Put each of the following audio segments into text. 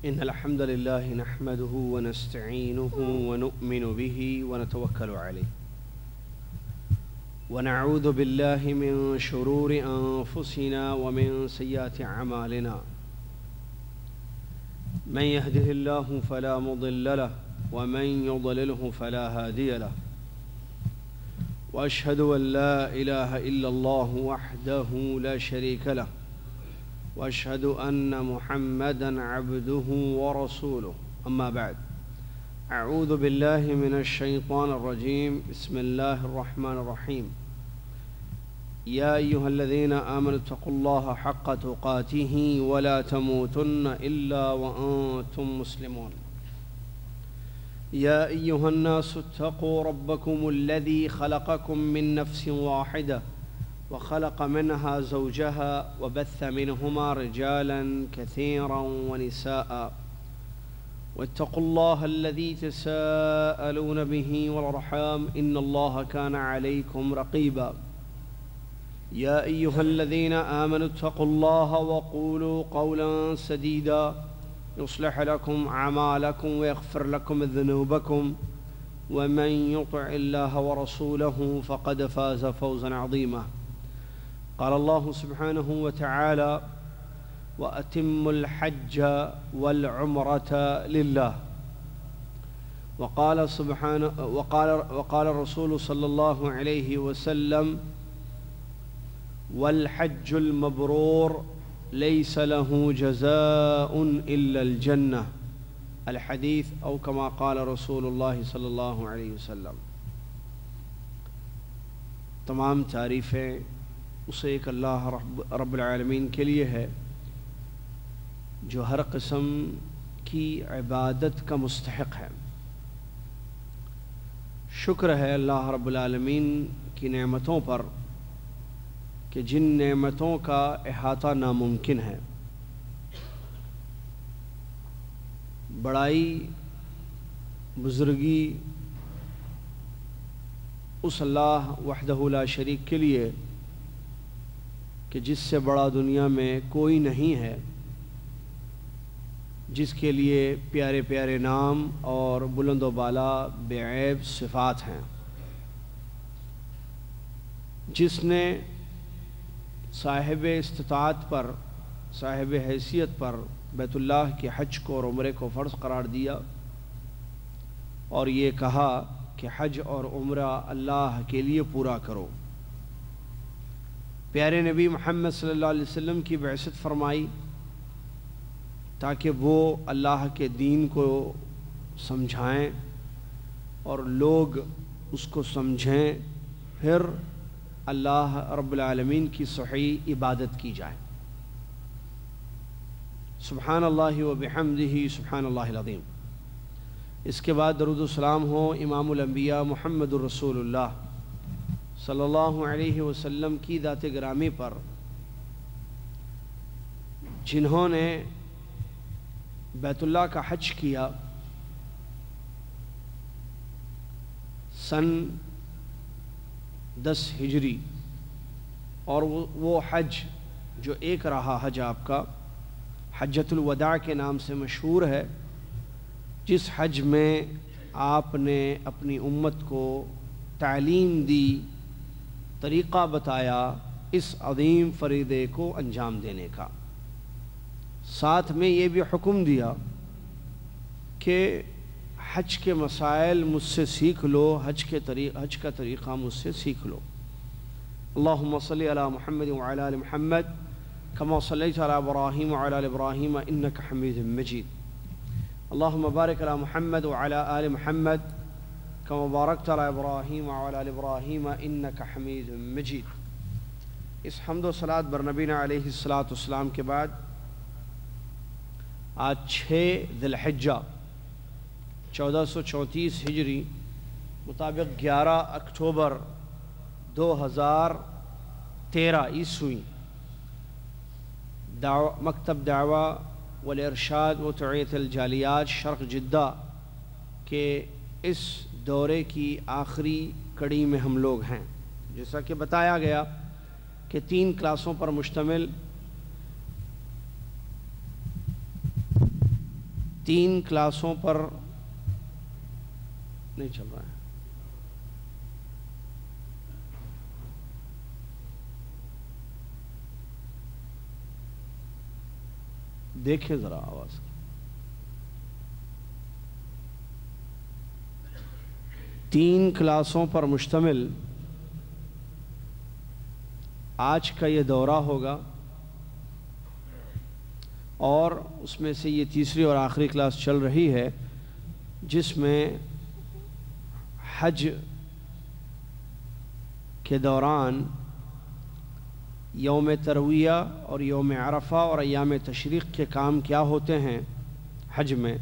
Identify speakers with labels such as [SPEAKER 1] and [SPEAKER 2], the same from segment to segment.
[SPEAKER 1] إن الحمد لله نحمده ونستعينه ونؤمن به ونتوكل عليه ونعوذ بالله من شرور أنفسنا ومن سيئات أعمالنا من يهده الله فلا مضل له ومن يضلله فلا هادي له وأشهد أن لا إله إلا الله وحده لا شريك له وأشهد أن محمدًا عبده ورسوله أما بعد أعوذ بالله من الشيطان الرجيم بسم الله الرحمن الرحيم يا أيها الذين آمنوا اتقوا الله حق تقاته ولا تموتن إلا وأنتم مسلمون يا أيها الناس اتقوا ربكم الذي خلقكم من نفس واحدة وخلق منها زوجها وبث منهما رجالا كثيرا ونساء واتقوا الله الذي تساءلون به والأرحام إن الله كان عليكم رقيبا يا أيها الذين آمنوا اتقوا الله وقولوا قولا سديدا يصلح لكم أعمالكم ويغفر لكم ذنوبكم ومن يطع الله ورسوله فقد فاز فوزا عظيما قال الله سبحانه وتعالى وأتموا الحج والعمرة لله وقال الرسول صلى الله عليه وسلم والحج المبرور ليس له جزاء إلا الجنة الحديث أو كما قال رسول الله صلی اللہ علیہ وسلم۔ تمام تعریفیں اسے ایک اللہ رب العالمین کے لیے ہے جو ہر قسم کی عبادت کا مستحق ہے۔ شکر ہے اللہ رب العالمین کی نعمتوں پر کہ جن نعمتوں کا احاطہ ناممکن ہے۔ بڑائی بزرگی اس اللہ وحدہ لا شریک کے لیے کہ جس سے بڑا دنیا میں کوئی نہیں ہے، جس کے لیے پیارے پیارے نام اور بلند و بالا بے عیب صفات ہیں، جس نے صاحب استطاعت پر، صاحب حیثیت پر بیت اللہ کے حج کو اور عمرے کو فرض قرار دیا اور یہ کہا کہ حج اور عمرہ اللہ کے لیے پورا کرو۔ پیارے نبی محمد صلی اللہ علیہ وسلم کی بعثت فرمائی تاکہ وہ اللہ کے دین کو سمجھائیں اور لوگ اس کو سمجھیں، پھر اللہ رب العالمین کی صحیح عبادت کی جائے۔ سبحان اللہ و بحمدہ سبحان اللہ العظیم۔ اس کے بعد درود و سلام ہو امام الانبیاء محمد الرسول اللہ صلی اللہ علیہ وسلم کی ذات گرامی پر، جنہوں نے بیت اللہ کا حج کیا سن 10 ہجری، اور وہ حج جو ایک رہا حج آپ کا حجۃ الوداع کے نام سے مشہور ہے، جس حج میں آپ نے اپنی امت کو تعلیم دی، طریقہ بتایا اس عظیم فریضے کو انجام دینے کا، ساتھ میں یہ بھی حکم دیا کہ حج کے مسائل مجھ سے سیکھ لو، حج کا طریقہ مجھ سے سیکھ لو۔ اللہم صلی علی محمد وعلی آل محمد کما صلیت علی ابراہیم وعلی آل ابراہیم انک حمید مجید۔ اللہم بارک علی محمد وعلی آل محمد کما بارکت علی ابراہیم وعلی آل ابراہیم انک حمید مجید۔ اس حمد و صلاۃ بر نبینا علیہ السلام کے بعد آج 6 ذی الحجہ 1434 ہجری مطابق 11 اکتوبر 2013 عیسوی مکتب دعوہ والارشاد و توعیت الجالیات شرق جدہ کے اس دورے کی آخری کڑی میں ہم لوگ ہیں۔ جیسا کہ بتایا گیا کہ 3 کلاسوں پر مشتمل 3 کلاسوں پر نہیں چل رہا ہے. دیکھیں ذرا آواز کی. 3 کلاسوں پر مشتمل آج کا یہ دورہ ہوگا، اور اس میں سے یہ تیسری اور آخری کلاس چل رہی ہے، جس میں حج کے دوران یوم ترویہ اور یوم عرفہ اور ایام تشریق کے کام کیا ہوتے ہیں حج میں،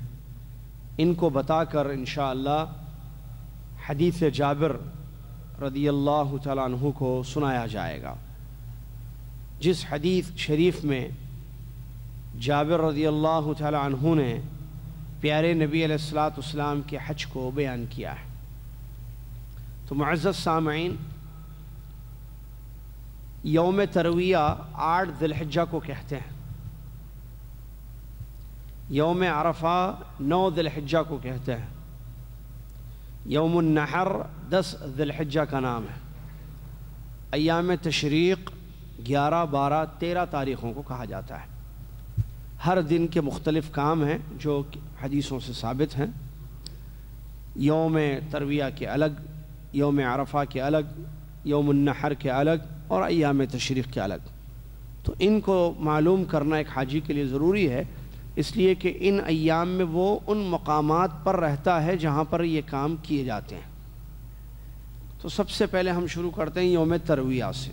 [SPEAKER 1] ان کو بتا کر انشاءاللہ حدیث جابر رضی اللہ تعالیٰ عنہ کو سنایا جائے گا، جس حدیث شریف میں جابر رضی اللہ تعالیٰ عنہ نے پیارے نبی علیہ الصلاۃ والسلام کے حج کو بیان کیا ہے. تو معزز سامعین، یوم ترویہ 8 ذی الحجہ کو کہتے ہیں، یوم عرفہ 9 ذی الحجہ کو کہتے ہیں، یوم النحر 10 ذی الحجہ کا نام ہے، ایام تشریق 11، 12، 13 تاریخوں کو کہا جاتا ہے. ہر دن کے مختلف کام ہیں جو حدیثوں سے ثابت ہیں. یوم ترویہ کے الگ، یوم عرفہ کے الگ، یوم النحر کے الگ، اور ایام تشریق کے الگ. تو ان کو معلوم کرنا ایک حاجی کے لیے ضروری ہے، اس لیے کہ ان ایام میں وہ ان مقامات پر رہتا ہے جہاں پر یہ کام کیے جاتے ہیں. تو سب سے پہلے ہم شروع کرتے ہیں یوم ترویہ سے.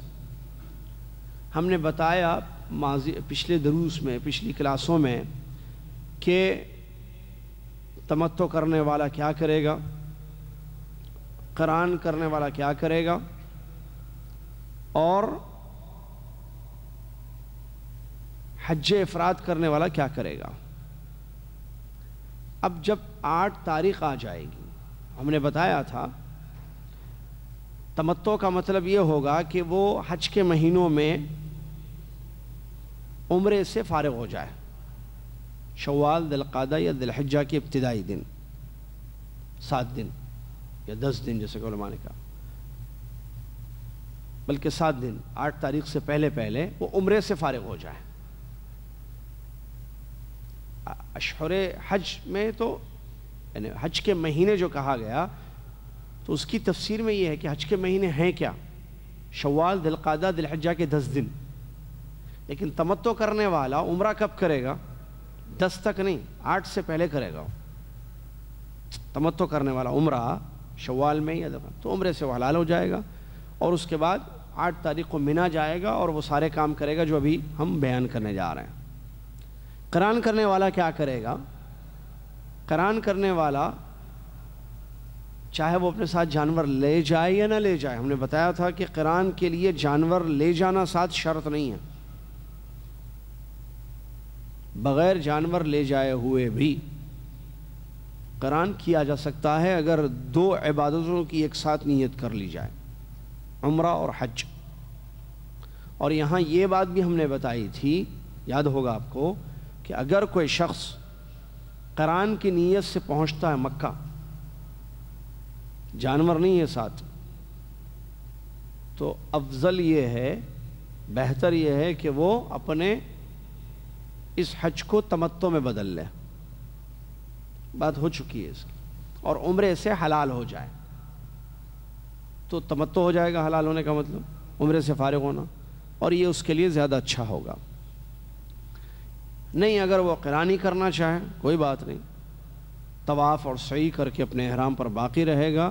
[SPEAKER 1] ہم نے بتایا پچھلے دروس میں، پچھلی کلاسوں میں، کہ تمتع کرنے والا کیا کرے گا، قران کرنے والا کیا کرے گا، اور حج افراد کرنے والا کیا کرے گا. اب جب 8 تاریخ آ جائے گی، ہم نے بتایا تھا تمتع کا مطلب یہ ہوگا کہ وہ حج کے مہینوں میں عمرے سے فارغ ہو جائے. شوال، ذی القعدہ یا ذی الحجہ کے ابتدائی دن، 7 دن یا 10 دن جیسے کہ علماء نے کہا، بلکہ 7 دن، 8 تاریخ سے پہلے وہ عمرے سے فارغ ہو جائے. اشہر حج میں تو یعنی حج کے مہینے جو کہا گیا، تو اس کی تفسیر میں یہ ہے کہ حج کے مہینے ہیں کیا؟ شوال، ذی القعدہ، ذی الحجہ کے 10 دن. لیکن تمتع کرنے والا عمرہ کب کرے گا؟ 10 تک نہیں، 8 سے پہلے کرے گا. تمتع کرنے والا عمرہ شوال میں یا تو عمرے سے وہ حلال ہو جائے گا، اور اس کے بعد 8 تاریخ کو منا جائے گا اور وہ سارے کام کرے گا جو ابھی ہم بیان کرنے جا رہے ہیں. قران کرنے والا کیا کرے گا؟ قران کرنے والا چاہے وہ اپنے ساتھ جانور لے جائے یا نہ لے جائے، ہم نے بتایا تھا کہ قران کے لیے جانور لے جانا ساتھ شرط نہیں ہے. بغیر جانور لے جائے ہوئے بھی قران کیا جا سکتا ہے اگر 2 عبادتوں کی ایک ساتھ نیت کر لی جائے، عمرہ اور حج. اور یہاں یہ بات بھی ہم نے بتائی تھی، یاد ہوگا آپ کو، کہ اگر کوئی شخص قران کی نیت سے پہنچتا ہے مکہ، جانور نہیں ہے ساتھ، تو افضل یہ ہے، بہتر یہ ہے کہ وہ اپنے اس حج کو تمتع میں بدل لے. بات ہو چکی ہے اس کی، اور عمرے سے حلال ہو جائے. تو تمتع ہو جائے گا، حلال ہونے کا مطلب عمرے سے فارغ ہونا، اور یہ اس کے لیے زیادہ اچھا ہوگا. نہیں، اگر وہ قرانی کرنا چاہے کوئی بات نہیں، طواف اور سعی کر کے اپنے احرام پر باقی رہے گا،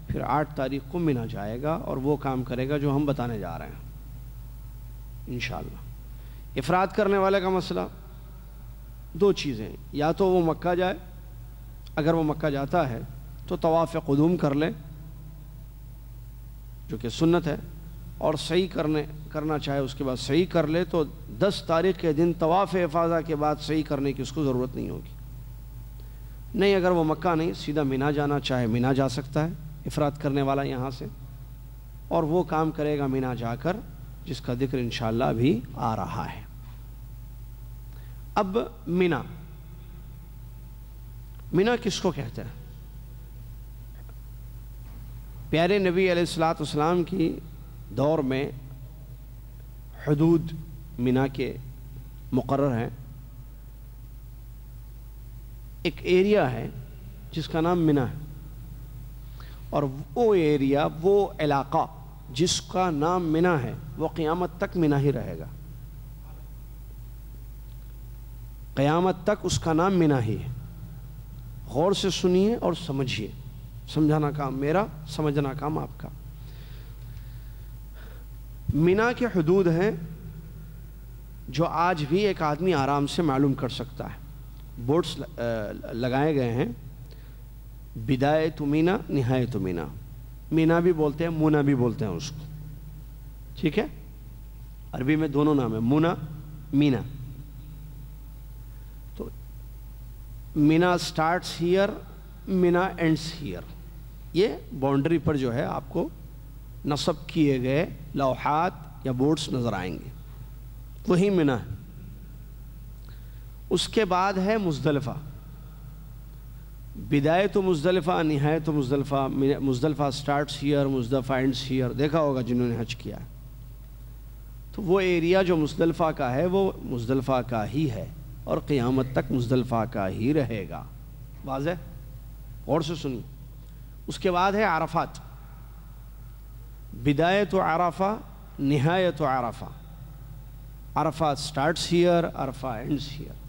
[SPEAKER 1] پھر 8 تاریخ کو منا جائے گا اور وہ کام کرے گا جو ہم بتانے جا رہے ہیں انشاءاللہ. افراد کرنے والے کا مسئلہ 2 چیزیں، یا تو وہ مکہ جائے، اگر وہ مکہ جاتا ہے تو طواف قدوم کر لے جو کہ سنت ہے، اور سعی کرنا چاہے اس کے بعد سعی کر لے، تو 10 تاریخ کے دن طواف افاضہ کے بعد سعی کرنے کی اس کو ضرورت نہیں ہوگی. نہیں، اگر وہ مکہ نہیں سیدھا مینا جانا چاہے مینا جا سکتا ہے افراد کرنے والا یہاں سے، اور وہ کام کرے گا مینا جا کر جس کا ذکر انشاءاللہ ابھی آ رہا ہے. اب مینا مینا کس کو کہتے ہیں؟ پیارے نبی علیہ الصلوۃ والسلام کی دور میں حدود مینا کے مقرر ہیں. ایک ایریا ہے جس کا نام مینا ہے، اور وہ ایریا، وہ علاقہ جس کا نام مینا ہے، وہ قیامت تک مینا ہی رہے گا. قیامت تک اس کا نام مینا ہی ہے. غور سے سنیے اور سمجھیے. سمجھانا کام میرا، سمجھنا کام آپ کا. مینا کے حدود ہیں جو آج بھی ایک آدمی آرام سے معلوم کر سکتا ہے. بورڈز لگائے گئے ہیں، بدایت مینا، نہایت مینا. مینا بھی بولتے ہیں، مونا بھی بولتے ہیں اس کو. ٹھیک ہے، عربی میں دونوں نام ہیں، مونا، مینا. تو مینا سٹارٹس ہیئر، مینا اینڈس ہیئر. یہ باؤنڈری پر جو ہے آپ کو نصب کیے گئے لوحات یا بورڈز نظر آئیں گے، وہی مینا ہے. اس کے بعد ہے مزدلفہ. بدایت مزدلفہ، نہایت مزدلفہ. مزدلفہ سٹارٹس ہیئر، مزدلفہ اینڈس ہیئر. دیکھا ہوگا جنہوں نے حج کیا ہے. تو وہ ایریا جو مزدلفہ کا ہے وہ مزدلفہ کا ہی ہے اور قیامت تک مزدلفہ کا ہی رہے گا. واضح؟ غور سے سنیے. اس کے بعد ہے عرفات. بدایت عرفہ، نہایت عرفہ. عرفہ سٹارٹس ہیئر، عرفہ اینڈس ہیئر.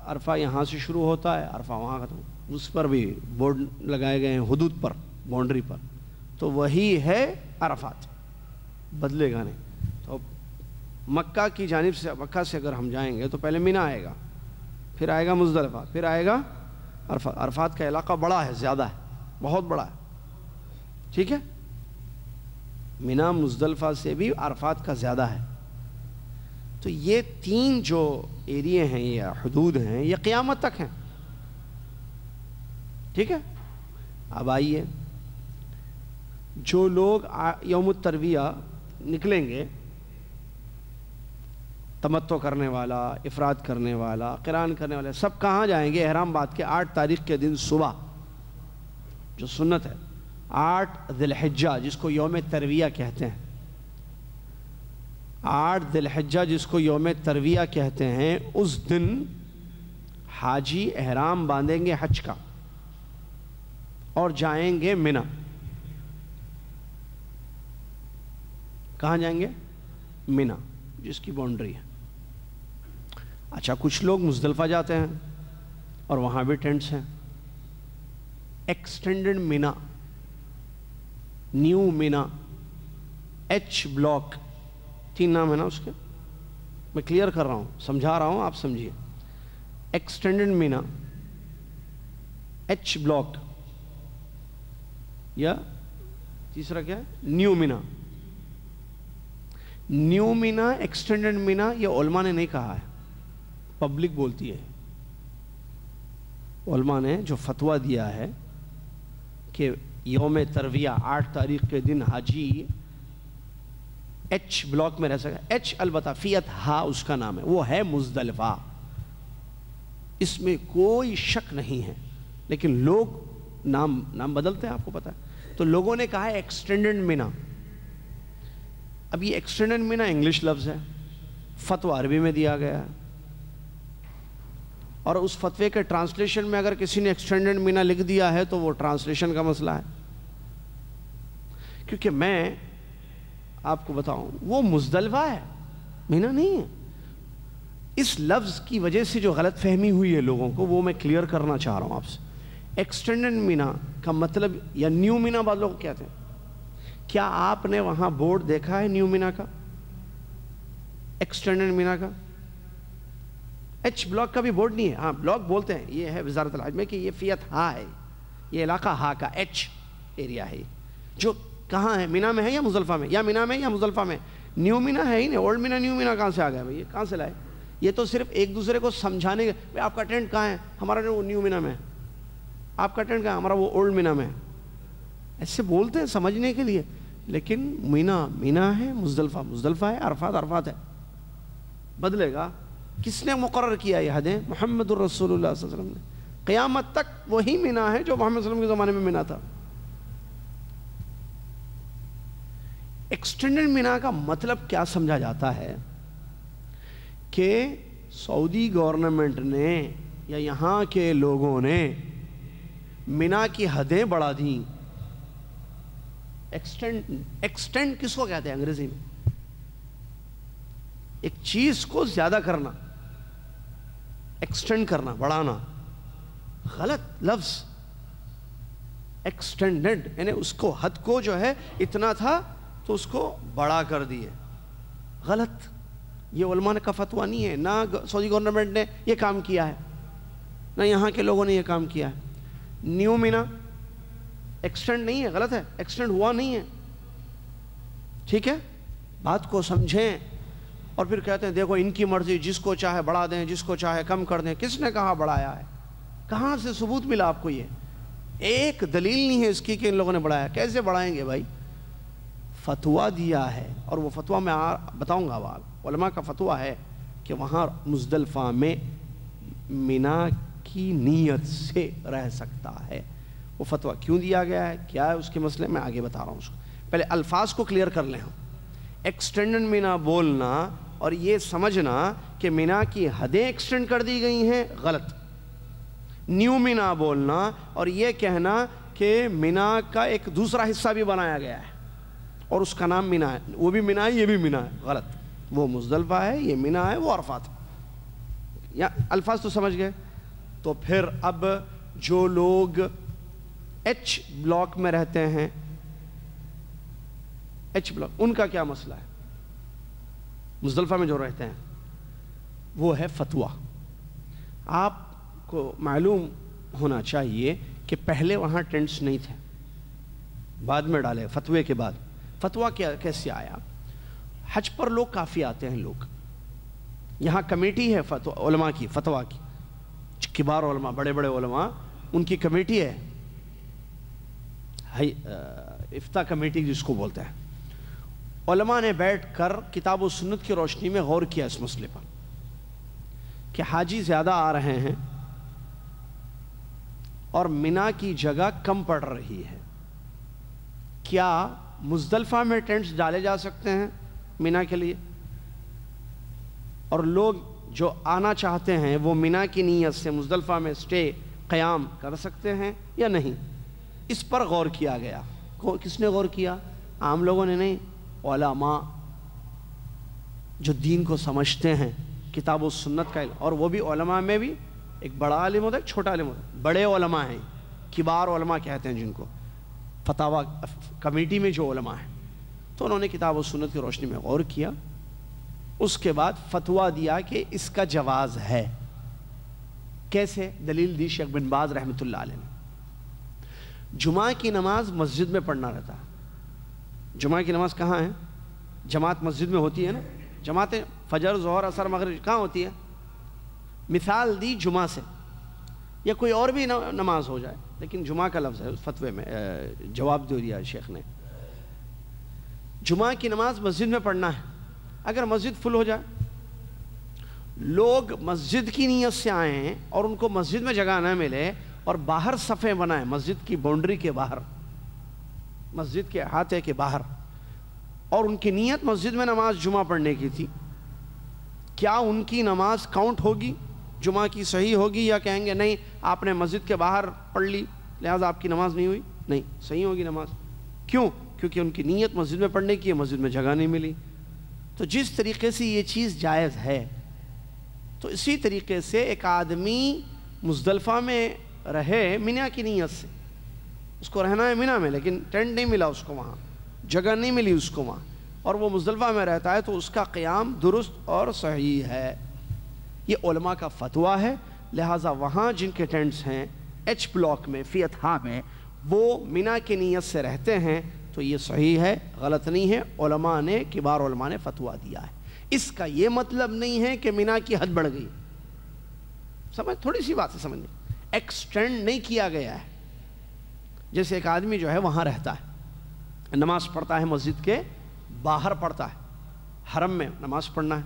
[SPEAKER 1] عرفہ یہاں سے شروع ہوتا ہے، عرفہ وہاں ختم. اس پر بھی بورڈ لگائے گئے ہیں حدود پر، باؤنڈری پر. تو وہی ہے عرفات، بدلے گا نہیں. تو مکہ کی جانب سے، مکہ سے اگر ہم جائیں گے تو پہلے مینا آئے گا، پھر آئے گا مزدلفہ، پھر آئے گا عرفات. عرفات کا علاقہ بڑا ہے، زیادہ ہے، بہت بڑا ہے. ٹھیک ہے، مینا مزدلفہ سے بھی عرفات کا زیادہ ہے. تو یہ تین جو ایریے ہیں یا حدود ہیں، یہ قیامت تک ہیں. ٹھیک ہے. اب آئیے، جو لوگ یوم الترویہ نکلیں گے، تمتع کرنے والا، افراد کرنے والا، قران کرنے والے، سب کہاں جائیں گے؟ احرام باندھ کے 8 تاریخ کے دن صبح، جو سنت ہے، 8 ذی الحجہ جس کو یوم ترویہ کہتے ہیں. 8 ذی الحجہ جس کو یوم ترویہ کہتے ہیں، اس دن حاجی احرام باندھیں گے حج کا اور جائیں گے مینا. کہاں جائیں گے؟ مینا، جس کی باؤنڈری ہے. اچھا، کچھ لوگ مزدلفہ جاتے ہیں اور وہاں بھی ٹینٹس ہیں. ایکسٹینڈڈ مینا، نیو مینا، ایچ بلاک، 3 نام ہے نا اس کے. میں کلیئر کر رہا ہوں، سمجھا رہا ہوں، آپ سمجھیے. ایکسٹینڈڈ مینا، ایچ بلاک، یا تیسرا کیا ہے؟ نیو مینا. نیو مینا، ایکسٹینڈڈ مینا، یہ علماء نے نہیں کہا ہے، پبلک بولتی ہے. علماء نے جو فتویٰ دیا ہے کہ یوم ترویہ 8 تاریخ کے دن حاجی ایچ بلاک میں رہ سکتا ہے. ایچ البتہ فیت ہا اس کا نام ہے، وہ ہے مزدلفہ، اس میں کوئی شک نہیں ہے. لیکن لوگ نام بدلتے ہیں، آپ کو پتہ ہے. تو لوگوں نے کہا ہے ایکسٹینڈڈ مینا. اب یہ ایکسٹینڈڈ مینا انگلش لفظ ہے، فتویٰ عربی میں دیا گیا ہے. اور اس فتوے کے ٹرانسلیشن میں اگر کسی نے ایکسٹینڈڈ مینا لکھ دیا ہے تو وہ ٹرانسلیشن کا مسئلہ ہے. کیونکہ میں آپ کو بتاؤں، وہ مزدلفہ ہے، مینا نہیں ہے. اس لفظ کی وجہ سے جو غلط فہمی ہوئی ہے لوگوں کو، وہ میں کلیئر کرنا چاہ رہا ہوں آپ سے. ایکسٹینڈڈ مینا کا مطلب، یا نیو مینا بعض لوگ کہتے ہیں. کیا آپ نے وہاں بورڈ دیکھا ہے نیو مینا کا، ایکسٹینڈڈ مینا کا؟ ایچ بلاک کا بھی بورڈ نہیں ہے. ہاں، بلاک بولتے ہیں، یہ ہے وزارت الحج میں کہ یہ فیت ہا ہے، یہ علاقہ ہا کا، ایچ ایریا ہے. جو کہاں ہے؟ مینا میں ہے یا مزدلفہ میں؟ یا مینا میں یا مزدلفہ میں. نیو مینا ہے ہی نہیں. اولڈ مینا نیو مینا کہاں سے آ گیا بھائی؟ یہ کہاں سے لائے؟ یہ تو صرف ایک دوسرے کو سمجھانے کے. آپ کا ٹینٹ کہاں ہے؟ ہمارا وہ نیو مینا میں ہے. آپ کا ٹینٹ کہاں ہے؟ ہمارا وہ اولڈ مینا میں ہے. ایسے بولتے ہیں سمجھنے کے لیے. لیکن مینا مینا ہے، مزدلفہ مزدلفہ ہے، عرفات عرفات ہے. بدلے گا؟ کس نے مقرر کیا یہ حدیں؟ محمد الرسول اللہ صلی اللہ علیہ وسلم نے. قیامت تک وہی مینا ہے جو محمد صلی اللہ علیہ وسلم کے زمانے میں مینا تھا. ایکسٹینڈڈ مینا کا مطلب کیا سمجھا جاتا ہے کہ سعودی گورنمنٹ نے یا یہاں کے لوگوں نے مینا کی حدیں بڑھا دیں. ایکسٹینڈ کس کو کہتے ہیں انگریزی میں؟ ایک چیز کو زیادہ کرنا، ایکسٹینڈ کرنا، بڑھانا. غلط لفظ. ایکسٹینڈڈ یعنی اس کو حد کو جو ہے اتنا تھا تو اس کو بڑا کر دیے. غلط. یہ علماء کا فتویٰ نہیں ہے، نہ سعودی گورنمنٹ نے یہ کام کیا ہے، نہ یہاں کے لوگوں نے یہ کام کیا ہے. نیو مینا ایکسٹینڈ نہیں ہے، غلط ہے، ایکسٹینڈ ہوا نہیں ہے. ٹھیک ہے، بات کو سمجھیں. اور پھر کہتے ہیں دیکھو ان کی مرضی، جس کو چاہے بڑھا دیں، جس کو چاہے کم کر دیں. کس نے کہا بڑھایا ہے؟ کہاں سے ثبوت ملا آپ کو؟ یہ ایک دلیل نہیں ہے اس کی کہ ان لوگوں نے بڑھایا. کیسے بڑھائیں گے بھائی؟ فتویٰ دیا ہے، اور وہ فتویٰ میں بتاؤں گا. علماء کا فتویٰ ہے کہ وہاں مزدلفہ میں مینا کی نیت سے رہ سکتا ہے. وہ فتویٰ کیوں دیا گیا ہے، کیا ہے اس کے مسئلے، میں آگے بتا رہا ہوں. اس کو پہلے الفاظ کو کلیئر کر لیں ہم. ایکسٹینڈڈ مینا بولنا اور یہ سمجھنا کہ مینا کی حدیں ایکسٹینڈ کر دی گئی ہیں، غلط. نیو مینا بولنا اور یہ کہنا کہ مینا کا ایک دوسرا حصہ بھی بنایا گیا ہے اور اس کا نام مینا ہے، وہ بھی مینا ہے یہ بھی مینا ہے، غلط. وہ مزدلفہ ہے، یہ مینا ہے، وہ عرفات ہے. یا الفاظ تو سمجھ گئے. تو پھر اب جو لوگ ایچ بلاک میں رہتے ہیں، ایچ بلاک، ان کا کیا مسئلہ ہے؟ مزدلفہ میں جو رہتے ہیں وہ ہے فتویٰ. آپ کو معلوم ہونا چاہیے کہ پہلے وہاں ٹینٹس نہیں تھے، بعد میں ڈالے فتوے کے بعد. فتویٰ کیسے آیا؟ حج پر لوگ کافی آتے ہیں. لوگ یہاں کمیٹی ہے علماء کی، فتویٰ کی، کبار علماء، بڑے بڑے علماء، ان کی کمیٹی ہے، افتاء کمیٹی جس کو بولتے ہیں. علماء نے بیٹھ کر کتاب و سنت کی روشنی میں غور کیا اس مسئلے پر کہ حاجی زیادہ آ رہے ہیں اور مینا کی جگہ کم پڑ رہی ہے. کیا مزدلفہ میں ٹینٹس ڈالے جا سکتے ہیں مینا کے لیے؟ اور لوگ جو آنا چاہتے ہیں وہ مینا کی نیت سے مزدلفہ میں سٹے قیام کر سکتے ہیں یا نہیں؟ اس پر غور کیا گیا. کس نے غور کیا؟ عام لوگوں نے نہیں، علماء جو دین کو سمجھتے ہیں، کتاب و سنت کا علم. اور وہ بھی علماء میں بھی ایک بڑا عالم ہوتا ہے، ایک چھوٹا عالم ہوتا ہے. بڑے علماء ہیں، کبار علماء کہتے ہیں جن کو، فتاوی کمیٹی میں جو علماء ہیں. تو انہوں نے کتاب و سنت کی روشنی میں غور کیا، اس کے بعد فتویٰ دیا کہ اس کا جواز ہے. کیسے؟ دلیل دی شیخ بن باز رحمۃ اللہ علیہ نے. جمعہ کی نماز مسجد میں پڑھنا رہتا ہے. جمعہ کی نماز کہاں ہے؟ جماعت مسجد میں ہوتی ہے نا. جماعتیں فجر، ظہر، عصر، مغرب کہاں ہوتی ہے؟ مثال دی جمعہ سے، یا کوئی اور بھی نماز ہو جائے، لیکن جمعہ کا لفظ ہے اس فتوے میں. جواب دے دیا شیخ نے. جمعہ کی نماز مسجد میں پڑھنا ہے. اگر مسجد فل ہو جائے، لوگ مسجد کی نیت سے آئیں اور ان کو مسجد میں جگہ نہ ملے اور باہر صفیں بنائیں، مسجد کی باؤنڈری کے باہر، مسجد کے احاطے کے باہر، اور ان کی نیت مسجد میں نماز جمعہ پڑھنے کی تھی، کیا ان کی نماز کاؤنٹ ہوگی؟ جمعہ کی صحیح ہوگی؟ یا کہیں گے نہیں آپ نے مسجد کے باہر پڑھ لی لہذا آپ کی نماز نہیں ہوئی؟ نہیں، صحیح ہوگی نماز. کیوں؟ کیونکہ ان کی نیت مسجد میں پڑھنے کی ہے، مسجد میں جگہ نہیں ملی. تو جس طریقے سے یہ چیز جائز ہے، تو اسی طریقے سے ایک آدمی مزدلفہ میں رہے مینا کی نیت سے، اس کو رہنا ہے مینا میں لیکن ٹینٹ نہیں ملا اس کو، وہاں جگہ نہیں ملی اس کو وہاں، اور وہ مزدلفہ میں رہتا ہے، تو اس کا قیام درست اور صحیح ہے. یہ علماء کا فتویٰ ہے. لہٰذا وہاں جن کے ٹینٹس ہیں ایچ بلاک میں، فی اتھا میں، وہ مینا کی نیت سے رہتے ہیں، تو یہ صحیح ہے، غلط نہیں ہے. علماء نے، کبار علماء نے فتویٰ دیا ہے. اس کا یہ مطلب نہیں ہے کہ مینا کی حد بڑھ گئی. سمجھ، تھوڑی سی بات ہے سمجھنے. ایکسٹینڈ نہیں کیا گیا ہے. جیسے ایک آدمی جو ہے وہاں رہتا ہے، نماز پڑھتا ہے مسجد کے باہر پڑھتا ہے، حرم میں نماز پڑھنا ہے،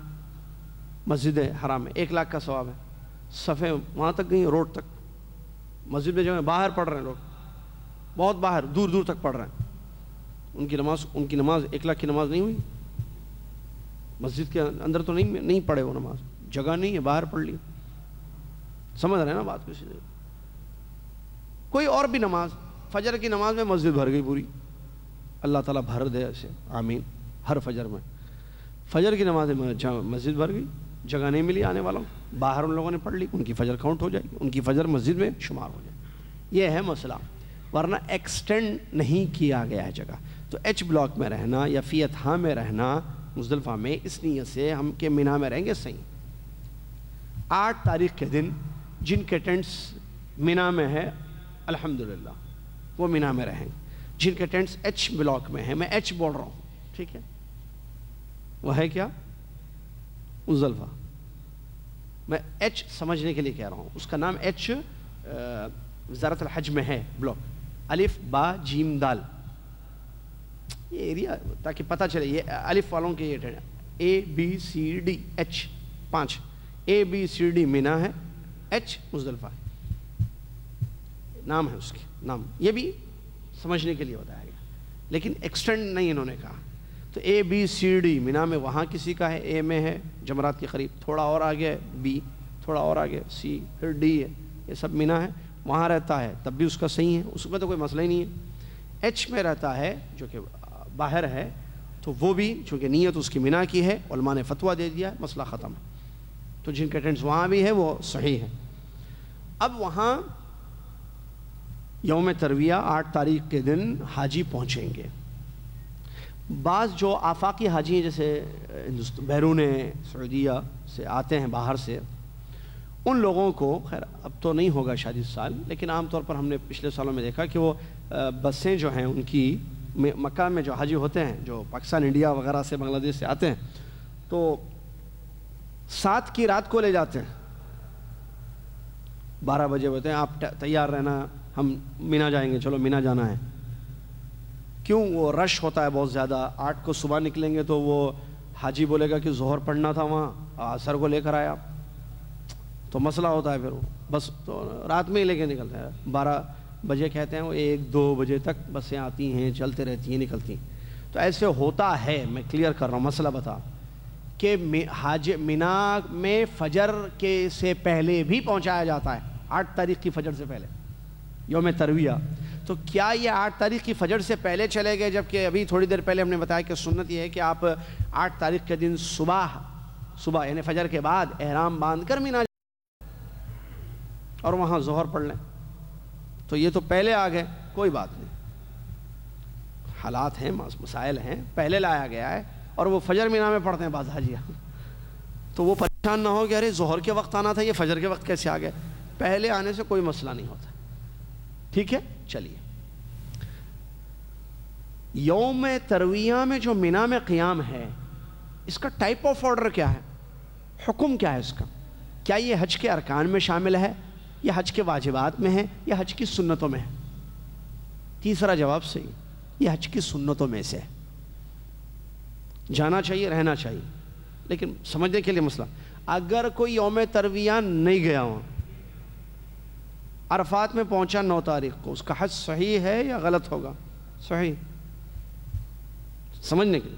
[SPEAKER 1] مسجد حرام میں 1 لاکھ کا ثواب ہے. صفیں وہاں تک گئی, روڈ تک. مسجد میں جو ہے باہر پڑھ رہے ہیں لوگ, بہت باہر دور دور تک پڑھ رہے ہیں. ان کی نماز 1 لاکھ کی نماز نہیں ہوئی. مسجد کے اندر تو نہیں پڑھے وہ نماز, جگہ نہیں ہے, باہر پڑھ لی. سمجھ رہے ہیں نا بات کسی نے. کوئی اور بھی نماز, فجر کی نماز میں مسجد بھر گئی پوری, اللہ تعالیٰ بھر دے ایسے, آمین. ہر فجر میں فجر کی نماز میں مسجد بھر گئی, جگہ نہیں ملی آنے والوں, باہر ان لوگوں نے پڑھ لی, ان کی فجر کاؤنٹ ہو جائے گی, ان کی فجر مسجد میں شمار ہو جائے. یہ ہے مسئلہ, ورنہ ایکسٹینڈ نہیں کیا گیا ہے جگہ. تو ایچ بلاک میں رہنا یا فی اتھا میں رہنا مزدلفہ میں, اس نیت سے ہم کہ مینا میں رہیں گے صحیح. 8 تاریخ کے دن جن کے ٹینٹس مینا میں ہے الحمدللہ وہ مینا میں رہیں گے. جن کے ٹینٹس ایچ بلاک میں ہیں, میں ایچ بول رہا ہوں, ٹھیک ہے, وہ ہے کیا مزدلفہ. میں ایچ سمجھنے کے لیے کہہ رہا ہوں, اس کا نام ایچ وزارت الحج میں ہے بلاک, الف با جیم دال, یہ ایریا تاکہ پتہ چلے. یہ الف والوں کے یہ اے بی سی ڈی ایچ 5, اے بی سی ڈی مینا ہے, ایچ مزدلفہ ہے, نام ہے اس کے نام. یہ بھی سمجھنے کے لیے بتایا گیا, لیکن ایکسٹینڈ نہیں انہوں نے کہا. تو اے بی سی ڈی مینا میں وہاں کسی کا ہے, اے میں ہے جمرات کے قریب, تھوڑا اور آگے بی, تھوڑا اور آگے سی, پھر ڈی ہے, یہ سب مینا ہے, وہاں رہتا ہے تب بھی اس کا صحیح ہے, اس میں تو کوئی مسئلہ ہی نہیں ہے. ایچ میں رہتا ہے جو کہ باہر ہے, تو وہ بھی چونکہ نیت اس کی مینا کی ہے, علماء نے فتویٰ دے دیا, مسئلہ ختم ہے. تو جن کے ٹینٹس وہاں بھی ہے وہ صحیح ہے. اب وہاں یوم ترویہ 8 تاریخ کے دن حاجی پہنچیں گے. بعض جو آفاقی حاجی ہیں جیسے بیرون سعودیہ سے آتے ہیں باہر سے, ان لوگوں کو خیر اب تو نہیں ہوگا شاید اس سال, لیکن عام طور پر ہم نے پچھلے سالوں میں دیکھا کہ وہ بسیں جو ہیں ان کی مکہ میں جو حاجی ہوتے ہیں جو پاکستان انڈیا وغیرہ سے بنگلہ دیش سے آتے ہیں, تو 7 کی رات کو لے جاتے ہیں. 12 بجے ہوتے ہیں آپ تیار رہنا, ہم مینا جائیں گے, چلو مینا جانا ہے. کیوں, وہ رش ہوتا ہے بہت زیادہ. 8 کو صبح نکلیں گے تو وہ حاجی بولے گا کہ ظہر پڑھنا تھا وہاں, عصر کو لے کر آئے آپ, تو مسئلہ ہوتا ہے. پھر وہ بس تو رات میں ہی لے کے نکلتے ہیں. 12 بجے کہتے ہیں وہ 1-2 بجے تک بسیں آتی ہیں, چلتے رہتی ہیں, نکلتی ہیں. تو ایسے ہوتا ہے, میں کلیئر کر رہا ہوں مسئلہ بتا, کہ مینا میں فجر کے سے پہلے بھی پہنچایا جاتا ہے, 8 تاریخ کی فجر سے پہلے یوم ترویہ. تو کیا یہ 8 تاریخ کی فجر سے پہلے چلے گئے, جبکہ ابھی تھوڑی دیر پہلے ہم نے بتایا کہ سنت یہ ہے کہ آپ 8 تاریخ کے دن صبح یعنی فجر کے بعد احرام باندھ کر مینا اور وہاں ظہر پڑھ لیں. تو یہ تو پہلے آ گئے, کوئی بات نہیں, حالات ہیں, مسائل ہیں, پہلے لایا گیا ہے, اور وہ فجر مینا میں پڑھتے ہیں بعض حاجیاں, تو وہ پریشان نہ ہو کہ ارے ظہر کے وقت آنا تھا, یہ فجر کے وقت کیسے آ گئے. پہلے آنے سے کوئی مسئلہ نہیں ہوتا, ٹھیک ہے. چلیے, یوم ترویہ میں جو مینا میں قیام ہے, اس کا ٹائپ آف آرڈر کیا ہے, حکم کیا ہے اس کا؟ کیا یہ حج کے ارکان میں شامل ہے, یا حج کے واجبات میں ہے, یا حج کی سنتوں میں ہے؟ تیسرا جواب صحیح, یہ حج کی سنتوں میں سے ہے. جانا چاہیے, رہنا چاہیے, لیکن سمجھنے کے لیے مسئلہ, اگر کوئی یوم ترویہ نہیں گیا ہو, عرفات میں پہنچا 9 تاریخ کو, اس کا حج صحیح ہے یا غلط ہوگا؟ صحیح. سمجھنے کے لیے,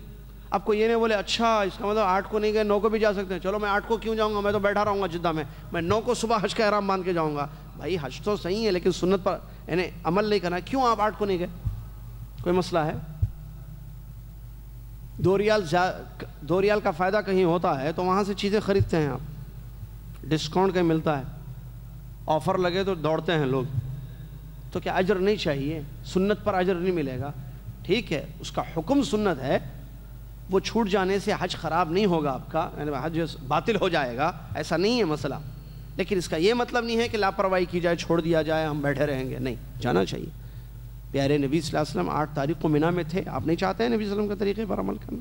[SPEAKER 1] اب کوئی یہ نہیں بولے اچھا اس کا مطلب 8 کو نہیں گئے 9 کو بھی جا سکتے ہیں, چلو میں 8 کو کیوں جاؤں گا, میں تو بیٹھا رہوں گا جدہ میں 9 کو صبح حج کا احرام باندھ کے جاؤں گا. بھائی حج تو صحیح ہے, لیکن سنت پر یعنی عمل نہیں کرنا, کیوں آپ 8 کو نہیں گئے؟ کوئی مسئلہ ہے؟ 2 ریال کا فائدہ کہیں ہوتا ہے تو وہاں سے چیزیں خریدتے ہیں آپ, ڈسکاؤنٹ کہیں ملتا ہے, آفر لگے تو دوڑتے ہیں لوگ. تو کیا اجر نہیں چاہیے؟ سنت پر اجر نہیں ملے گا؟ ٹھیک ہے, اس کا حکم سنت ہے, وہ چھوٹ جانے سے حج خراب نہیں ہوگا آپ کا, یعنی حج باطل ہو جائے گا, ایسا نہیں ہے مسئلہ. لیکن اس کا یہ مطلب نہیں ہے کہ لاپرواہی کی جائے, چھوڑ دیا جائے, ہم بیٹھے رہیں گے. نہیں, جانا چاہیے. پیارے نبی صلی اللہ علیہ وسلم 8 تاریخ کو مینا میں تھے, آپ نہیں چاہتے ہیں نبی صلی اللہ علیہ وسلم کے طریقے پر عمل کرنا؟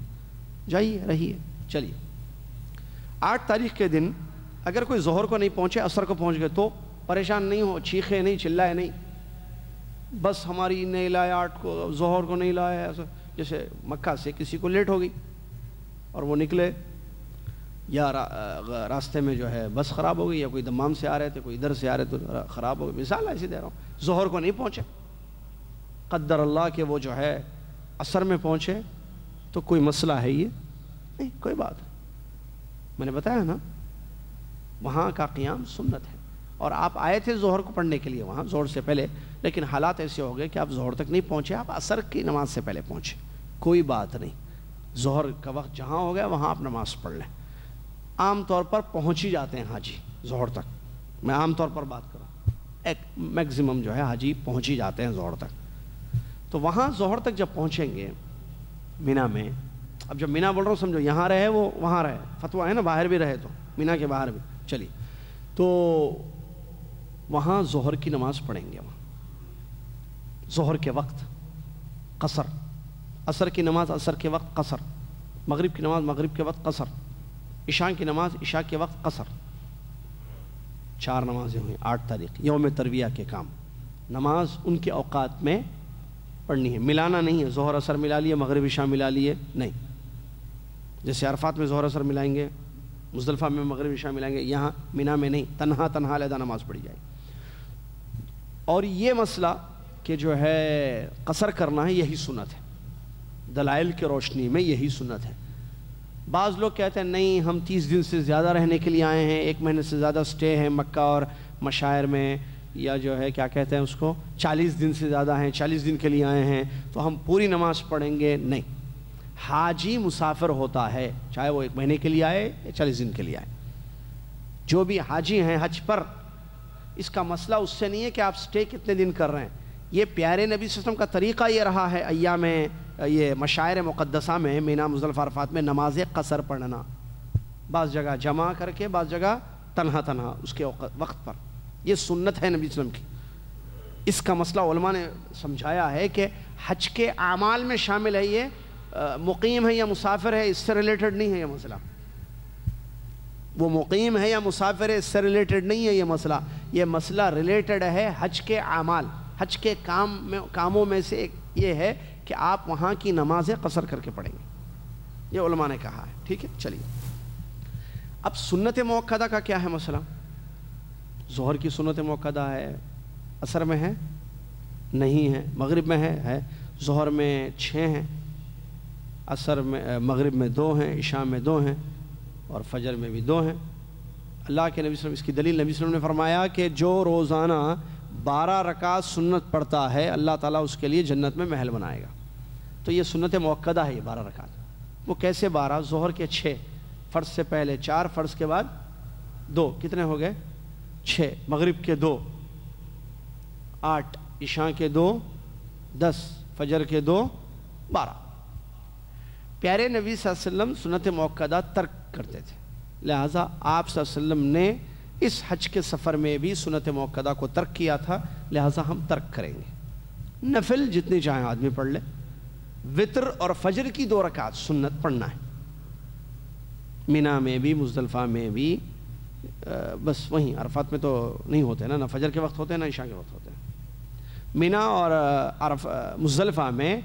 [SPEAKER 1] جائیے, رہیے. چلیے, 8 تاریخ کے دن اگر کوئی ظہر کو نہیں پہنچے, عصر کو پہنچ گئے, تو پریشان نہیں ہو, چیخے نہیں, چلائے نہیں, بس ہماری نہیں لایا 8 کو, ظہر کو نہیں لایا. ایسا جیسے مکہ سے کسی کو لیٹ ہو گئی اور وہ نکلے یا راستے میں جو ہے بس خراب ہو گئی، یا کوئی دمام سے آ رہے تھے، کوئی ادھر سے آ رہے تو خراب ہو گئی، مثال ایسی دے رہا ہوں، ظہر کو نہیں پہنچے، قدر اللہ کہ وہ جو ہے عصر میں پہنچے، تو کوئی مسئلہ ہے یہ نہیں، کوئی بات نہیں، میں نے بتایا نا وہاں کا قیام سنت ہے، اور آپ آئے تھے ظہر کو پڑھنے کے لیے وہاں ظہر سے پہلے، لیکن حالات ایسے ہو گئے کہ آپ ظہر تک نہیں پہنچے، آپ عصر کی نماز سے پہلے پہنچے، کوئی بات نہیں، ظہر کا وقت جہاں ہو گیا وہاں آپ نماز پڑھ لیں۔ عام طور پر پہنچ ہی جاتے ہیں حاجی ظہر تک، میں عام طور پر بات کروں، ایک میکزیمم جو ہے حاجی پہنچ ہی جاتے ہیں ظہر تک، تو وہاں ظہر تک جب پہنچیں گے مینا میں، اب جب مینا بول رہا ہوں سمجھو یہاں رہے وہ وہاں رہے، فتویٰ ہے نا، باہر بھی رہے تو مینا کے باہر بھی، چلیے تو وہاں ظہر کی نماز پڑھیں گے، وہاں ظہر کے وقت قصر، عصر کی نماز عصر کے وقت قصر، مغرب کی نماز مغرب کے وقت قصر، عشاء کی نماز عشاء کے وقت قصر، 4 نمازیں ہوئیں 8 تاریخ یوم ترویہ کے کام، نماز ان کے اوقات میں پڑھنی ہے، ملانا نہیں ہے، ظہر عصر ملا لیے مغرب عشاء ملا لیے نہیں، جیسے عرفات میں ظہر عصر ملائیں گے، مزدلفہ میں مغرب عشاء ملائیں گے، یہاں مینا میں نہیں، تنہا علیحدہ نماز پڑھی جائے گی۔ اور یہ مسئلہ کہ جو ہے قصر کرنا ہے یہی سنت ہے، دلائل کی روشنی میں یہی سنت ہے۔ بعض لوگ کہتے ہیں نہیں ہم 30 دن سے زیادہ رہنے کے لیے آئے ہیں، 1 مہینے سے زیادہ سٹے ہے مکہ اور مشاعر میں، یا جو ہے کیا کہتے ہیں اس کو 40 دن سے زیادہ ہیں، 40 دن کے لیے آئے ہیں تو ہم پوری نماز پڑھیں گے، نہیں، حاجی مسافر ہوتا ہے، چاہے وہ 1 مہینے کے لیے آئے یا 40 دن کے لیے آئے، جو بھی حاجی ہیں حج پر، اس کا مسئلہ اس سے نہیں ہے کہ آپ سٹے کتنے دن کر رہے ہیں، یہ پیارے نبی صلی اللہ علیہ وسلم کا طریقہ یہ رہا ہے ایام یہ مشاعر مقدسہ میں، مینا مزدلفہ عرفات میں نماز قصر پڑھنا، بعض جگہ جمع کر کے بعض جگہ تنہا اس کے وقت پر، یہ سنت ہے نبی صلی اللہ علیہ وسلم کی۔ اس کا مسئلہ علماء نے سمجھایا ہے کہ حج کے اعمال میں شامل ہے، یہ مقیم ہے یا مسافر ہے اس سے ریلیٹڈ نہیں ہے یہ مسئلہ، وہ مقیم ہے یا مسافر ہے اس سے ریلیٹڈ نہیں ہے یہ مسئلہ ریلیٹڈ ہے حج کے اعمال، حج کے کاموں میں سے ایک یہ ہے کہ آپ وہاں کی نمازیں قصر کر کے پڑھیں گے، یہ علماء نے کہا ہے، ٹھیک ہے۔ چلیے اب سنت موقدہ کا کیا ہے مسئلہ؟ ظہر کی سنت موقدہ ہے، عصر میں ہے نہیں ہے، مغرب میں ہے، ظہر میں 6 ہیں، عصر میں مغرب میں 2 ہیں، عشاء میں 2 ہیں، اور فجر میں بھی 2 ہیں۔ اللہ کے نبی صلی اللہ علیہ وسلم، اس کی دلیل نبی صلی اللہ علیہ وسلم نے فرمایا کہ جو روزانہ 12 رکعت سنت پڑھتا ہے اللہ تعالیٰ اس کے لیے جنت میں محل بنائے گا، تو یہ سنت موقدہ ہے، یہ 12 رکعت۔ وہ کیسے 12؟ ظہر کے 6، فرض سے پہلے 4، فرض کے بعد 2، کتنے ہو گئے؟ 6، مغرب کے 2، 8، عشاء کے 2، 10، فجر کے 2، 12۔ پیارے نبی صلی اللہ علیہ وسلم سنت موقدہ ترک کرتے تھے، لہٰذا آپ صلی اللہ علیہ وسلم نے اس حج کے سفر میں بھی سنت موقدہ کو ترک کیا تھا، لہٰذا ہم ترک کریں گے۔ نفل جتنی چاہیں آدمی پڑھ لے، وتر اور فجر کی 2 رکعت سنت پڑھنا ہے، مینا میں بھی مزدلفہ میں بھی، بس وہیں عرفات میں تو نہیں ہوتے نا، نہ فجر کے وقت ہوتے ہیں نہ عشاء کے وقت ہوتے ہیں، مینا اور مزدلفہ میں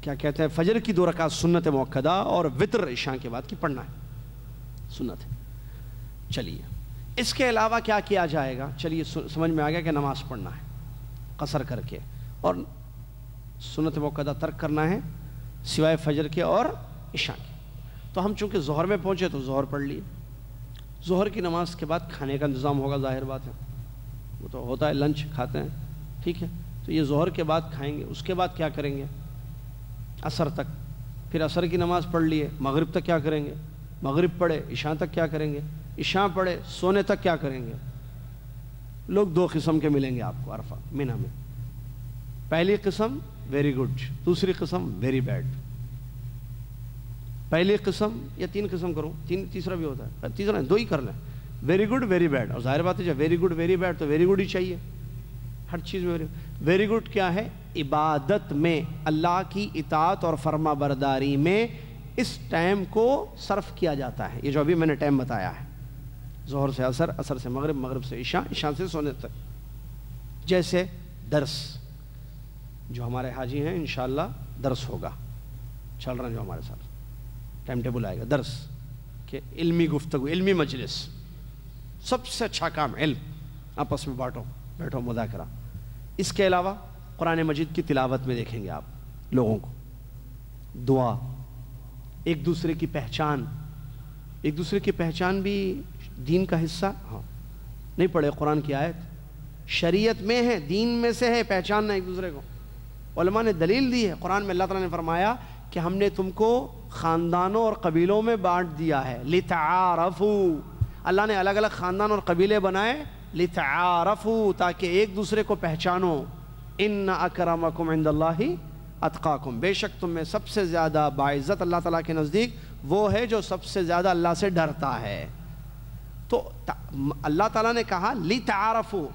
[SPEAKER 1] کیا کہتے ہیں فجر کی 2 رکعت سنت موقدہ اور وتر عشاء کے بعد کی پڑھنا ہے، سنت ہے۔ چلیے اس کے علاوہ کیا کیا جائے گا؟ چلیے سمجھ میں آ گیا کہ نماز پڑھنا ہے قصر کر کے، اور سنت موقدہ ترک کرنا ہے سوائے فجر کے اور عشاء کے۔ تو ہم چونکہ ظہر میں پہنچے تو ظہر پڑھ لیے، ظہر کی نماز کے بعد کھانے کا انتظام ہوگا، ظاہر بات ہے وہ تو ہوتا ہے، لنچ کھاتے ہیں، ٹھیک ہے، تو یہ ظہر کے بعد کھائیں گے، اس کے بعد کیا کریں گے؟ عصر تک، پھر عصر کی نماز پڑھ لیے، مغرب تک کیا کریں گے؟ مغرب پڑھے، عشاء تک کیا کریں گے؟ عشاء پڑھے، سونے تک کیا کریں گے؟ لوگ 2 قسم کے ملیں گے آپ کو عرفہ مینا میں، پہلی قسم ویری گڈ، دوسری قسم ویری بیڈ۔ پہلی قسم یا 3 قسم کروں، تیسرا بھی ہوتا ہے، تیسرا 2 ہی کر لیں، ویری گڈ ویری بیڈ، اور ظاہر بات ہے جب ویری گڈ ویری بیڈ تو ویری گڈ ہی چاہیے ہر چیز میں۔ ویری گڈ کیا ہے؟ عبادت میں، اللہ کی اطاعت اور فرما برداری میں اس ٹائم کو صرف کیا جاتا ہے، یہ جو ابھی میں نے ٹائم بتایا ہے، ظہر سے عصر، عصر سے مغرب، مغرب سے عشاء، عشاء سے سونے تک۔ جیسے درس، جو ہمارے حاجی ہیں انشاءاللہ درس ہوگا، چل رہا ہے جو ہمارے ساتھ ٹائم ٹیبل آئے گا، درس کہ علمی گفتگو، علمی مجلس، سب سے اچھا کام علم، آپس میں بیٹھو مذاکرہ۔ اس کے علاوہ قرآن مجید کی تلاوت میں دیکھیں گے آپ لوگوں کو، دعا، ایک دوسرے کی پہچان، ایک دوسرے کی پہچان بھی دین کا حصہ۔ ہاں، نہیں پڑھے قرآن کی آیت، شریعت میں ہے، دین میں سے ہے پہچاننا ایک دوسرے کو۔ علماء نے دلیل دی ہے، قرآن میں اللہ تعالیٰ نے فرمایا کہ ہم نے تم کو خاندانوں اور قبیلوں میں بانٹ دیا ہے، لِتَعَارَفُوا، اللہ نے الگ الگ خاندان اور قبیلے بنائے، لِتَعَارَفُوا، تاکہ ایک دوسرے کو پہچانو۔ إِنَّ أَكْرَمَكُمْ عِنْدَ اللَّهِ أَتْقَاكُمْ، بے شک تم میں سب سے زیادہ باعزت اللہ تعالیٰ کے نزدیک وہ ہے جو سب سے زیادہ اللہ سے ڈرتا ہے۔ تو اللہ تعالیٰ نے کہا لِتَعَارَفُوا،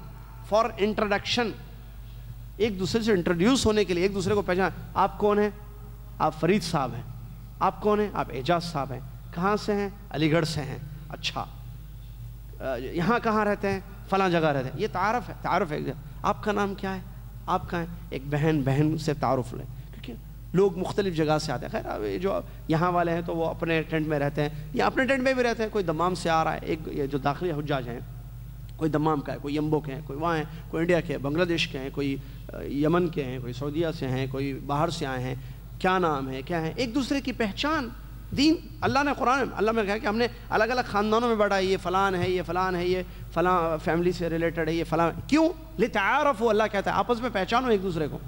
[SPEAKER 1] فار انٹروڈکشن، ایک دوسرے سے انٹروڈیوس ہونے کے لیے، ایک دوسرے کو پہچان۔ آپ کون ہیں؟ آپ فرید صاحب ہیں۔ آپ کون ہیں؟ آپ اعجاز صاحب ہیں۔ کہاں سے ہیں؟ علی گڑھ سے ہیں۔ اچھا، یہاں کہاں رہتے ہیں؟ فلاں جگہ رہتے ہیں۔ یہ تعارف ہے، تعارف ہے۔ آپ کا نام کیا ہے؟ آپ کہاں ہیں؟ ایک بہن سے تعارف لیں، کیونکہ لوگ مختلف جگہ سے آتے ہیں۔ خیر جو یہاں والے ہیں تو وہ اپنے ٹینٹ میں رہتے ہیں یا اپنے ٹینٹ میں بھی رہتے ہیں، کوئی دمام سے آ رہا ہے، ایک یہ جو داخلی حجاج ہیں، کوئی دمام کا ہے، کوئی یمبو کے ہیں، کوئی وہاں ہیں، کوئی انڈیا کے ہیں، بنگلہ دیش کے ہیں، کوئی یمن کے ہیں، کوئی سعودیہ سے ہیں، کوئی باہر سے آئے ہیں، کیا نام ہے، کیا ہے، ایک دوسرے کی پہچان۔ دین اللہ نے قرآن میں اللہ میں کہا کہ ہم نے الگ الگ خاندانوں میں بڑھا، یہ فلان ہے، یہ فلان ہے، یہ فلاں فیملی سے ریلیٹڈ ہے، یہ فلاں، کیوں؟ لِتَعَارَفُوا، اللہ کہتا ہے آپس میں پہچانو ایک دوسرے کو۔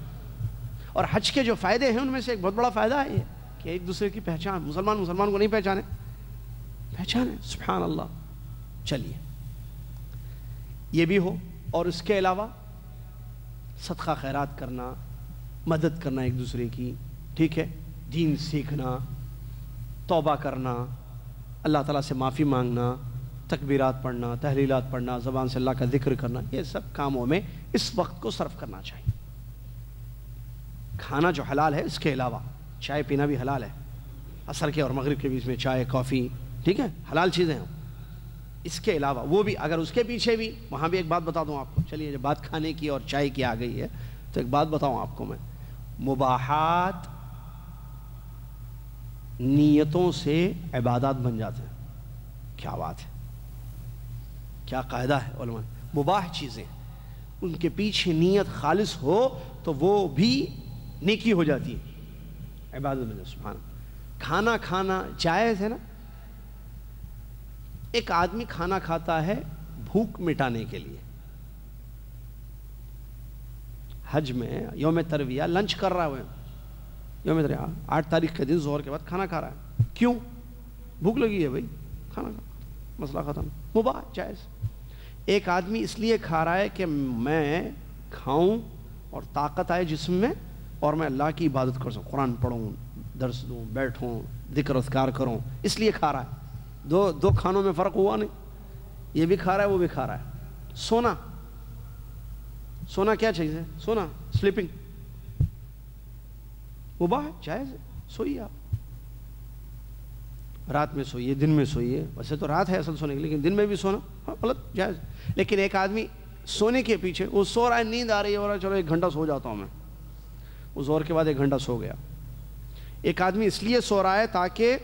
[SPEAKER 1] اور حج کے جو فائدے ہیں ان میں سے ایک بہت بڑا فائدہ ہے یہ کہ ایک دوسرے کی پہچان، مسلمان کو نہیں پہچانے، پہچانے، سبحان اللہ۔ چلیے یہ بھی ہو، اور اس کے علاوہ صدقہ خیرات کرنا، مدد کرنا ایک دوسرے کی، ٹھیک ہے، دین سیکھنا، توبہ کرنا، اللہ تعالیٰ سے معافی مانگنا، تکبیرات پڑھنا، تحلیلات پڑھنا، زبان سے اللہ کا ذکر کرنا، یہ سب کاموں میں اس وقت کو صرف کرنا چاہیے۔ کھانا جو حلال ہے، اس کے علاوہ چائے پینا بھی حلال ہے، عصر کے اور مغرب کے بیچ میں چائے، کافی، ٹھیک ہے، حلال چیزیں ہیں۔ اس کے علاوہ وہ بھی، اگر اس کے پیچھے بھی، وہاں بھی ایک بات بتا دوں آپ کو، چلیے جب بات کھانے کی اور چائے کی آ گئی ہے تو ایک بات بتاؤں آپ کو میں، مباحات نیتوں سے عبادات بن جاتے ہیں۔ کیا بات ہے، کیا قاعدہ ہے علماء، مباح چیزیں ان کے پیچھے نیت خالص ہو تو وہ بھی نیکی ہو جاتی ہے، عبادت بن جاتی ہے۔ سبحان اللہ۔ کھانا کھانا جائز ہے نا، ایک آدمی کھانا کھاتا ہے بھوک مٹانے کے لیے، حج میں یوم ترویہ لنچ کر رہا ہے، یوم ترویہ 8 تاریخ کے دن ظہر کے بعد کھانا کھا رہا ہے، کیوں؟ بھوک لگی ہے بھائی، کھانا کھا، مسئلہ ختم، مباح جائز۔ ایک آدمی اس لیے کھا رہا ہے کہ میں کھاؤں اور طاقت آئے جسم میں اور میں اللہ کی عبادت کر سکوں، قرآن پڑھوں، درس دوں، بیٹھوں، ذکر اذکار کروں، اس لیے کھا رہا ہے۔ دو کھانوں میں فرق ہوا نہیں، یہ بھی کھا رہا ہے، وہ بھی کھا رہا ہے۔ سونا کیا چیز ہے؟ سونا، سلیپنگ، مباح جائز ہے، سوئیے آپ، رات میں سوئیے، دن میں سوئیے، ویسے تو رات ہے اصل سونے کی، لیکن دن میں بھی سونا ہاں غلط جائز۔ لیکن ایک آدمی سونے کے پیچھے، وہ سو رہا ہے، نیند آ رہی ہے، ہو رہا ہے چلو 1 گھنٹہ سو جاتا ہوں میں، وہ ظہر کے بعد 1 گھنٹہ سو گیا۔ ایک آدمی اس لیے سو رہا ہے تاکہ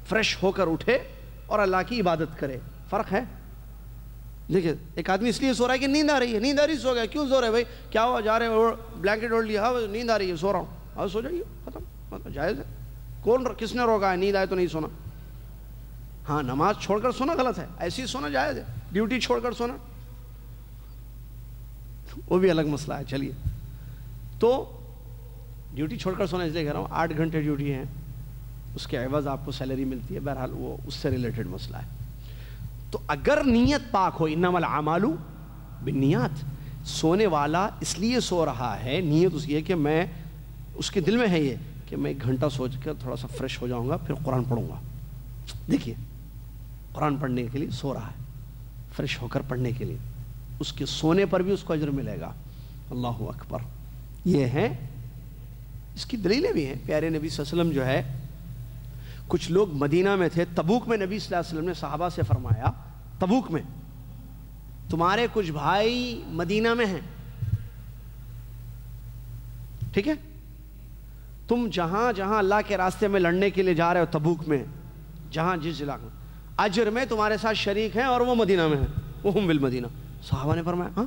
[SPEAKER 1] فریش ہو کر اٹھے اور اللہ کی عبادت کرے، فرق ہے۔ دیکھیں ایک آدمی اس لیے سو رہا ہے کہ نیند آ رہی ہے، نیند آ رہی سو گیا، کیوں سو رہے بھائی؟ کیا ہوا؟ جا رہے ہیں بلینکٹ اوڑھ لیا، ہاں نیند آ رہی ہے سو رہا ہوں، ہاں سو جائیے، ختم، جائز ہے۔ کس نے روکا ہے؟ نیند آئے تو نہیں سونا۔ ہاں نماز چھوڑ کر سونا غلط ہے، ایسی سونا جائز ہے، ڈیوٹی چھوڑ کر سونا وہ بھی الگ مسئلہ ہے۔ چلیے، تو ڈیوٹی چھوڑ کر سونا اس لیے کہہ رہا ہوں، 8 گھنٹے ڈیوٹی ہے، اس کے عوض آپ کو سیلری ملتی ہے، بہرحال وہ اس سے ریلیٹڈ مسئلہ ہے۔ تو اگر نیت پاک ہو، انما الاعمال بالنیات، سونے والا اس لیے سو رہا ہے، نیت اس کی ہے کہ میں، اس کے دل میں ہے یہ کہ میں 1 گھنٹہ سوچ کر تھوڑا سا فریش ہو جاؤں گا، پھر قرآن پڑھوں گا۔ دیکھیے قرآن پڑھنے کے لیے سو رہا ہے، فریش ہو کر پڑھنے کے لیے، اس کے سونے پر بھی اس کو اجر ملے گا۔ اللہ اکبر۔ یہ ہے، اس کی دلیلیں بھی ہیں۔ پیارے نبی صلی اللہ علیہ وسلم جو ہے، کچھ لوگ مدینہ میں تھے، تبوک میں نبی صلی اللہ علیہ وسلم نے صحابہ سے فرمایا، تبوک میں تمہارے کچھ بھائی مدینہ میں ہیں، ٹھیک ہے، تم جہاں جہاں اللہ کے راستے میں لڑنے کے لیے جا رہے ہو، تبوک میں جہاں جس علاقے میں اجر میں تمہارے ساتھ شریک ہیں اور وہ مدینہ میں ہیں، وہم بالمدینہ۔ صحابہ نے فرمایا ہاں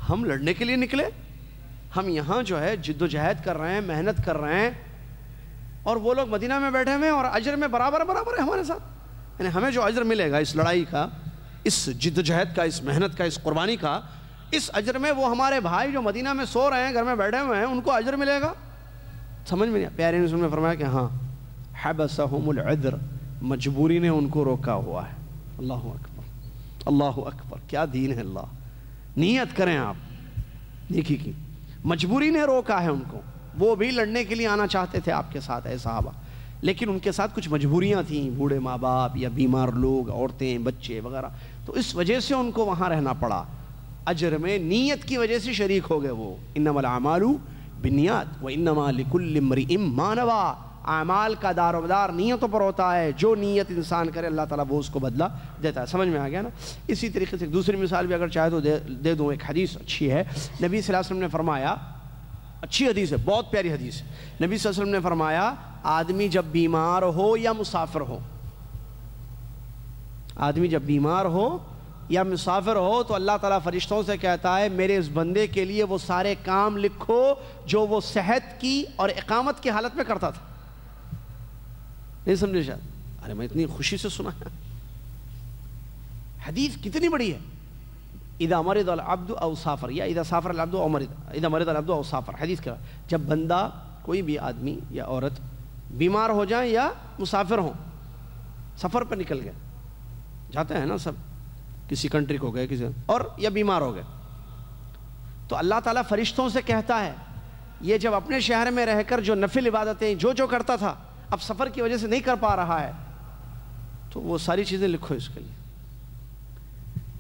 [SPEAKER 1] ہم لڑنے کے لیے نکلے، ہم یہاں جو ہے جد و جہد کر رہے ہیں، محنت کر رہے ہیں، اور وہ لوگ مدینہ میں بیٹھے ہوئے ہیں اور اجر میں برابر ہے ہمارے ساتھ، یعنی ہمیں جو اجر ملے گا اس لڑائی کا، اس جد و جہد کا، اس محنت کا، اس قربانی کا، اس اجر میں وہ ہمارے بھائی جو مدینہ میں سو رہے ہیں، گھر میں بیٹھے ہوئے ہیں، ان کو اجر ملے گا۔ سمجھ میں نہیں آیا؟ پیارے رسول نے فرمایا کہ ہاں حبسہم العذر، مجبوری نے ان کو روکا ہوا ہے۔ اللہ اکبر، اللہ اکبر، کیا دین ہے اللہ۔ نیت کریں آپ نیکی کی، مجبوری نے روکا ہے ان کو۔ وہ بھی لڑنے کے لیے آنا چاہتے تھے آپ کے ساتھ اے صحابہ، لیکن ان کے ساتھ کچھ مجبوریاں تھیں، بوڑھے ماں باپ یا بیمار لوگ، عورتیں، بچے وغیرہ، تو اس وجہ سے ان کو وہاں رہنا پڑا۔ اجر میں نیت کی وجہ سے شریک ہو گئے وہ۔ انما الاعمال بالنیات وانما لکل امرئ ما نوی، اعمال کا دار و مدار نیتوں پر ہوتا ہے، جو نیت انسان کرے اللہ تعالیٰ وہ اس کو بدلہ دیتا ہے۔ سمجھ میں آ گیا نا؟ اسی طریقے سے ایک دوسری مثال بھی اگر چاہے تو دے دوں، ایک حدیث اچھی ہے، نبی صلی اللہ علیہ وسلم نے فرمایا، اچھی حدیث ہے، بہت پیاری حدیث ہے، نبی صلی اللہ علیہ وسلم نے فرمایا آدمی جب بیمار ہو یا مسافر ہو، آدمی جب بیمار ہو یا مسافر ہو تو اللہ تعالیٰ فرشتوں سے کہتا ہے میرے اس بندے کے لیے وہ سارے کام لکھو جو وہ صحت کی اور اقامت کی حالت میں کرتا تھا۔ نہیں سمجھے شاید؟ ارے میں اتنی خوشی سے سنا ہے، حدیث کتنی بڑی ہے۔ اذا مرض العبد او سافر، یا اذا سافر العبد او مرض، اذا مرض العبد او سافر، حدیث کیا، جب بندہ کوئی بھی آدمی یا عورت بیمار ہو جائیں یا مسافر ہوں، سفر پر نکل گئے، جاتے ہیں نا سب، کسی کنٹری کو گئے کسی، اور یا بیمار ہو گئے، تو اللہ تعالیٰ فرشتوں سے کہتا ہے یہ جب اپنے شہر میں رہ کر جو نفل عبادتیں جو کرتا تھا اب سفر کی وجہ سے نہیں کر پا رہا ہے، تو وہ ساری چیزیں لکھو اس کے لیے۔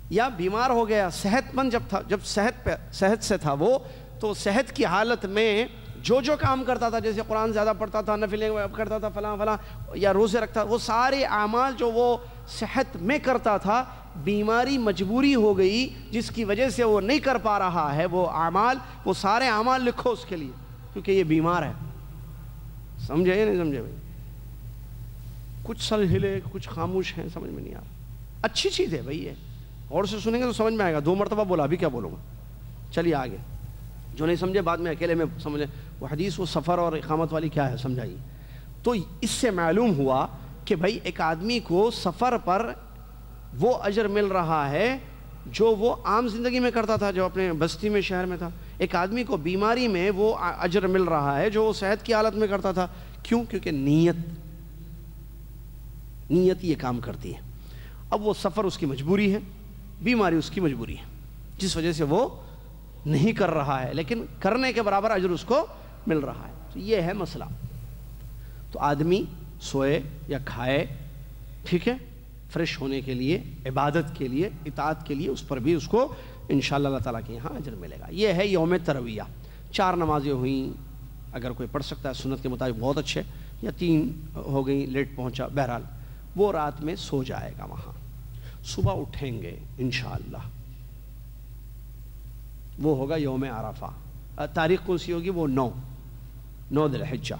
[SPEAKER 1] یا بیمار ہو گیا، صحت مند جب صحت سے تھا وہ، تو صحت کی حالت میں جو کام کرتا تھا، جیسے قرآن زیادہ پڑھتا تھا، نفلیں کرتا تھا، فلاں فلاں، یا روزے رکھتا، وہ سارے اعمال جو وہ صحت میں کرتا تھا، بیماری مجبوری ہو گئی جس کی وجہ سے وہ نہیں کر پا رہا ہے وہ اعمال، وہ سارے اعمال لکھو اس کے لیے، کیونکہ یہ بیمار ہے۔ سمجھے یا نہیں سمجھے بھائی؟ کچھ سر ہلے، کچھ خاموش ہیں، سمجھ میں نہیں آ رہا۔ اچھی چیز ہے بھائی، یہ اور سے سنیں گے تو سمجھ میں آئے گا۔ 2 مرتبہ بولا، ابھی کیا بولوں گا؟ چلیے آگے، جو نہیں سمجھے بعد میں اکیلے میں سمجھ لیں۔ وہ حدیث وہ سفر اور اقامت والی کیا ہے سمجھائیے۔ تو اس سے معلوم ہوا کہ بھائی ایک آدمی کو سفر پر وہ اجر مل رہا ہے جو وہ عام زندگی میں کرتا تھا، جو اپنے بستی میں شہر میں تھا۔ ایک آدمی کو بیماری میں وہ اجر مل رہا ہے جو وہ صحت کی حالت میں کرتا تھا۔ کیوں؟ کیونکہ نیت یہ کام کرتی ہے۔ اب وہ سفر اس کی مجبوری ہے، بیماری اس کی مجبوری ہے، جس وجہ سے وہ نہیں کر رہا ہے، لیکن کرنے کے برابر اجر اس کو مل رہا ہے۔ تو یہ ہے مسئلہ۔ تو آدمی سوئے یا کھائے، ٹھیک ہے، فریش ہونے کے لیے، عبادت کے لیے، اطاعت کے لیے، اس پر بھی اس کو انشاءاللہ اللہ تعالیٰ کے یہاں اجر ملے گا۔ یہ ہے یوم ترویہ۔ 4 نمازیں ہوئیں، اگر کوئی پڑھ سکتا ہے سنت کے مطابق بہت اچھے، یا 3 ہو گئیں، لیٹ پہنچا، بہرحال وہ رات میں سو جائے گا وہاں، صبح اٹھیں گے انشاءاللہ، وہ ہوگا یوم عرفہ۔ تاریخ کون سی ہوگی؟ وہ 9 ذی الحجہ۔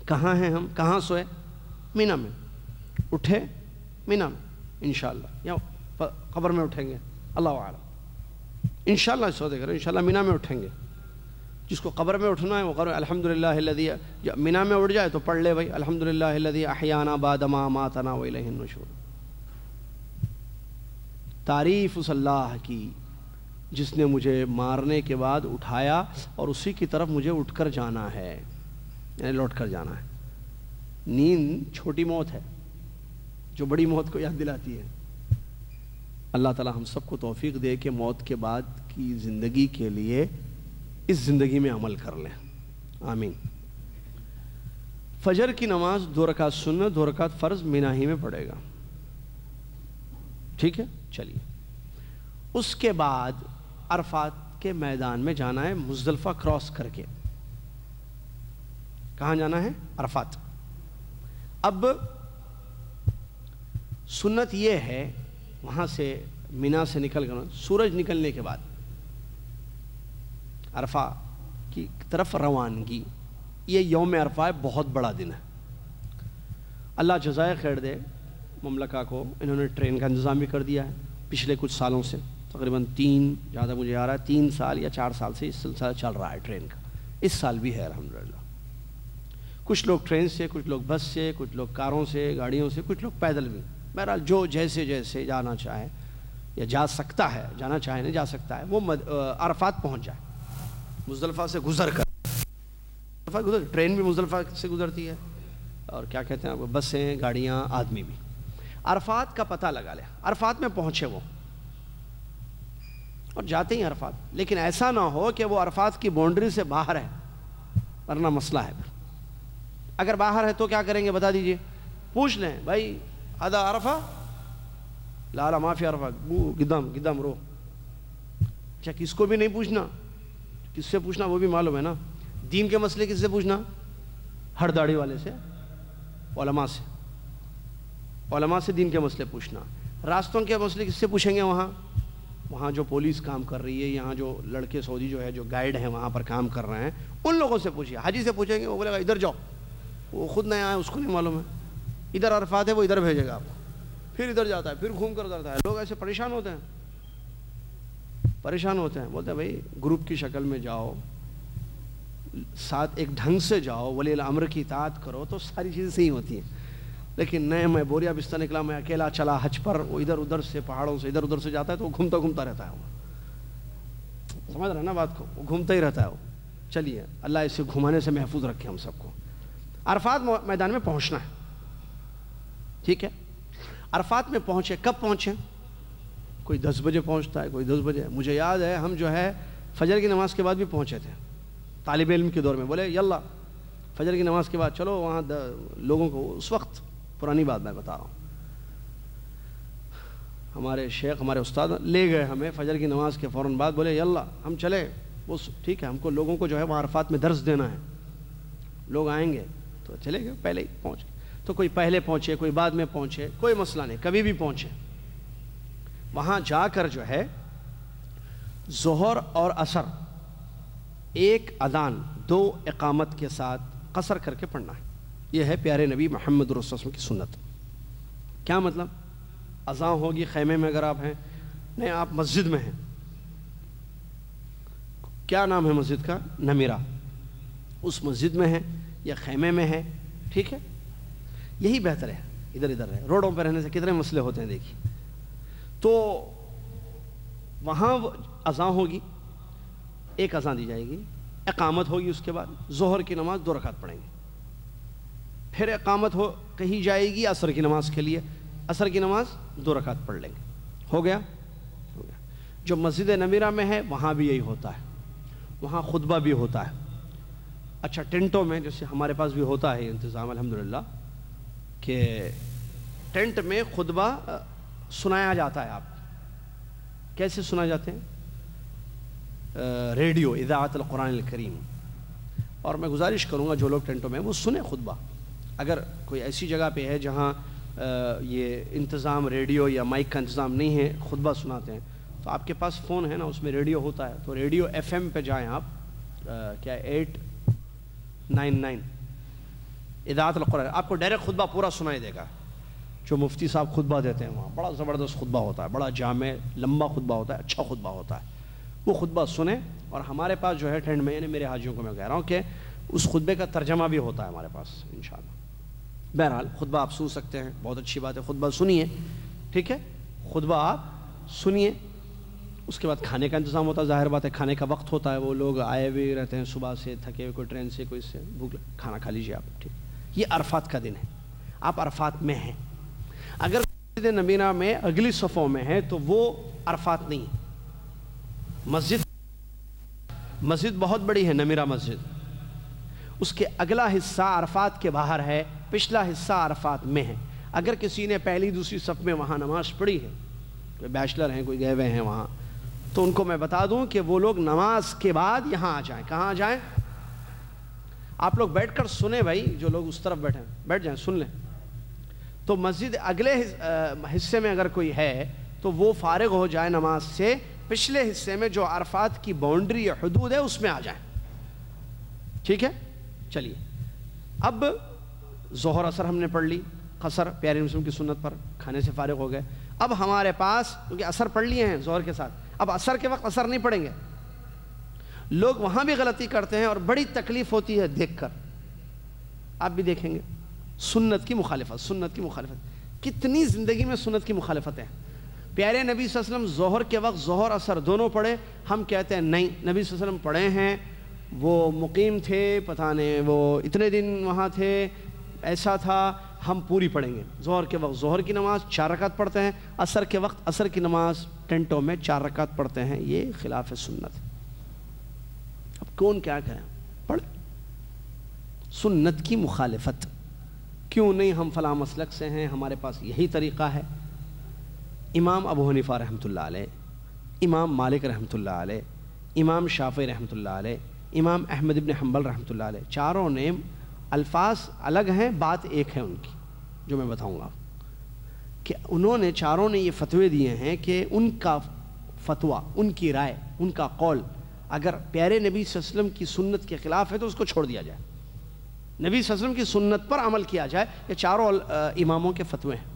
[SPEAKER 1] کہاں ہیں ہم؟ کہاں سوئے؟ مینا میں۔ اٹھے مینا میں انشاءاللہ، یا قبر میں اٹھیں گے، اللہ اعلم۔ انشاءاللہ سو دے کر انشاءاللہ مینا میں اٹھیں گے۔ جس کو قبر میں اٹھنا ہے وہ کرو الحمدللہ الذی، مینا میں اٹھ جائے تو پڑھ لے بھائی الحمدللہ الذی احیانا بعد ما اماتنا والیہ النشور۔ تعریف اس اللہ کی جس نے مجھے مارنے کے بعد اٹھایا اور اسی کی طرف مجھے اٹھ کر جانا ہے، یعنی لوٹ کر جانا ہے۔ نیند چھوٹی موت ہے جو بڑی موت کو یاد دلاتی ہے۔ اللہ تعالی ہم سب کو توفیق دے کہ موت کے بعد کی زندگی کے لیے اس زندگی میں عمل کر لیں، آمین۔ فجر کی نماز 2 رکعت سنت، 2 رکعت فرض مینا ہی میں پڑھے گا، ٹھیک ہے۔ چلیے، اس کے بعد عرفات کے میدان میں جانا ہے، مزدلفہ کراس کر کے۔ کہاں جانا ہے؟ عرفات۔ اب سنت یہ ہے وہاں سے مینا سے نکل کر سورج نکلنے کے بعد عرفہ کی طرف روانگی۔ یہ یوم عرفہ ہے، بہت بڑا دن ہے۔ اللہ جزائے خیر دے مملکہ کو، انہوں نے ٹرین کا انتظام بھی کر دیا ہے پچھلے کچھ سالوں سے، تقریباً 3 جہاں تک مجھے آ رہا ہے 3 سال یا 4 سال سے اس سلسلہ چل رہا ہے ٹرین کا، اس سال بھی ہے الحمدللہ۔ کچھ لوگ ٹرین سے، کچھ لوگ بس سے، کچھ لوگ کاروں سے، گاڑیوں سے، کچھ لوگ پیدل بھی، بہرحال جو جیسے جیسے جانا چاہے یا جا سکتا ہے، جانا چاہے نہیں جا سکتا ہے، وہ عرفات پہنچ جائے مزدلفہ سے گزر کر۔ ٹرین بھی مزدلفہ سے گزرتی ہے، اور کیا کہتے ہیں بسیں، گاڑیاں، آدمی بھی۔ عرفات کا پتہ لگا لیں، عرفات میں پہنچے وہ اور جاتے ہی عرفات، لیکن ایسا نہ ہو کہ وہ عرفات کی باؤنڈری سے باہر ہے، ورنہ مسئلہ ہے پھر۔ اگر باہر ہے تو کیا کریں گے بتا دیجئے، پوچھ لیں بھائی ادا عرفہ، لا لا معافی عرفہ، گدام رو۔ اچھا کس کو بھی نہیں پوچھنا، کس سے پوچھنا وہ بھی معلوم ہے نا، دین کے مسئلے کس سے پوچھنا، ہر داڑھی والے سے، علماء سے، علماء سے دین کے مسئلے پوچھنا۔ راستوں کے مسئلے کس سے پوچھیں گے، وہاں جو پولیس کام کر رہی ہے، یہاں جو لڑکے سعودی جو ہے جو گائیڈ ہیں وہاں پر کام کر رہے ہیں، ان لوگوں سے پوچھیے۔ حاجی سے پوچھیں گے وہ بولے گا ادھر جاؤ، وہ خود نہیں آیا، اس کو نہیں معلوم ہے، ادھر عرفات ہے وہ ادھر بھیجے گا آپ کو، پھر ادھر جاتا ہے، پھر گھوم کر ادھر ہے۔ لوگ ایسے پریشان ہوتے ہیں، بولتے ہیں بھائی گروپ کی شکل میں جاؤ، ساتھ ایک ڈھنگ سے جاؤ، ولی الامر کی اطاعت کرو تو ساری چیزیں صحیح ہوتی ہیں۔ لیکن نہیں، میں بوریا بستر نکلا، میں اکیلا چلا حج پر، وہ ادھر ادھر سے پہاڑوں سے ادھر ادھر سے جاتا ہے تو وہ گھومتا رہتا ہے، وہ سمجھ رہے ہیں نا بات کو، وہ گھومتا ہی رہتا ہے وہ۔ چلیے اللہ اسے گھمانے سے محفوظ رکھے ہم سب کو۔ عرفات میدان میں پہنچنا ہے، ٹھیک ہے۔ عرفات میں پہنچے، کب پہنچے؟ کوئی 10 بجے پہنچتا ہے، کوئی 10 بجے۔ مجھے یاد ہے ہم جو ہے فجر کی نماز کے بعد بھی پہنچے تھے، طالب علم کے دور میں، بولے یلا فجر کی نماز کے بعد چلو وہاں لوگوں کو، اس وقت پرانی بات میں بتا رہا ہوں، ہمارے شیخ ہمارے استاد لے گئے ہمیں فجر کی نماز کے فوراً بعد، بولے یلا ہم چلے، وہ ٹھیک ہے ہم کو لوگوں کو جو ہے وہاں عرفات میں درس دینا ہے، لوگ آئیں گے تو چلے گئے، پہلے ہی پہنچ گئے۔ تو کوئی پہلے پہنچے، کوئی بعد میں پہنچے، کوئی مسئلہ نہیں، کبھی بھی پہنچے۔ وہاں جا کر جو ہے ظہر اور عصر ایک اذان 2 اقامت کے ساتھ قصر کر کے پڑھنا ہے۔ یہ ہے پیارے نبی محمد رسول اللہ صلی اللہ علیہ وسلم کی سنت۔ کیا مطلب؟ اذان ہوگی خیمے میں اگر آپ ہیں، نہیں آپ مسجد میں ہیں، کیا نام ہے مسجد کا؟ نمیرہ، اس مسجد میں ہے یا خیمے میں ہے، ٹھیک ہے، یہی بہتر ہے، ادھر ہے، روڈوں پہ رہنے سے کتنے مسئلے ہوتے ہیں دیکھیے۔ تو وہاں اذان ہوگی، ایک اذان دی جائے گی، اقامت ہوگی، اس کے بعد ظہر کی نماز 2 رکعت پڑھیں گے، پھر اقامت کہی جائے گی عصر کی نماز کے لیے، عصر کی نماز 2 رکعت پڑھ لیں گے، ہو گیا۔ جو مسجد نمیرہ میں ہے وہاں بھی یہی ہوتا ہے، وہاں خطبہ بھی ہوتا ہے۔ اچھا ٹینٹوں میں جیسے ہمارے پاس بھی ہوتا ہے انتظام الحمدللہ کہ ٹینٹ میں خطبہ سنایا جاتا ہے۔ آپ کیسے سنا جاتے ہیں؟ ریڈیو، اذاعت القرآن الکریم۔ اور میں گزارش کروں گا جو لوگ ٹینٹوں میں وہ سنیں خطبہ، اگر کوئی ایسی جگہ پہ ہے جہاں یہ انتظام ریڈیو یا مائک کا انتظام نہیں ہے، خطبہ سناتے ہیں، تو آپ کے پاس فون ہے نا، اس میں ریڈیو ہوتا ہے، تو ریڈیو FM پہ جائیں آپ، کیا 899 اذاعت القرآن، آپ کو ڈائریکٹ خطبہ پورا سنائی دے گا۔ جو مفتی صاحب خطبہ دیتے ہیں وہاں بڑا زبردست خطبہ ہوتا ہے، بڑا جامع لمبا خطبہ ہوتا ہے، اچھا خطبہ ہوتا ہے، وہ خطبہ سنیں۔ اور ہمارے پاس جو ہے ٹینٹ میں، یعنی میرے حاجیوں کو میں کہہ رہا ہوں کہ اس خطبے کا ترجمہ بھی ہوتا ہے ہمارے پاس انشاءاللہ۔ بہرحال خطبہ آپ سن سکتے ہیں، بہت اچھی بات ہے، خطبہ سنیے، ٹھیک ہے، خطبہ آپ سنیے۔ اس کے بعد کھانے کا انتظام ہوتا ہے، ظاہر بات ہے کھانے کا وقت ہوتا ہے، وہ لوگ آئے ہوئے رہتے ہیں صبح سے تھکے ہوئے، کوئی ٹرین سے کوئی سے بھوک، کھانا کھا لیجیے آپ، ٹھیک۔ یہ عرفات کا دن ہے، آپ عرفات میں ہیں۔ اگر مسجد نمیرہ میں اگلی صفوں میں ہے تو وہ عرفات نہیں ہے۔ مسجد بہت بڑی ہے نمیرہ مسجد، اس کے اگلا حصہ عرفات کے باہر ہے، پچھلا حصہ عرفات میں ہے۔ اگر کسی نے پہلی دوسری صف میں وہاں نماز پڑھی ہے، کوئی بیچلر ہیں، کوئی گئے ہوئے ہیں وہاں، تو ان کو میں بتا دوں کہ وہ لوگ نماز کے بعد یہاں آ جائیں۔ کہاں آ جائیں؟ آپ لوگ بیٹھ کر سنیں بھائی، جو لوگ اس طرف بیٹھے ہیں بیٹھ جائیں، سن لیں۔ تو مسجد اگلے حصے میں اگر کوئی ہے تو وہ فارغ ہو جائے نماز سے، پچھلے حصے میں جو عرفات کی باؤنڈری یا حدود ہے اس میں آ جائیں، ٹھیک ہے۔ چلیے اب ظہر اثر ہم نے پڑھ لی، قصر پیارے نبی وسلم کی سنت پر کھانے سے فارغ ہو گئے. اب ہمارے پاس کیونکہ عصر پڑھ لیے ہیں ظہر کے ساتھ, اب عصر کے وقت عصر نہیں پڑھیں گے. لوگ وہاں بھی غلطی کرتے ہیں اور بڑی تکلیف ہوتی ہے دیکھ کر, آپ بھی دیکھیں گے. سنت کی مخالفت, سنت کی مخالفت, کتنی زندگی میں سنت کی مخالفتیں. پیارے نبی صلی اللہ علیہ وسلم ظہر کے وقت ظہر عصر دونوں پڑھے, ہم کہتے ہیں نہیں, نبی صلی اللہ علیہ وسلم پڑھے ہیں, وہ مقیم تھے, پتہ نہیں وہ اتنے دن وہاں تھے, ایسا تھا, ہم پوری پڑھیں گے. ظہر کے وقت ظہر کی نماز 4 رکعت پڑھتے ہیں, عصر کے وقت عصر کی نماز ٹینٹوں میں 4 رکعت پڑھتے ہیں. یہ خلاف سنت. اب کون کیا کریں, پڑھ. سنت کی مخالفت کیوں نہیں, ہم فلاں مسلک سے ہیں, ہمارے پاس یہی طریقہ ہے. امام ابو حنیفہ رحمۃ اللہ علیہ, امام مالک رحمۃ اللہ علیہ, امام شافعی رحمۃ اللہ علیہ, امام احمد بن حنبل رحمۃ اللہ علیہ, چاروں نے الفاظ الگ ہیں, بات ایک ہے ان کی, جو میں بتاؤں گا کہ انہوں نے چاروں نے یہ فتوے دیے ہیں کہ ان کا فتویٰ, ان کی رائے, ان کا قول اگر پیارے نبی صلی اللہ علیہ وسلم کی سنت کے خلاف ہے تو اس کو چھوڑ دیا جائے, نبی صلی اللہ علیہ وسلم کی سنت پر عمل کیا جائے. یہ چاروں اماموں کے فتوے ہیں.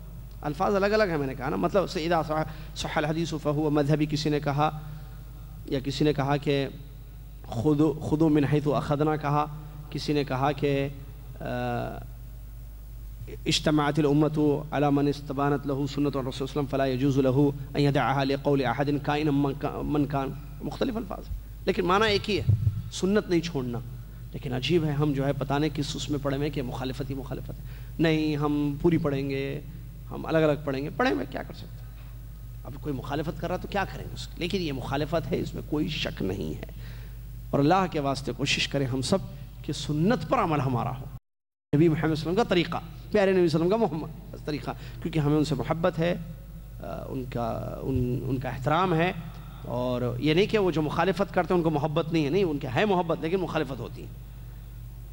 [SPEAKER 1] الفاظ الگ الگ ہیں, میں نے کہا نا, مطلب سیدہ صح الحدیث فہو مذہبی, کسی نے کہا, یا کسی نے کہا کہ خذوا من حیث اخذنا کہا, کسی نے کہا کہ اجتمعت الامت علی من استبانت له سنت الرسول صلی اللہ علیہ وسلم فلا يجوز له ان يدعها لقول احد کائنا من کان. مختلف الفاظ لیکن معنی ایک ہی ہے, سنت نہیں چھوڑنا. لیکن عجیب ہے, ہم جو ہے پتہ نہیں کس اس میں پڑھے ہوئے کہ مخالفت ہی مخالفت ہے. نہیں, ہم پوری پڑھیں گے, ہم الگ الگ پڑھیں گے. پڑھیں میں کیا کر سکتے ہیں, اب کوئی مخالفت کر رہا تو کیا کریں گے اس کی, لیکن یہ مخالفت ہے, اس میں کوئی شک نہیں ہے. اور اللہ کے واسطے کوشش کریں ہم سب کہ سنت پر عمل ہمارا ہو, نبی محمد صلی اللہ علیہ وسلم کا طریقہ, پیارے نبی صلی اللہ علیہ وسلم کا محمد طریقہ, کیونکہ ہمیں ان سے محبت ہے, ان کا احترام ہے. اور یہ نہیں کہ وہ جو مخالفت کرتے ہیں ان کو محبت نہیں ہے, نہیں, ان کے ہے محبت لیکن مخالفت ہوتی ہے.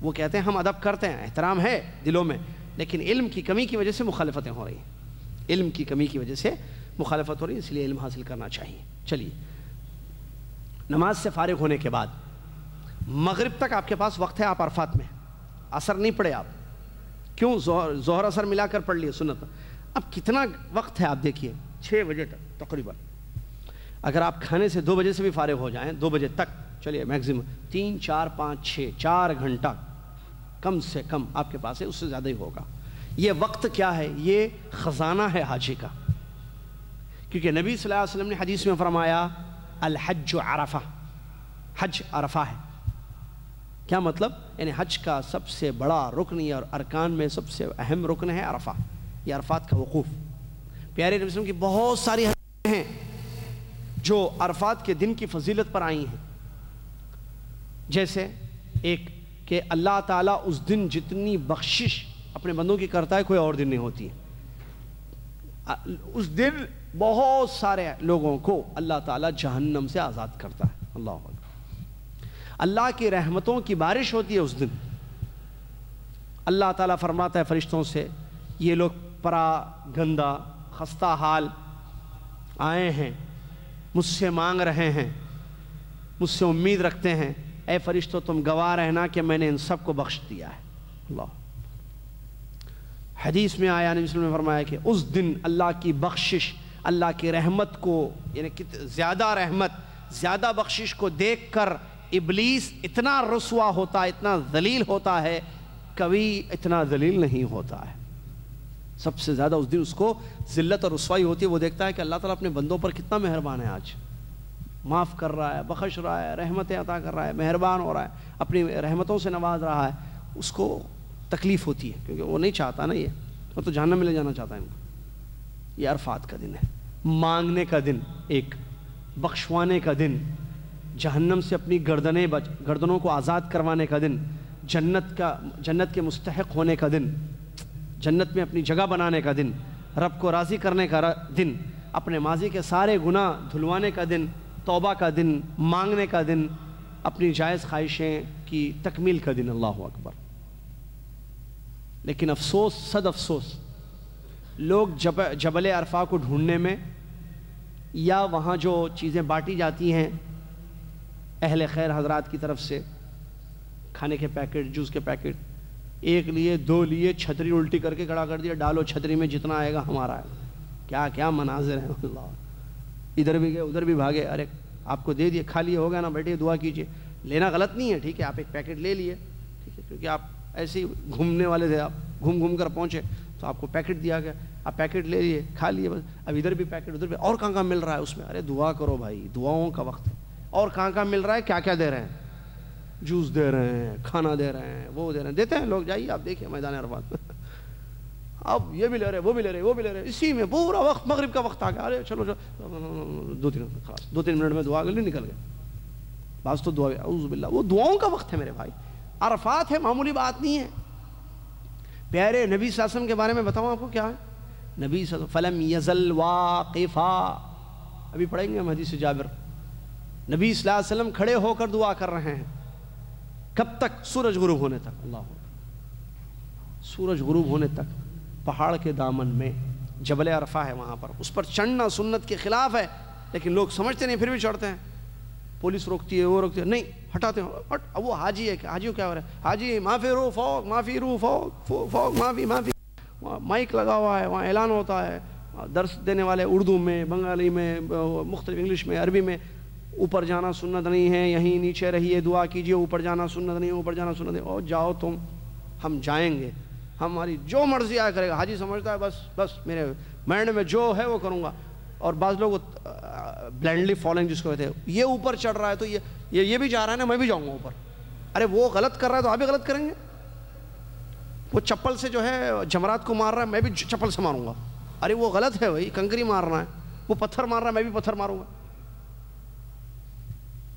[SPEAKER 1] وہ کہتے ہیں ہم ادب کرتے ہیں, احترام ہے دلوں میں, لیکن علم کی کمی کی وجہ سے مخالفتیں ہو رہی ہیں, علم کی کمی کی وجہ سے مخالفت ہو رہی ہے, اس لیے علم حاصل کرنا چاہیے. چلیے, نماز سے فارغ ہونے کے بعد مغرب تک آپ کے پاس وقت ہے, آپ عرفات میں, عصر نہیں پڑھے آپ, کیوں, ظہر عصر ملا کر پڑھ لیے سنت. اب کتنا وقت ہے آپ دیکھیے, 6 بجے تک تقریباً. اگر آپ کھانے سے 2 بجے سے بھی فارغ ہو جائیں, 2 بجے تک, چلیے میکسیمم 3 4 5 6 4 گھنٹہ کم سے کم آپ کے پاس ہے, اس سے زیادہ ہی ہوگا. یہ وقت کیا ہے, یہ خزانہ ہے حاجی کا, کیونکہ نبی صلی اللہ علیہ وسلم نے حدیث میں فرمایا الحج عرفہ, حج عرفہ ہے. کیا مطلب, یعنی حج کا سب سے بڑا رکن اور ارکان میں سب سے اہم رکن ہے عرفہ, یہ عرفات کا وقوف. پیارے نبی صلی اللہ علیہ وسلم کی بہت ساری حدیثیں ہیں جو عرفات کے دن کی فضیلت پر آئی ہیں, جیسے ایک کہ اللہ تعالیٰ اس دن جتنی بخشش اپنے بندوں کی کرتا ہے کوئی اور دن نہیں ہوتی ہے. اس دن بہت سارے لوگوں کو اللہ تعالیٰ جہنم سے آزاد کرتا ہے. اللہ اکبر, اللہ کی رحمتوں کی بارش ہوتی ہے اس دن. اللہ تعالیٰ فرماتا ہے فرشتوں سے, یہ لوگ پرا گندہ خستہ حال آئے ہیں, مجھ سے مانگ رہے ہیں, مجھ سے امید رکھتے ہیں, اے فرشتوں تم گواہ رہنا کہ میں نے ان سب کو بخش دیا ہے. اللہ, حدیث میں آیا, نبی صلی اللہ علیہ وسلم نے فرمایا کہ اس دن اللہ کی بخشش, اللہ کی رحمت کو, یعنی زیادہ رحمت, زیادہ بخشش کو دیکھ کر ابلیس اتنا رسوا ہوتا ہے, اتنا ذلیل ہوتا ہے, کبھی اتنا ذلیل نہیں ہوتا ہے. سب سے زیادہ اس دن اس کو ذلت اور رسوائی ہوتی ہے. وہ دیکھتا ہے کہ اللہ تعالیٰ اپنے بندوں پر کتنا مہربان ہے, آج معاف کر رہا ہے, بخش رہا ہے, رحمتیں عطا کر رہا ہے, مہربان ہو رہا ہے, اپنی رحمتوں سے نواز رہا ہے. اس کو تکلیف ہوتی ہے کیونکہ وہ نہیں چاہتا نا, یہ وہ تو جہنم میں لے جانا چاہتا ہے ان کو. یہ عرفات کا دن ہے, مانگنے کا دن, ایک بخشوانے کا دن, جہنم سے اپنی گردنوں کو آزاد کروانے کا دن, جنت کے مستحق ہونے کا دن, جنت میں اپنی جگہ بنانے کا دن, رب کو راضی کرنے کا دن, اپنے ماضی کے سارے گناہ دھلوانے کا دن, توبہ کا دن, مانگنے کا دن, اپنی جائز خواہشیں کی تکمیل کا دن. اللہ اکبر. لیکن افسوس, صد افسوس, لوگ جبل عرفہ کو ڈھونڈنے میں, یا وہاں جو چیزیں بانٹی جاتی ہیں اہل خیر حضرات کی طرف سے, کھانے کے پیکٹ, جوس کے پیکٹ, ایک لیے، دو لیے، چھتری الٹی کر کے کھڑا کر دیا، ڈالو چھتری میں، جتنا آئے گا ہمارا ہے۔ کیا کیا مناظر ہیں اللہ، ادھر بھی گئے ادھر بھی بھاگے، ارے آپ کو دے دیے، کھا لیے، ہو گیا نا، بیٹھے دعا کیجیے۔ لینا غلط نہیں ہے، ٹھیک ہے، آپ ایک پیکٹ لے لیے، ٹھیک ہے، کیونکہ آپ ایسے ہی گھومنے والے تھے، آپ گھوم گھوم کر پہنچے تو آپ کو پیکٹ دیا گیا، آپ پیکٹ لے لیے، کھا لیے، بس اب ادھر بھی پیکٹ، ادھر بھی، اور کہاں کہاں مل رہا ہے اس میں، ارے دعا کرو بھائی، دعاؤں کا وقت ہے، اور کہاں کہاں مل رہا ہے، کیا کیا دے رہے ہیں، جوس دے رہے ہیں، کھانا دے رہے ہیں، وہ دے رہے ہیں، دیتے ہیں لوگ، جائیے آپ دیکھیں میدان عرفات میں، اب یہ بھی لے رہے، وہ بھی لے رہے، وہ بھی لے رہے، اسی میں پورا وقت، مغرب کا وقت آ گیا، ارے چلو چلو، دو تین منٹ میں دعا کے لیے نکل گئے، بعض تو دعا، اعوذ باللہ، وہ دعاؤں کا وقت ہے میرے بھائی، عرفات ہے، معمولی بات نہیں ہے۔ پیارے نبی صلی اللہ علیہ وسلم کے بارے میں بتاؤں آپ کو کیا ہے، نبی صلی اللہ علیہ وسلم فلم یزل واقفا، ابھی پڑھیں گے ہم حدیث جابر، نبی صلی اللہ علیہ وسلم کھڑے ہو کر دعا کر رہے ہیں، کب تک؟ سورج غروب ہونے تک، اللہ، سورج غروب ہونے تک، پہاڑ کے دامن میں، جبل عرفہ ہے وہاں پر، اس پر چڑھنا سنت کے خلاف ہے، لیکن لوگ سمجھتے نہیں، پھر بھی چڑھتے ہیں، پولیس روکتی ہے، وہ روکتی ہے، نہیں ہٹاتے ہیں، اب وہ حاجی ہے، کہ حاجی کو کیا ہو رہا ہے، حاجی معافی رو فوق، معافی رو فوق، فوق معافی معافی، مائک لگا ہوا ہے، وہاں اعلان ہوتا ہے، درس دینے والے اردو میں، بنگالی میں، مختلف انگلش میں، عربی میں، اوپر جانا سنت نہیں ہے، یہیں نیچے رہیے، دعا کیجیے، اوپر جانا سنت نہیں ہے، اوپر جانا سنت نہیں، اور جاؤ تم، ہم جائیں گے، ہماری جو مرضی آیا کرے گا، حاجی سمجھتا ہے بس بس میرے مائنڈ میں جو ہے وہ کروں گا، اور بعض لوگ بلائنڈلی فالوئنگ جس کو کہتے ہیں، یہ اوپر چڑھ رہا ہے تو یہ بھی جا رہا ہے نا، میں بھی جاؤں گا اوپر، ارے وہ غلط کر رہا ہے تو آپ بھی غلط کریں گے، وہ چپل سے جو ہے جمرات کو مار رہا ہے، میں بھی چپل سے ماروں گا، ارے وہ غلط ہے بھائی، کنکری مارنا ہے، وہ پتھر مار رہا ہے، میں بھی پتھر ماروں گا،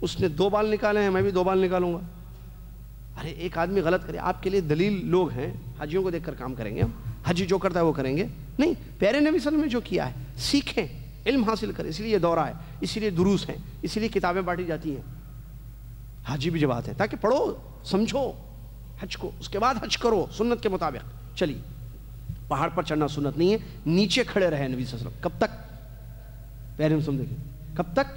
[SPEAKER 1] اس نے 2 بال نکالے ہیں، میں بھی 2 بال نکالوں گا، ارے ایک آدمی غلط کرے، آپ کے لیے دلیل لوگ ہیں، حاجیوں کو دیکھ کر کام کریں گے ہم، حجی جو کرتا ہے وہ کریں گے نہیں، پیارے نبی صلی اللہ علیہ وسلم نے جو کیا ہے، سیکھیں، علم حاصل کریں، اسی لیے یہ دورہ ہے، اسی لیے دروس ہیں، اسی لیے کتابیں بانٹی جاتی ہیں، حاجی بھی جب آتے ہیں تاکہ پڑھو، سمجھو حج کو، اس کے بعد حج کرو سنت کے مطابق۔ چلیے، پہاڑ پر چڑھنا سنت نہیں ہے، نیچے کھڑے رہے نبی صلی اللہ علیہ وسلم، کب تک؟ پیارے ہم دیکھیں، کب تک؟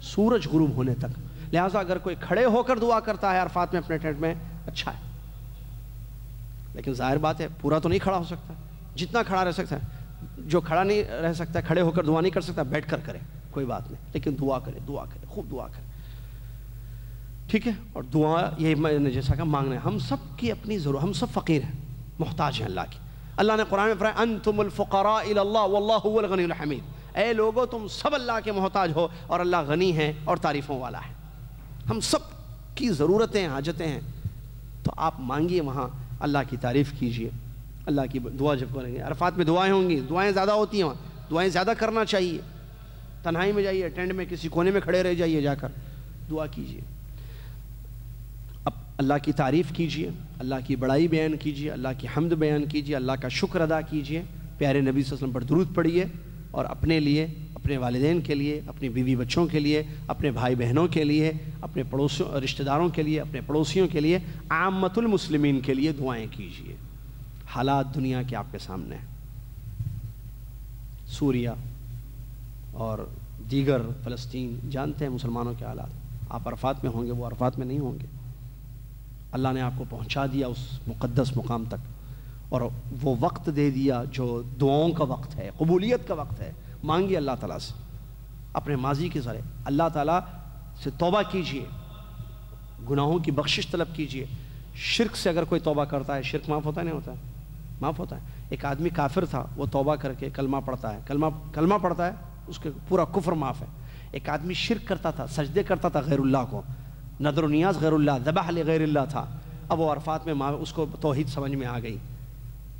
[SPEAKER 1] سورج غروب ہونے تک، لہٰذا اگر کوئی کھڑے ہو کر دعا کرتا ہے عرفات میں اپنے ٹینٹ میں، اچھا ہے، لیکن ظاہر بات ہے پورا تو نہیں کھڑا ہو سکتا، جتنا کھڑا رہ سکتا ہے، جو کھڑا نہیں رہ سکتا، کھڑے ہو کر دعا نہیں کر سکتا، بیٹھ کر کرے، کوئی بات نہیں، لیکن دعا کرے، دعا کرے، خوب دعا کرے، ٹھیک ہے۔ اور دعا یہ میں نے جیسا کہ مانگنا ہے، ہم سب کی اپنی ضرورت، ہم سب فقیر ہیں، محتاج ہیں اللہ کی، اللہ نے قرآن میں فرمایا انتم الفقراء الی اللہ واللہ هو الغنی الحمید، اے لوگو تم سب اللہ کے محتاج ہو اور اللہ غنی ہے اور تعریفوں والا ہے، ہم سب کی ضرورتیں حاجتیں ہیں، تو آپ مانگیے، وہاں اللہ کی تعریف کیجیے، اللہ کی دعا جب کریں گے، عرفات میں دعائیں ہوں گی، دعائیں زیادہ ہوتی ہیں وہاں، دعائیں زیادہ کرنا چاہیے، تنہائی میں جائیے، ٹینٹ میں کسی کونے میں کھڑے رہ جائیے، جا کر دعا کیجیے، اب اللہ کی تعریف کیجیے، اللہ کی بڑائی بیان کیجیے، اللہ کی حمد بیان کیجیے، اللہ کا شکر ادا کیجیے، پیارے نبی صلی اللہ علیہ وسلم پر درود پڑھیے، اور اپنے لیے، اپنے والدین کے لیے، اپنی بیوی بچوں کے لیے، اپنے بھائی بہنوں کے لیے، اپنے پڑوسیوں رشتہ داروں کے لیے، اپنے پڑوسیوں کے لیے، عامۃ المسلمین کے لیے دعائیں کیجیے۔ حالات دنیا کے آپ کے سامنے ہیں، سوریہ اور دیگر فلسطین، جانتے ہیں مسلمانوں کے حالات، آپ عرفات میں ہوں گے، وہ عرفات میں نہیں ہوں گے، اللہ نے آپ کو پہنچا دیا اس مقدس مقام تک، اور وہ وقت دے دیا جو دعاؤں کا وقت ہے، قبولیت کا وقت ہے، مانگیے اللہ تعالیٰ سے، اپنے ماضی کے ذریعے اللہ تعالیٰ سے توبہ کیجیے، گناہوں کی بخشش طلب کیجیے، شرک سے اگر کوئی توبہ کرتا ہے، شرک معاف ہوتا ہے نہیں ہوتا ہے؟ معاف ہوتا ہے۔ ایک آدمی کافر تھا، وہ توبہ کر کے کلمہ پڑھتا ہے، کلمہ پڑھتا ہے، اس کے پورا کفر معاف ہے۔ ایک آدمی شرک کرتا تھا، سجدے کرتا تھا غیر اللہ کو، نظر و نیاز غیر اللہ، ذبح لغیر اللہ تھا، اب وہ عرفات میں اس کو توحید سمجھ میں آ گئی،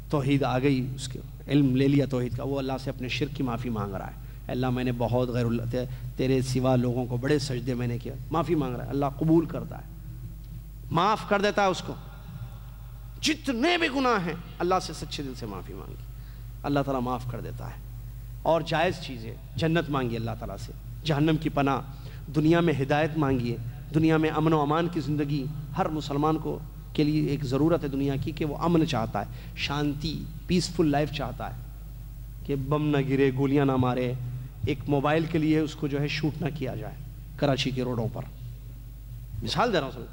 [SPEAKER 1] توحید آ گئی، اس کے علم لے لیا توحید کا، وہ اللہ سے اپنے شرک کی معافی مانگ رہا ہے، اللہ میں نے بہت غیر اللہ تیرے سوا لوگوں کو بڑے سجدے میں نے کیا، معافی مانگ رہا ہے، اللہ قبول کرتا ہے، معاف کر دیتا ہے اس کو، جتنے بھی گناہ ہیں اللہ سے سچے دل سے معافی مانگی، اللہ تعالیٰ معاف کر دیتا ہے۔ اور جائز چیزیں، جنت مانگیے اللہ تعالیٰ سے، جہنم کی پناہ، دنیا میں ہدایت مانگیے، دنیا میں امن و امان کی زندگی، ہر مسلمان کو کے لیے ایک ضرورت ہے دنیا کی کہ وہ امن چاہتا ہے، شانتی، پیسفل لائف چاہتا ہے، کہ بم نہ گرے، گولیاں نہ مارے، ایک موبائل کے لیے اس کو جو ہے شوٹ نہ کیا جائے کراچی کے روڈوں پر، مثال دے رہا ہوں،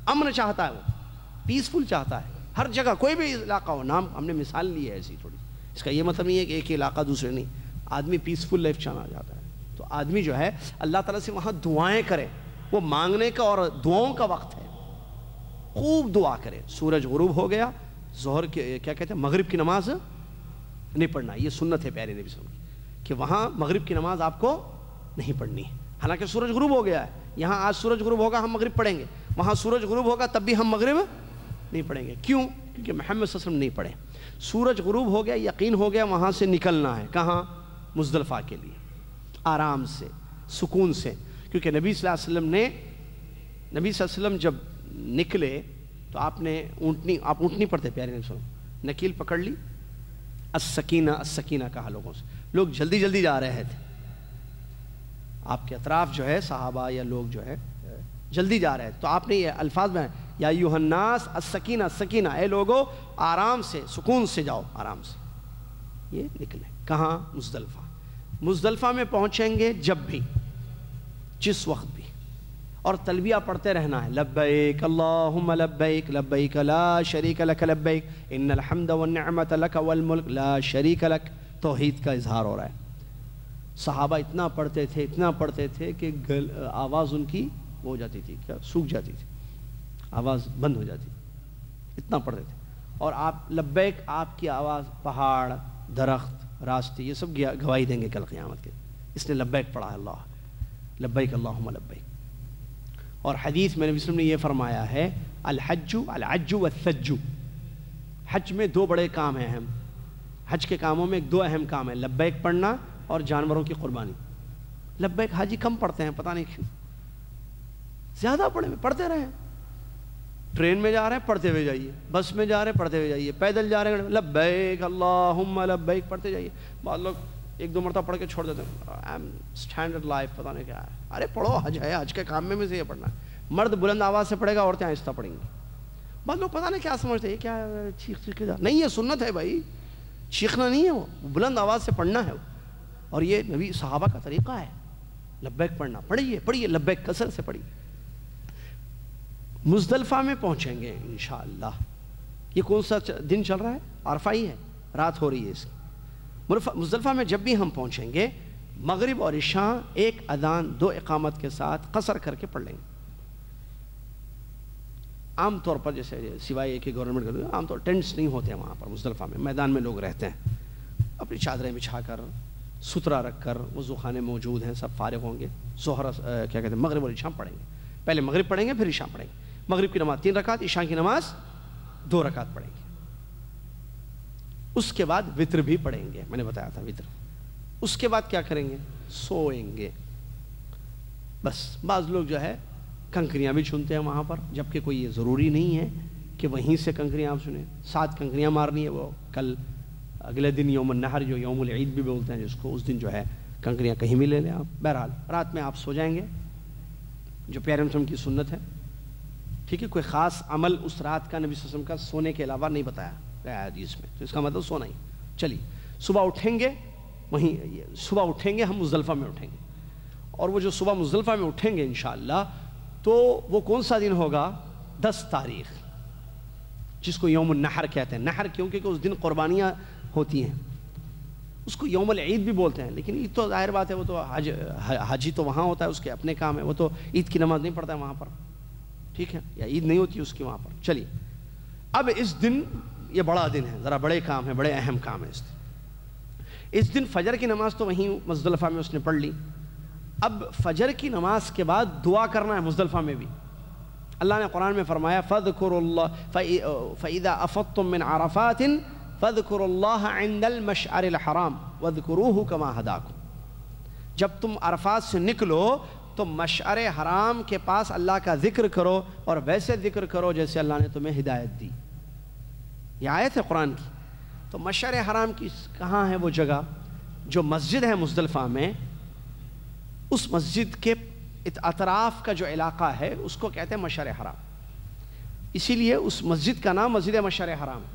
[SPEAKER 1] امن چاہتا ہے، وہ پیسفل چاہتا ہے، ہر جگہ کوئی بھی علاقہ ہو، نام ہم نے مثال لی ہے ایسی تھوڑی، اس کا یہ مطلب نہیں ہے کہ ایک علاقہ دوسرے نہیں. آدمی پیسفل لائف چاہنا چاہتا ہے تو آدمی جو ہے اللہ تعالیٰ سے وہاں دعائیں کرے. وہ مانگنے کا اور دعاؤں کا وقت ہے، خوب دعا کرے. سورج غروب ہو گیا، ظہر کے کیا کہتے ہیں مغرب کی نماز نہیں پڑھنا، یہ سنت ہے پیارے نبی صلی اللہ علیہ وسلم کہ وہاں مغرب کی نماز آپ کو نہیں پڑھنی ہے. حالانکہ سورج غروب ہو گیا ہے، یہاں آج سورج غروب ہوگا ہم مغرب پڑھیں گے، وہاں سورج غروب ہوگا تب بھی ہم مغرب نہیں پڑھیں گے. کیوں؟ کیونکہ محمد صلی اللہ علیہ وسلم نہیں پڑھے. سورج غروب ہو گیا، یقین ہو گیا، وہاں سے نکلنا ہے. کہاں؟ مزدلفہ کے لیے، آرام سے، سکون سے. کیونکہ نبی صلی اللہ علیہ وسلم جب نکلے تو آپ اونٹنی پڑھتے پیارے نبی صلی اللہ علیہ وسلم، نکیل پکڑ لی، السکینہ السکینہ کہا لوگوں سے. لوگ جلدی جلدی جا رہے تھے، آپ کے اطراف جو ہے صحابہ یا لوگ جو ہے جلدی جا رہے تھے، تو آپ نے یہ الفاظ میں یا ایھا الناس السکینہ السکینہ، اے لوگو آرام سے سکون سے جاؤ، آرام سے. یہ نکلے کہاں؟ مزدلفہ. مزدلفہ میں پہنچیں گے جب بھی، جس وقت بھی، اور تلبیہ پڑھتے رہنا ہے. لبیک اللہم لبیک لبیک لا شریک لک لبیک ان الحمد والنعمت لک والملک لا شریک لک. توحید کا اظہار ہو رہا ہے. صحابہ اتنا پڑھتے تھے کہ آواز ان کی ہو جاتی تھی، کیا سوکھ جاتی تھی، آواز بند ہو جاتی، اتنا پڑھتے تھے. اور آپ لبیک، آپ کی آواز پہاڑ، درخت، راستے، یہ سب گواہی دیں گے کل قیامت کے. اس نے لبیک پڑھا ہے، اللہ لبیک اللہم لبیک. اور حدیث میں نبی صلی اللہ علیہ وسلم نے یہ فرمایا ہے الحج العج والثج. حج میں دو بڑے کام ہیں اہم، حج کے کاموں میں دو اہم کام ہیں، لبیک پڑھنا اور جانوروں کی قربانی. لبیک حاجی کم پڑھتے ہیں، پتہ نہیں کیوں، زیادہ پڑھتے رہیں. ٹرین میں جا رہے ہیں پڑھتے ہوئے جائیے، بس میں جا رہے ہیں پڑھتے ہوئے جائیے، پیدل جا رہے ہیں لبیک اللہم لبیک پڑھتے جائیے. بعض لوگ ایک دو مرتبہ پڑھ کے چھوڑ دیتے ہیں، اسٹینڈرڈ لائف پتہ نہیں کیا ہے. ارے پڑھو، حج ہے، حج کے کام میں سے یہ پڑھنا ہے. مرد بلند آواز سے پڑھے گا، عورتیں آہستہ پڑھیں گی. بعض لوگ پتہ نہیں کیا سمجھتے ہیں، کیا چیخ کے جا، نہیں، یہ سنت ہے بھائی، چیخنا نہیں ہے، وہ بلند آواز سے پڑھنا ہے. اور یہ نبی صحابہ کا طریقہ ہے لبیک پڑھنا. پڑھیے لبیک کثرت سے پڑھیے. مزدلفہ میں پہنچیں گے انشاءاللہ. یہ کون سا دن چل رہا ہے؟ عرفہ ہی ہے، رات ہو رہی ہے اس کی. مزدلفہ میں جب بھی ہم پہنچیں گے، مغرب اور عشاء ایک اذان دو اقامت کے ساتھ قصر کر کے پڑھ لیں گے. عام طور پر جیسے سوائے کہ گورنمنٹ کا عام طور ٹینٹس نہیں ہوتے ہیں وہاں پر مزدلفہ میں، میدان میں لوگ رہتے ہیں اپنی چادریں بچھا کر، سترا رکھ کر. وضو خانے موجود ہیں، سب فارغ ہوں گے. کیا کہتے ہیں مغرب اور عشاء پڑھیں گے. پہلے مغرب پڑھیں گے، پھر عشاء پڑھیں گے. مغرب کی نماز 3 رکعت، عشاء کی نماز 2 رکعت پڑھیں گے. اس کے بعد وتر بھی پڑھیں گے، میں نے بتایا تھا وتر. اس کے بعد کیا کریں گے؟ سوئیں گے بس. بعض لوگ جو ہے کنکریاں بھی چنتے ہیں وہاں پر، جبکہ کوئی یہ ضروری نہیں ہے کہ وہیں سے کنکریاں آپ سنیں. 7 کنکریاں مارنی ہے، وہ کل اگلے دن یوم النحر، جو یوم العید بھی بولتے ہیں جس کو، اس دن جو ہے کنکریاں کہیں بھی لے لیں آپ. بہرحال رات میں آپ سو جائیں گے، جو پیارے وسلم کی سنت ہے. ٹھیک ہے، کوئی خاص عمل اس رات کا نبی صلی اللہ علیہ وسلم کا سونے کے علاوہ نہیں بتایا گیا حدیث میں، تو اس کا مطلب سونا ہی. چلیے صبح اٹھیں گے، ہم مزدلفہ میں اٹھیں گے. اور وہ جو صبح مزدلفہ میں اٹھیں گے انشاءاللہ، تو وہ کون سا دن ہوگا؟ 10 تاریخ، جس کو یوم النحر کہتے ہیں. نحر کیونکہ اس دن قربانیاں ہوتی ہیں. اس کو یوم العید بھی بولتے ہیں، لیکن عید تو ظاہر بات ہے، وہ تو حاجی تو وہاں ہوتا ہے، اس کے اپنے کام ہے، وہ تو عید کی نماز نہیں پڑھتا ہے وہاں پر. ٹھیک ہے، یا عید نہیں ہوتی اس کی وہاں پر. چلیے اب اس دن، یہ بڑا دن ہے، ذرا بڑے کام ہے، بڑے اہم کام ہے اس دن. فجر کی نماز تو وہیں مزدلفہ میں اس نے پڑھ لی. اب فجر کی نماز کے بعد دعا کرنا ہے مزدلفہ میں بھی. اللہ نے قرآن میں فرمایا فَاذْكُرُوا اللَّهَ فَإِذَا أَفَضْتُم مِّنْ عَرَفَاتٍ فَاذْكُرُوا اللَّهَ عِندَ الْمَشْعَرِ الْحَرَامِ وَاذْكُرُوهُ كَمَا هَدَاكُمْ. جب تم عرفات سے نکلو تو مشعر حرام کے پاس اللہ کا ذکر کرو، اور ویسے ذکر کرو جیسے اللہ نے تمہیں ہدایت دی. یہ آیت ہے قرآن کی. تو مشعر حرام کی کہاں ہے وہ جگہ؟ جو مسجد ہے مزدلفہ میں، اس مسجد کے اطراف کا جو علاقہ ہے اس کو کہتے ہیں مشعر حرام. اسی لیے اس مسجد کا نام مسجد مشعر حرام ہے.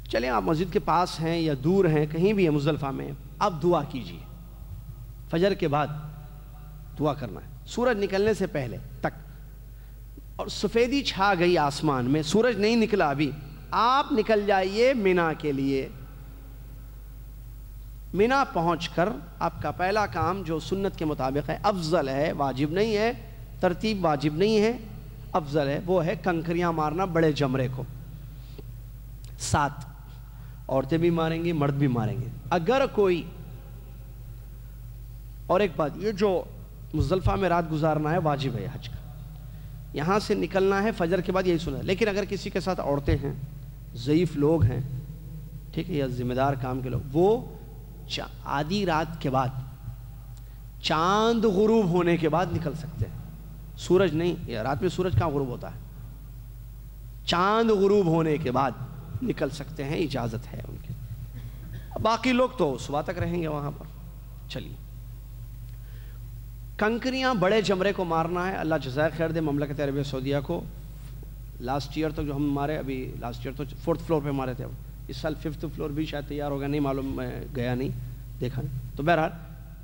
[SPEAKER 1] چلیں آپ مسجد کے پاس ہیں یا دور ہیں، کہیں بھی ہے مزدلفہ میں، اب دعا کیجیے. فجر کے بعد دعا کرنا ہے، سورج نکلنے سے پہلے تک. اور سفیدی چھا گئی آسمان میں، سورج نہیں نکلا ابھی، آپ نکل جائیے مینا کے لیے۔ مینا پہنچ کر آپ کا پہلا کام جو سنت کے مطابق ہے، افضل ہے، واجب نہیں ہے، ترتیب واجب نہیں ہے، افضل ہے، وہ ہے کنکریاں مارنا بڑے جمرے کو 7۔ عورتیں بھی ماریں گی، مرد بھی ماریں گے۔ اگر کوئی، اور ایک بات، یہ جو مزدلفہ میں رات گزارنا ہے واجب ہے حج کا، یہاں سے نکلنا ہے فجر کے بعد، یہی سنا ہے۔ لیکن اگر کسی کے ساتھ عورتیں ہیں، ضعیف لوگ ہیں، ٹھیک ہے، یا ذمہ دار کام کے لوگ، وہ آدھی رات کے بعد، چاند غروب ہونے کے بعد نکل سکتے ہیں، سورج نہیں، یا رات میں سورج کہاں غروب ہوتا ہے، چاند غروب ہونے کے بعد نکل سکتے ہیں، اجازت ہے ان کی۔ باقی لوگ تو صبح تک رہیں گے وہاں پر۔ چلیے، کنکریاں بڑے جمرے کو مارنا ہے۔ اللہ جزائے خیر دے مملکت عربیہ سعودیہ کو۔ لاسٹ ایئر تک جو ہم مارے، ابھی لاسٹ ایئر تو 4th فلور پہ مارے تھے، اس سال 5th فلور بھی شاید تیار ہوگا، نہیں معلوم، میں گیا نہیں، دیکھا نہیں۔ تو بہرحال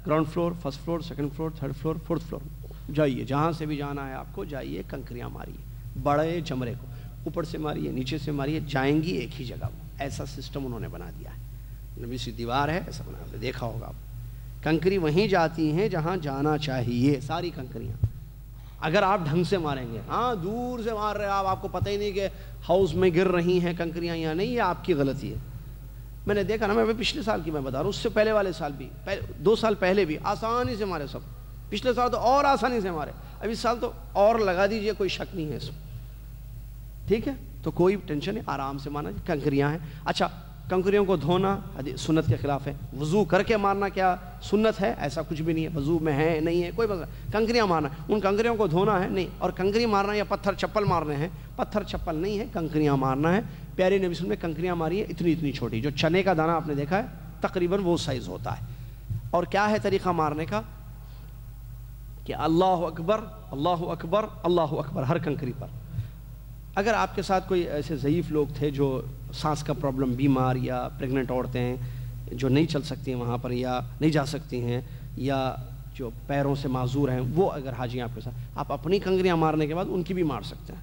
[SPEAKER 1] ground floor, 1st floor, 2nd floor, 3rd floor, 4th floor جائیے، جہاں سے بھی جانا ہے آپ کو جائیے، کنکریاں ماریے بڑے جمرے کو، اوپر سے ماریے، نیچے سے ماریے، جائیں گی ایک ہی جگہ۔ ایسا سسٹم انہوں نے بنا دیا ہے، نبی سی دیوار ہے ایسا بنا، آپ نے دیکھا ہوگا۔ کنکری وہیں جاتی ہیں جہاں جانا چاہیے، ساری کنکریاں، اگر آپ ڈھنگ سے ماریں گے۔ ہاں دور سے مار رہے آپ کو پتہ ہی نہیں کہ ہاؤس میں گر رہی ہیں کنکریاں یا نہیں، یہ آپ کی غلطی ہے۔ میں نے دیکھا نا، میں پچھلے سال کی میں بتا رہا ہوں، اس سے پہلے والے سال بھی، 2 سال پہلے بھی آسانی سے مارے سب، پچھلے سال تو اور آسانی سے مارے، اب اس سال تو اور لگا دیجئے، کوئی شک نہیں ہے اس میں، ٹھیک ہے؟ تو کوئی ٹینشن نہیں، آرام سے مارنا، کنکریاں ہیں۔ اچھا، کنکریوں کو دھونا سنت کے خلاف ہے، وضو کر کے مارنا کیا سنت ہے؟ ایسا کچھ بھی نہیں ہے، وضو میں ہے نہیں ہے کوئی مسئلہ، کنکریاں مارنا، ان کنکریوں کو دھونا ہے نہیں، اور کنکری مارنا یا پتھر چپل مارنے ہیں، پتھر چپل نہیں ہے، کنکریاں مارنا ہے۔ پیارے نبی صلی اللہ علیہ وسلم نے کنکریاں ماری ہیں اتنی اتنی چھوٹی، جو چنے کا دانہ آپ نے دیکھا ہے تقریباً وہ سائز ہوتا ہے۔ اور کیا ہے طریقہ مارنے کا؟ کہ اللہ اکبر اللہ اکبر اللہ اکبر ہر کنکری پر۔ اگر آپ کے ساتھ کوئی ایسے ضعیف لوگ تھے جو سانس کا پرابلم، بیمار یا پریگننٹ عورتیں ہیں جو نہیں چل سکتی ہیں وہاں پر، یا نہیں جا سکتی ہیں، یا جو پیروں سے معذور ہیں، وہ اگر حاجی آپ کے ساتھ، آپ اپنی کنکریاں مارنے کے بعد ان کی بھی مار سکتے ہیں۔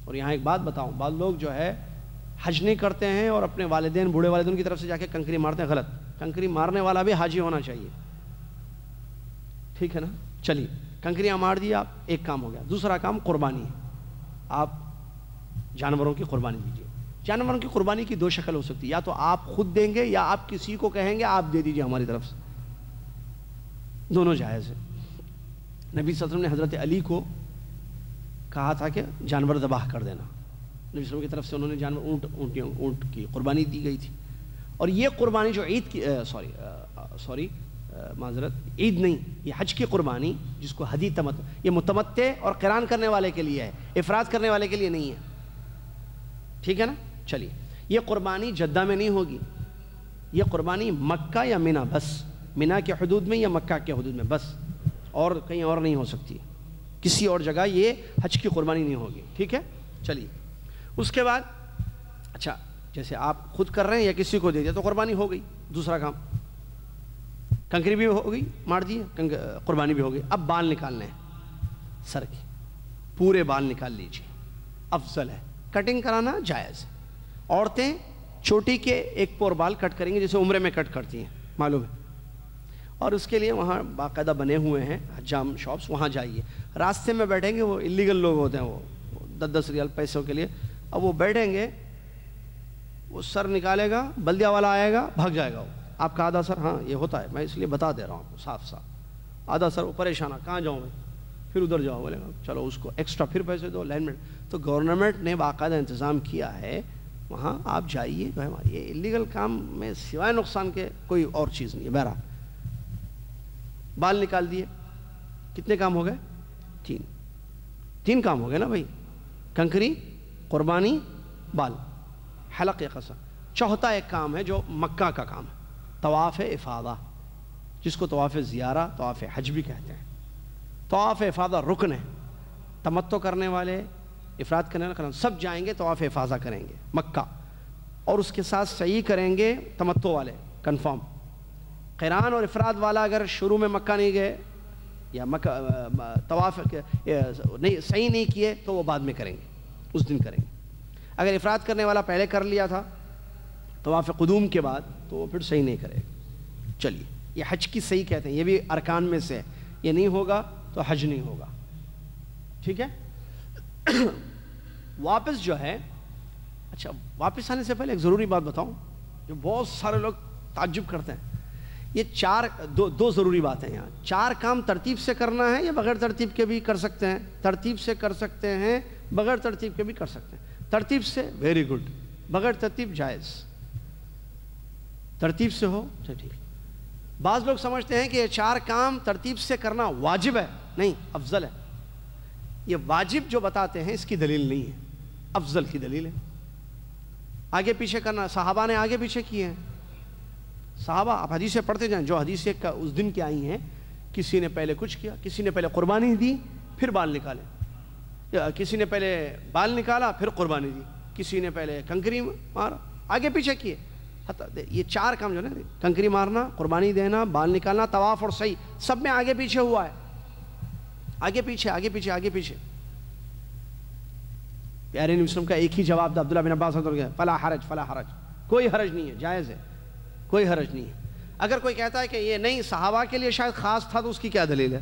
[SPEAKER 1] اور یہاں ایک بات بتاؤں، بعض لوگ جو ہے حج نہیں کرتے ہیں اور اپنے والدین، بوڑھے والدین کی طرف سے جا کے کنکری مارتے ہیں، غلط۔ کنکری مارنے والا بھی حاجی ہونا چاہیے، ٹھیک ہے نا؟ چلیے، کنکریاں مار دی آپ، ایک کام ہو گیا۔ دوسرا کام قربانی ہے، آپ جانوروں کی قربانی دیجیے۔ جانوروں کی قربانی کی 2 شکل ہو سکتی ہے، یا تو آپ خود دیں گے یا آپ کسی کو کہیں گے آپ دے دیجیے ہماری طرف سے، دونوں جائز ہے۔ نبی صلی اللہ علیہ وسلم نے حضرت علی کو کہا تھا کہ جانور ذبح کر دینا، نبی صلی اللہ علیہ وسلم کی طرف سے انہوں نے جانور، اونٹ کی قربانی دی گئی تھی۔ اور یہ قربانی جو عید کی معذرت، عید نہیں، یہ حج کی قربانی جس کو ہدی تمتع، یہ متمتع اور قران کرنے والے کے لیے ہے، افراد کرنے والے کے لیے نہیں ہے، ٹھیک ہے نا؟ چلیے، یہ قربانی جدہ میں نہیں ہوگی، یہ قربانی مکہ یا مینا، بس مینا کے حدود میں یا مکہ کے حدود میں بس، اور کہیں اور نہیں ہو سکتی، کسی اور جگہ یہ حج کی قربانی نہیں ہوگی، ٹھیک ہے؟ چلیے، اس کے بعد اچھا، جیسے آپ خود کر رہے ہیں یا کسی کو دے دیا تو قربانی ہو گئی۔ دوسرا کام، کنکری بھی ہو گئی، مار دی، قربانی بھی ہو گئی۔ اب بال نکالنے ہیں سر کے، پورے بال نکال لیجیے، افضل ہے۔ کٹنگ کرانا جائز ہے، عورتیں چوٹی کے 1 پور بال کٹ کریں گے، جیسے عمرے میں کٹ کرتی ہیں، معلوم ہے، اور اس کے لیے وہاں باقاعدہ بنے ہوئے ہیں حجام شاپس، وہاں جائیے۔ راستے میں بیٹھیں گے، وہ اللیگل لوگ ہوتے ہیں، وہ 10 ریال پیسوں کے لیے، اب وہ بیٹھیں گے، وہ سر نکالے گا، بلدیہ والا آئے گا، بھاگ جائے گا وہ، آپ کا آدھا سر، ہاں یہ ہوتا ہے، میں اس لیے بتا دے رہا ہوں صاف صاف، آدھا سر وہ پریشان ہے، کہاں جاؤں میں، پھر ادھر جاؤ، بولے گا چلو اس کو ایکسٹرا پھر پیسے دو، لائن میں۔ تو گورنمنٹ نے باقاعدہ انتظام کیا ہے، وہاں آپ جائیے، جو ہے یہ اللیگل کام میں سوائے نقصان کے کوئی اور چیز نہیں ہے۔ بہرحال بال نکال دیے، کتنے کام ہو گئے؟ 3 کام ہو گئے نا بھائی، کنکری، قربانی، بال، حلق یا قصر۔ چوتھا ایک کام ہے جو مکہ کا کام ہے، طواف افاضہ، جس کو طواف زیارہ، طواف حج بھی کہتے ہیں۔ طواف افاضہ رکن ہے، تمتع کرنے والے، افراد کرنے والے سب جائیں گے، طواف افاضہ کریں گے مکہ، اور اس کے ساتھ سعی کریں گے تمتع والے، کنفرم۔ قران اور افراد والا اگر شروع میں مکہ نہیں گئے یا طواف نہیں صحیح نہیں کیے تو وہ بعد میں کریں گے، اس دن کریں گے. اگر افراد کرنے والا پہلے کر لیا تھا طواف قدوم کے بعد تو وہ پھر صحیح نہیں کرے گا. چلیے یہ حج کی صحیح کہتے ہیں، یہ بھی ارکان میں سے ہے، یہ نہیں ہوگا تو حج نہیں ہوگا. ٹھیک ہے. واپس جو ہے، اچھا واپس آنے سے پہلے ایک ضروری بات بتاؤں جو بہت سارے لوگ تعجب کرتے ہیں. یہ دو ضروری باتیں یہاں. 4 کام ترتیب سے کرنا ہے یا بغیر ترتیب کے بھی کر سکتے ہیں؟ ترتیب سے کر سکتے ہیں، بغیر ترتیب کے بھی کر سکتے ہیں. ترتیب سے ویری گڈ، بغیر ترتیب جائز. ترتیب سے ہو تو ٹھیک. بعض لوگ سمجھتے ہیں کہ یہ 4 کام ترتیب سے کرنا واجب ہے. نہیں، افضل ہے. یہ واجب جو بتاتے ہیں اس کی دلیل نہیں ہے، افضل کی دلیل ہے. آگے پیچھے کرنا صحابہ نے آگے پیچھے کیے ہیں. صحابہ آپ حدیثیں پڑھتے جائیں، جو حدیثیں اس دن کی آئی ہیں، کسی نے پہلے کچھ کیا، کسی نے پہلے قربانی دی پھر بال نکالے، کسی نے پہلے بال نکالا پھر قربانی دی، کسی نے پہلے کنکری مارا، آگے پیچھے کیے. یہ 4 کام جو ہے نا، کنکری مارنا، قربانی دینا، بال نکالنا، طواف اور سعی، سب میں آگے پیچھے ہوا ہے. آگے پیچھے آگے پیچھے آگے پیچھے. پیارے نبی وسلم کا ایک ہی جواب تھا عبداللہ بن عباس رضی اللہ، فلا حرج فلا حرج، کوئی حرج نہیں ہے، جائز ہے، کوئی حرج نہیں ہے. اگر کوئی کہتا ہے کہ یہ نہیں صحابہ کے لیے شاید خاص تھا تو اس کی کیا دلیل ہے؟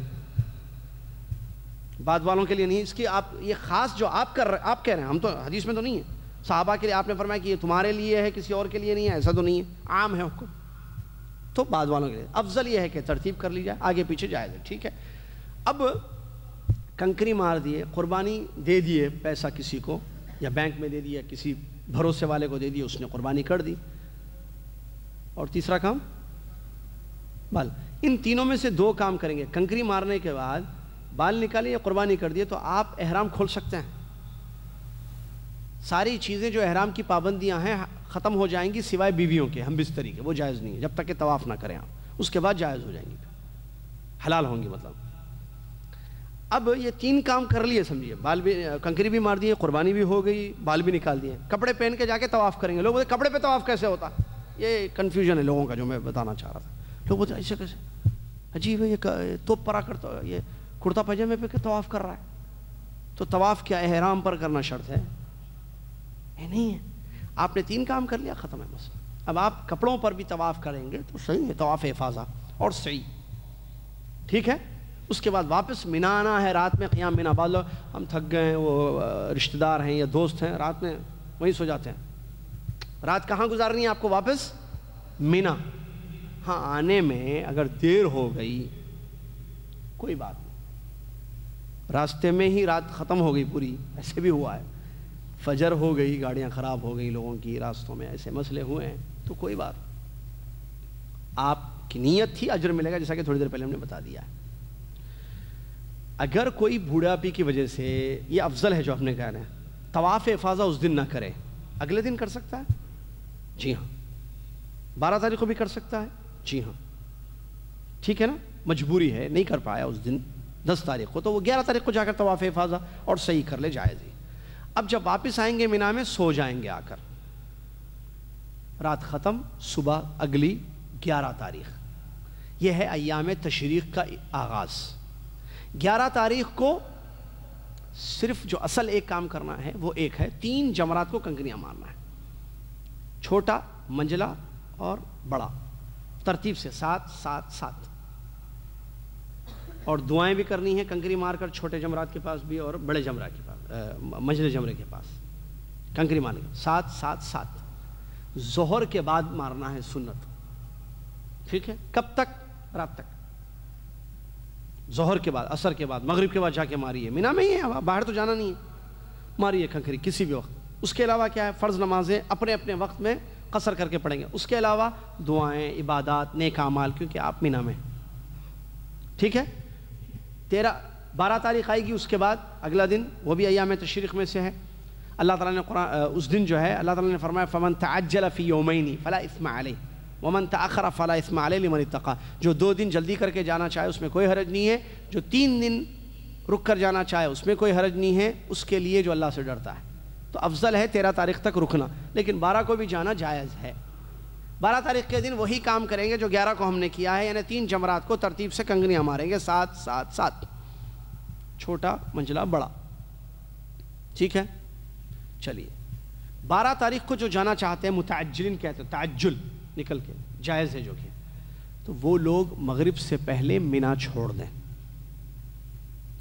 [SPEAKER 1] بعد والوں کے لیے نہیں، اس کی آپ یہ خاص جو آپ کہہ رہے ہیں، ہم تو حدیث میں تو نہیں ہے. صحابہ کے لیے آپ نے فرمایا کہ یہ تمہارے لیے ہے، کسی اور کے لیے نہیں ہے، ایسا تو نہیں ہے، عام ہے حکم. تو بعد والوں کے لیے افضل یہ ہے کہ ترتیب کر لی جائے، آگے پیچھے جائز ہے. ٹھیک ہے. اب کنکری مار دیے، قربانی دے دیے، پیسہ کسی کو یا بینک میں دے دیا، کسی بھروسے والے کو دے دی، اس نے قربانی کر دی. اور تیسرا کام بال. ان تینوں میں سے 2 کام کریں گے. کنکری مارنے کے بعد بال نکالے یا قربانی کر دیے تو آپ احرام کھول سکتے ہیں. ساری چیزیں جو احرام کی پابندیاں ہیں ختم ہو جائیں گی سوائے بیویوں کے، ہم بستری کے، وہ جائز نہیں ہے جب تک کہ طواف نہ کریں آپ. اس کے بعد جائز ہو جائیں گی، حلال ہوں گی مطلب. اب یہ 3 کام کر لیے سمجھیے، بال بھی کنکری بھی مار دیے، قربانی بھی ہو گئی، بال بھی نکال دیے. کپڑے پہن کے جا کے طواف کریں گے. لوگ بولتے کپڑے پہ طواف کیسے ہوتا؟ یہ کنفیوژن ہے لوگوں کا جو میں بتانا چاہ رہا تھا. لوگ بولتے ایسے کیسے، عجیب ہے، یہ توپ پرا کرتا، یہ کرتا پاجامے پہ طواف کر رہا ہے. تو طواف کیا احرام پر کرنا شرط ہے؟ یہ نہیں ہے. آپ نے 3 کام کر لیا، ختم ہے مسئلہ. اب آپ کپڑوں پر بھی طواف کریں گے تو صحیح ہے، طواف افاضہ اور صحیح. ٹھیک ہے. اس کے بعد واپس مینا آنا ہے، رات میں قیام مینا. بعض لوگ ہم تھک گئے ہیں، وہ رشتہ دار ہیں یا دوست ہیں، رات میں وہیں سو جاتے ہیں. رات کہاں گزارنی ہے آپ کو؟ واپس مینا. ہاں آنے میں اگر دیر ہو گئی کوئی بات نہیں، راستے میں ہی رات ختم ہو گئی پوری، ایسے بھی ہوا ہے. فجر ہو گئی، گاڑیاں خراب ہو گئی لوگوں کی، راستوں میں ایسے مسئلے ہوئے ہیں تو کوئی بات. آپ کی نیت تھی، اجر ملے گا، جیسا کہ تھوڑی دیر پہلے ہم نے بتا دیا ہے. اگر کوئی بوڑھاپی کی وجہ سے، یہ افضل ہے جو ہم نے کہا ہے، طواف افاضہ اس دن نہ کرے، اگلے دن کر سکتا ہے. جی ہاں. 12 تاریخ کو بھی کر سکتا ہے. جی ہاں. ٹھیک ہے نا. مجبوری ہے، نہیں کر پایا اس دن 10 تاریخ کو، تو وہ 11 تاریخ کو جا کر طواف افاضہ اور صحیح کر لے، جائز ہی. اب جب واپس آئیں گے مینا میں، سو جائیں گے آ کر، رات ختم، صبح اگلی 11 تاریخ. یہ ہے ایام تشریق کا آغاز. 11 تاریخ کو صرف جو اصل ایک کام کرنا ہے وہ ایک ہے، 3 جمرات کو کنکریاں مارنا ہے، چھوٹا، منجلا اور بڑا، ترتیب سے 7 7 7. اور دعائیں بھی کرنی ہے کنکری مار کر، چھوٹے جمرات کے پاس بھی اور بڑے جمرات کے پاس، منجلے جمرے کے پاس کنکری مارنے کے 7 7 7. ظہر کے بعد مارنا ہے، سنت. ٹھیک ہے. کب تک؟ رات تک. ظہر کے بعد، عصر کے بعد، مغرب کے بعد جا کے ماریے. مینا میں ہی ہے، باہر تو جانا نہیں ہے، ماریے کنکری کسی بھی وقت. اس کے علاوہ کیا ہے؟ فرض نمازیں اپنے اپنے وقت میں قصر کر کے پڑھیں گے. اس کے علاوہ دعائیں، عبادات، نیک اعمال، کیونکہ آپ مینا میں. ٹھیک ہے. 12 تاریخ آئے گی، اس کے بعد اگلا دن، وہ بھی ایام تشریق میں سے ہے. اللہ تعالیٰ نے قرآن اس دن جو ہے اللہ تعالیٰ نے فرمایا فمن تعجل فی یومین فلا اثم علیہ ومن تأخر فلا اثم علیہ لمن اتقى. جو 2 دن جلدی کر کے جانا چاہے اس میں کوئی حرج نہیں ہے، جو 3 دن رک کر جانا چاہے اس میں کوئی حرج نہیں ہے، اس کے لیے جو اللہ سے ڈرتا ہے. تو افضل ہے 13 تاریخ تک رکنا، لیکن 12 کو بھی جانا جائز ہے. 12 تاریخ کے دن وہی کام کریں گے جو 11 کو ہم نے کیا ہے، یعنی 3 جمرات کو ترتیب سے کنگنیاں ماریں گے، 7 7 7، چھوٹا منجلا بڑا، ٹھیک ہے۔ چلیے 12 تاریخ کو جو جانا چاہتے ہیں، متعجلین کہتے ہیں، تعجل نکل کے جائز ہے جو کہ، تو وہ لوگ مغرب سے پہلے مینا چھوڑ دیں۔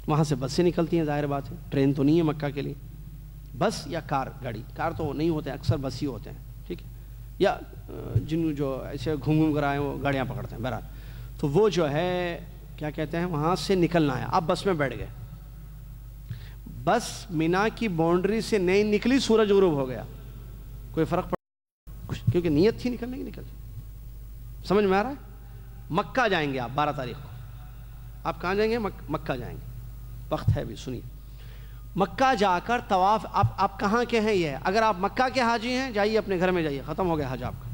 [SPEAKER 1] وہاں سے بسیں نکلتی ہیں، ظاہر بات ہے، ٹرین تو نہیں ہے مکہ کے لیے، بس یا کار گاڑی، کار تو نہیں ہوتے ہیں، اکثر بس ہی ہوتے ہیں، ٹھیک ہے، یا جن جو ایسے گھوم کر آئے وہ گاڑیاں پکڑتے ہیں، بہرحال تو وہ جو ہے کیا کہتے ہیں، وہاں سے نکلنا ہے۔ آپ بس میں بیٹھ گئے، بس مینا کی باؤنڈری سے نہیں نکلی، سورج غروب ہو گیا، کوئی فرق پڑ، کیونکہ نیت تھی نکلنے کی، نکل جائے۔ سمجھ میں آ رہا ہے؟ مکہ جائیں گے آپ 12 تاریخ کو، آپ کہاں جائیں گے؟ مکہ جائیں گے، وقت ہے بھی، سنیے۔ مکہ جا کر طواف، آپ کہاں کے ہیں یہ ہے، اگر آپ مکہ کے حاجی ہیں جائیے اپنے گھر میں جائیے، ختم ہو گیا حج آپ کا۔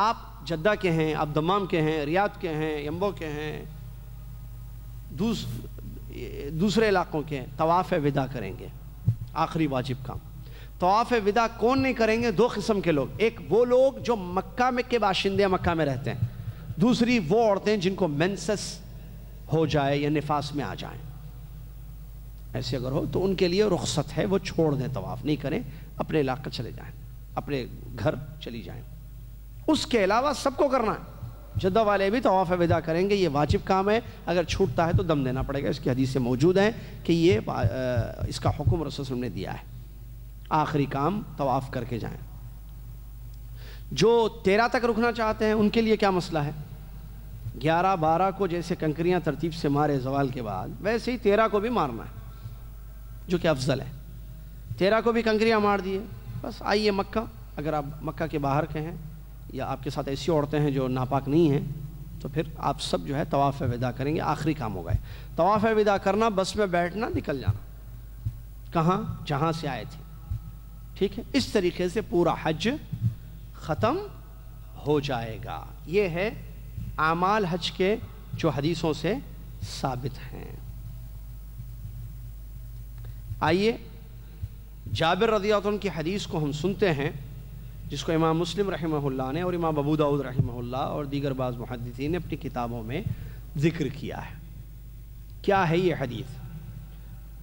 [SPEAKER 1] آپ جدہ کے ہیں، آپ دمام کے ہیں، ریاض کے ہیں، یمبو کے ہیں، دوسرے علاقوں کے ہیں، طواف وداع کریں گے، آخری واجب کام۔ طواف وداع کون نہیں کریں گے؟ 2 قسم کے لوگ، ایک وہ لوگ جو مکہ میں کے باشندے مکہ میں رہتے ہیں، دوسری وہ عورتیں جن کو مینسس ہو جائے یا نفاس میں آ جائیں، ایسے اگر ہو تو ان کے لیے رخصت ہے، وہ چھوڑ دیں، طواف نہیں کریں، اپنے علاقے چلے جائیں، اپنے گھر چلی جائیں۔ اس کے علاوہ سب کو کرنا ہے، جدہ والے بھی طواف وداع کریں گے، یہ واجب کام ہے، اگر چھوٹتا ہے تو دم دینا پڑے گا، اس کی حدیث سے موجود ہے کہ یہ اس کا حکم رسول صلی اللہ علیہ وسلم نے دیا ہے، آخری کام طواف کر کے جائیں۔ جو 13 تک رکنا چاہتے ہیں ان کے لیے کیا مسئلہ ہے؟ 11 12 کو جیسے کنکریاں ترتیب سے مارے زوال کے بعد، ویسے ہی 13 کو بھی مارنا ہے، جو کہ افضل ہے۔ 13 کو بھی کنکریاں مار دیے، بس آئیے مکہ، اگر آپ مکہ کے باہر کے ہیں یا آپ کے ساتھ ایسی عورتیں ہیں جو ناپاک نہیں ہیں، تو پھر آپ سب جو ہے طواف وداع کریں گے، آخری کام ہو گئے۔ طواف وداع کرنا، بس میں بیٹھنا، نکل جانا، کہاں؟ جہاں سے آئے تھے، ٹھیک ہے۔ اس طریقے سے پورا حج ختم ہو جائے گا۔ یہ ہے اعمال حج کے جو حدیثوں سے ثابت ہیں۔ آئیے جابر رضی اللہ عنہ کی حدیث کو ہم سنتے ہیں، جس کو امام مسلم رحمہ اللہ نے اور امام ابو داؤد رحمہ اللہ اور دیگر بعض محدثین نے اپنی کتابوں میں ذکر کیا ہے۔ کیا ہے یہ حدیث؟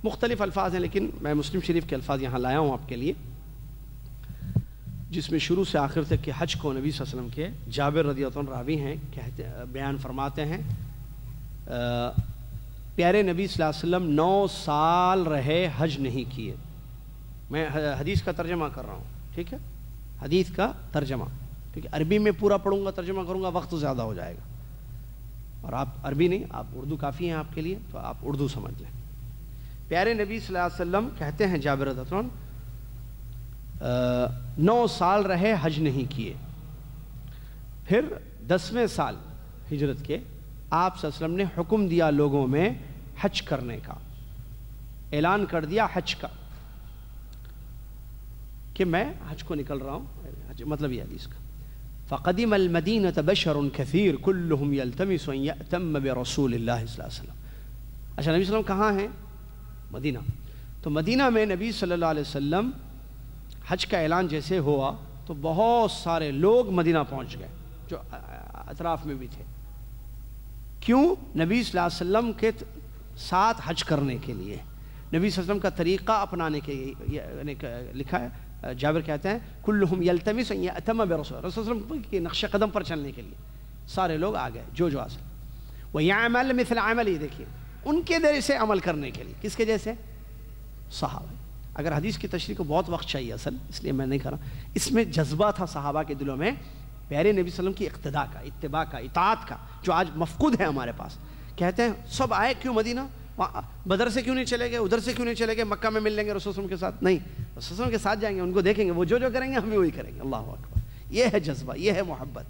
[SPEAKER 1] مختلف الفاظ ہیں، لیکن میں مسلم شریف کے الفاظ یہاں لایا ہوں آپ کے لیے، جس میں شروع سے آخر تک کے حج کو نبی صلی اللہ علیہ وسلم کے جابر رضی اللہ عنہ راوی ہیں، بیان فرماتے ہیں، پیارے نبی صلی اللہ علیہ وسلم 9 سال رہے حج نہیں کیے۔ میں حدیث کا ترجمہ کر رہا ہوں، ٹھیک ہے، حدیث کا ترجمہ، کیونکہ عربی میں پورا پڑھوں گا، ترجمہ کروں گا، وقت زیادہ ہو جائے گا، اور آپ عربی نہیں، آپ اردو کافی ہیں آپ کے لیے، تو آپ اردو سمجھ لیں۔ پیارے نبی صلی اللہ علیہ وسلم کہتے ہیں جابر رضی اللہ عنہ 9 سال رہے حج نہیں کیے، پھر 10ویں سال ہجرت کے آپ صلی اللہ علیہ وسلم نے حکم دیا لوگوں میں حج کرنے کا، اعلان کر دیا حج کا کہ میں حج کو نکل رہا ہوں، مطلب یہ حدیث کا۔ فقدم المدینۃ بشر کثیر کلہم یلتمس ان یأتم برسول اللہ صلی اللہ علیہ وسلم۔ اچھا، نبی صلی اللہ علیہ وسلم کہاں ہیں؟ مدینہ۔ تو مدینہ میں نبی صلی اللہ علیہ وسلم حج کا اعلان جیسے ہوا تو بہت سارے لوگ مدینہ پہنچ گئے جو اطراف میں بھی تھے۔ کیوں؟ نبی صلی اللہ علیہ وسلم کے ساتھ حج کرنے کے لیے، نبی صلی اللہ علیہ وسلم کا طریقہ اپنانے کے لیے لکھا ہے، جابر کہتے ہیں کلہم یلتمس ان یأتم برسول، رسول صلی اللہ علیہ وسلم کے نقش قدم پر چلنے کے لیے سارے لوگ آ گئے، جو آ سکے۔ وَيَعْمَلْ مِثْلَ عَمَلِهِ، دیکھیے ان کے جیسے عمل کرنے کے لیے، کس کے جیسے؟ صحابہ۔ اگر حدیث کی تشریح کو بہت وقت چاہیے اصل، اس لیے میں نہیں کر رہا، اس میں جذبہ تھا صحابہ کے دلوں میں پیارے نبی صلی اللہ علیہ وسلم کی اقتداء کا، اتباع کا، اطاعت کا، جو آج مفقود ہے ہمارے پاس۔ کہتے ہیں سب آئے کیوں مدینہ؟ بدر سے کیوں نہیں چلے گئے، ادھر سے کیوں نہیں چلے گئے، مکہ میں مل لیں گے رسول صلی اللہ علیہ وسلم کے ساتھ؟ نہیں، رسول صلی اللہ علیہ وسلم کے ساتھ جائیں گے، ان کو دیکھیں گے، وہ جو کریں گے ہم بھی وہی کریں گے۔ اللہ اکبر، یہ ہے جذبہ، یہ ہے محبت۔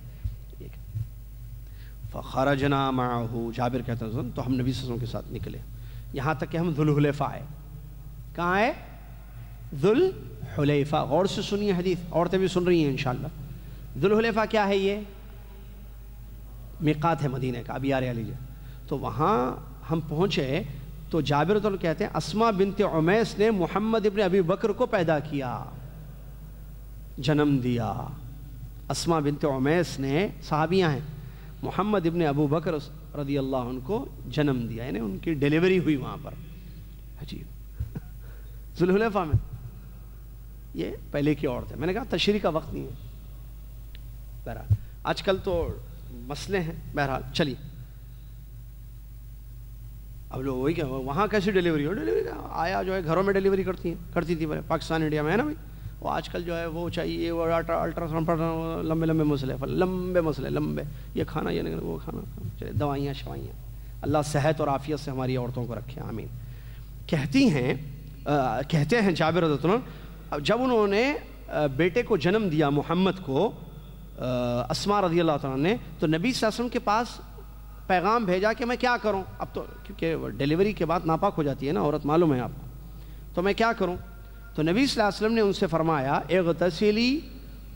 [SPEAKER 1] فخرجنا معه، جابر کہتے ہیں تو ہم نبی صلی اللہ علیہ وسلم کے ساتھ نکلے، یہاں تک کہ ہم ذوالحلیفہ آئے۔ کہاں آئے؟ ذوالحلیفہ۔ غور سے سنیے حدیث، عورتیں بھی سن رہی ہیں انشاءاللہ۔ ذوالحلیفہ کیا ہے؟ یہ میقات ہے مدینہ کا، ابھی آ رہے لیجیے۔ تو وہاں ہم پہنچے تو جابر رضی اللہ عنہ کہتے ہیں اسماء بنت عمیس نے محمد ابن ابی بکر کو پیدا کیا، جنم دیا، اسما بنت عمیس نے، صحابیاں ہیں، محمد ابن ابو بکر رضی اللہ عنہ کو جنم دیا، یعنی ان کی ڈیلیوری ہوئی وہاں پر، عجیب، ذوالحلیفہ میں۔ یہ پہلے کی عورت ہے، میں نے کہا تشریح کا وقت نہیں ہے، بہرحال آج کل تو مسئلے ہیں، بہرحال چلیے۔ اب لوگ وہی کہ وہاں کیسی ڈیلیوری ہو، ڈیلیوری آیا جو ہے گھروں میں ڈیلیوری کرتی تھی پاکستان انڈیا میں، ہے نا بھائی، وہ آج کل جو ہے وہ چاہیے، وہ الٹرا ساؤنڈ، لمبے لمبے مسئلے، لمبے، یہ کھانا، یہ نہیں وہ کھانا، چلے دوائیاں شوائیاں، اللہ صحت اور عافیت سے ہماری عورتوں کو رکھے، آمین۔ کہتے ہیں جابر رضی اللہ عنہ، جب انہوں نے بیٹے کو جنم دیا محمد کو، اسما رضی اللہ عنہ نے، تو نبی صلی اللہ علیہ وسلم کے پاس پیغام بھیجا کہ میں کیا کروں، اب تو کیونکہ ڈیلیوری کے بعد ناپاک ہو جاتی ہے نا عورت، معلوم ہے آپ کو، تو میں کیا کروں؟ تو نبی صلی اللہ علیہ وسلم نے ان سے فرمایا اغتسلی،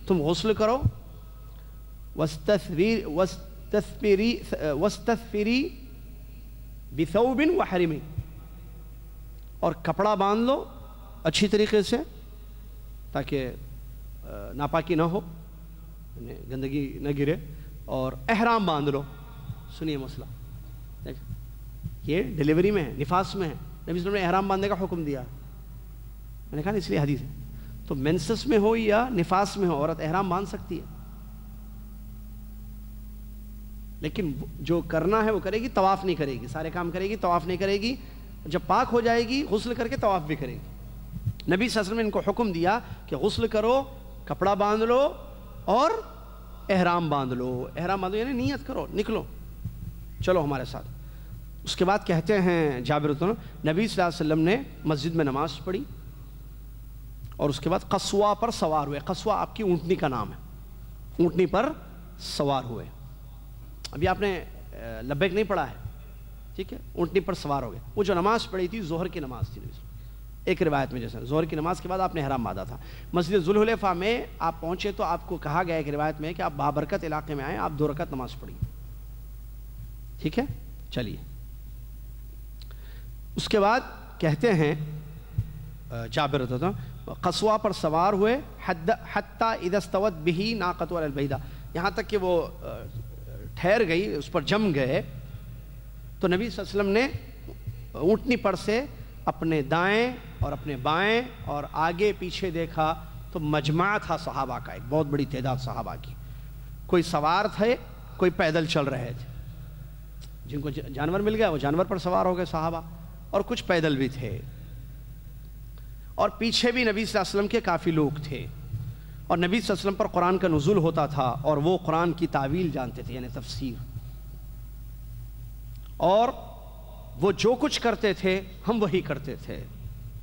[SPEAKER 1] تم غسل کرو، واستثفری بثوب وحرمی، اور کپڑا باندھ لو اچھی طریقے سے تاکہ ناپاکی نہ ہو، گندگی نہ گرے، اور احرام باندھ لو۔ سنیے مسئلہ، یہ ڈیلیوری میں ہے، نفاس میں ہے، نبی صلی اللہ علیہ وسلم نے احرام باندھنے کا حکم دیا، میں نے کہا اس لیے حدیث ہے، تو مینسس میں ہو یا نفاس میں ہو عورت احرام باندھ سکتی ہے، لیکن جو کرنا ہے وہ کرے گی، طواف نہیں کرے گی، سارے کام کرے گی، طواف نہیں کرے گی، جب پاک ہو جائے گی غسل کر کے طواف بھی کرے گی۔ نبی صلی اللہ علیہ وسلم نے ان کو حکم دیا کہ غسل کرو، کپڑا باندھ لو اور احرام باندھ لو، احرام باندھو یعنی نیت کرو، نکلو، چلو ہمارے ساتھ۔ اس کے بعد کہتے ہیں جابر رضی اللہ عنہ، نبی صلی اللہ علیہ وسلم نے مسجد میں نماز پڑھی اور اس کے بعد قصوہ پر سوار ہوئے۔ قصوہ آپ کی اونٹنی کا نام ہے، اونٹنی پر سوار ہوئے۔ ابھی آپ نے لبیک نہیں پڑھا ہے، ٹھیک ہے، اونٹنی پر سوار ہو گئے۔ وہ جو نماز پڑھی تھی ظہر کی نماز تھی، ایک روایت میں جیسے ظہر کی نماز کے بعد آپ نے احرام باندھا تھا۔ مسجد ذوالحلیفہ میں آپ پہنچے تو آپ کو کہا گیا ایک روایت میں کہ آپ بابرکت علاقے میں آئیں، آپ 2 رکعت نماز پڑھیے، ٹھیک ہے، چلیے۔ اس کے بعد کہتے ہیں جابر رضی اللہ عنہ، قصوہ پر سوار ہوئے حتی اذا استوت بہ ناقۃ علی البیدہ، یہاں تک کہ وہ ٹھہر گئی، اس پر جم گئے، تو نبی صلی اللہ علیہ وسلم نے اونٹنی پر سے اپنے دائیں اور اپنے بائیں اور آگے پیچھے دیکھا تو مجمع تھا صحابہ کا، ایک بہت بڑی تعداد صحابہ کی، کوئی سوار تھے، کوئی پیدل چل رہے تھے، جن کو جانور مل گیا وہ جانور پر سوار ہو گئے صحابہ، اور کچھ پیدل بھی تھے، اور پیچھے بھی نبی صلی اللہ علیہ وسلم کے کافی لوگ تھے، اور نبی صلی اللہ علیہ وسلم پر قرآن کا نزول ہوتا تھا اور وہ قرآن کی تعویل جانتے تھے، یعنی تفسیر، اور وہ جو کچھ کرتے تھے ہم وہی کرتے تھے۔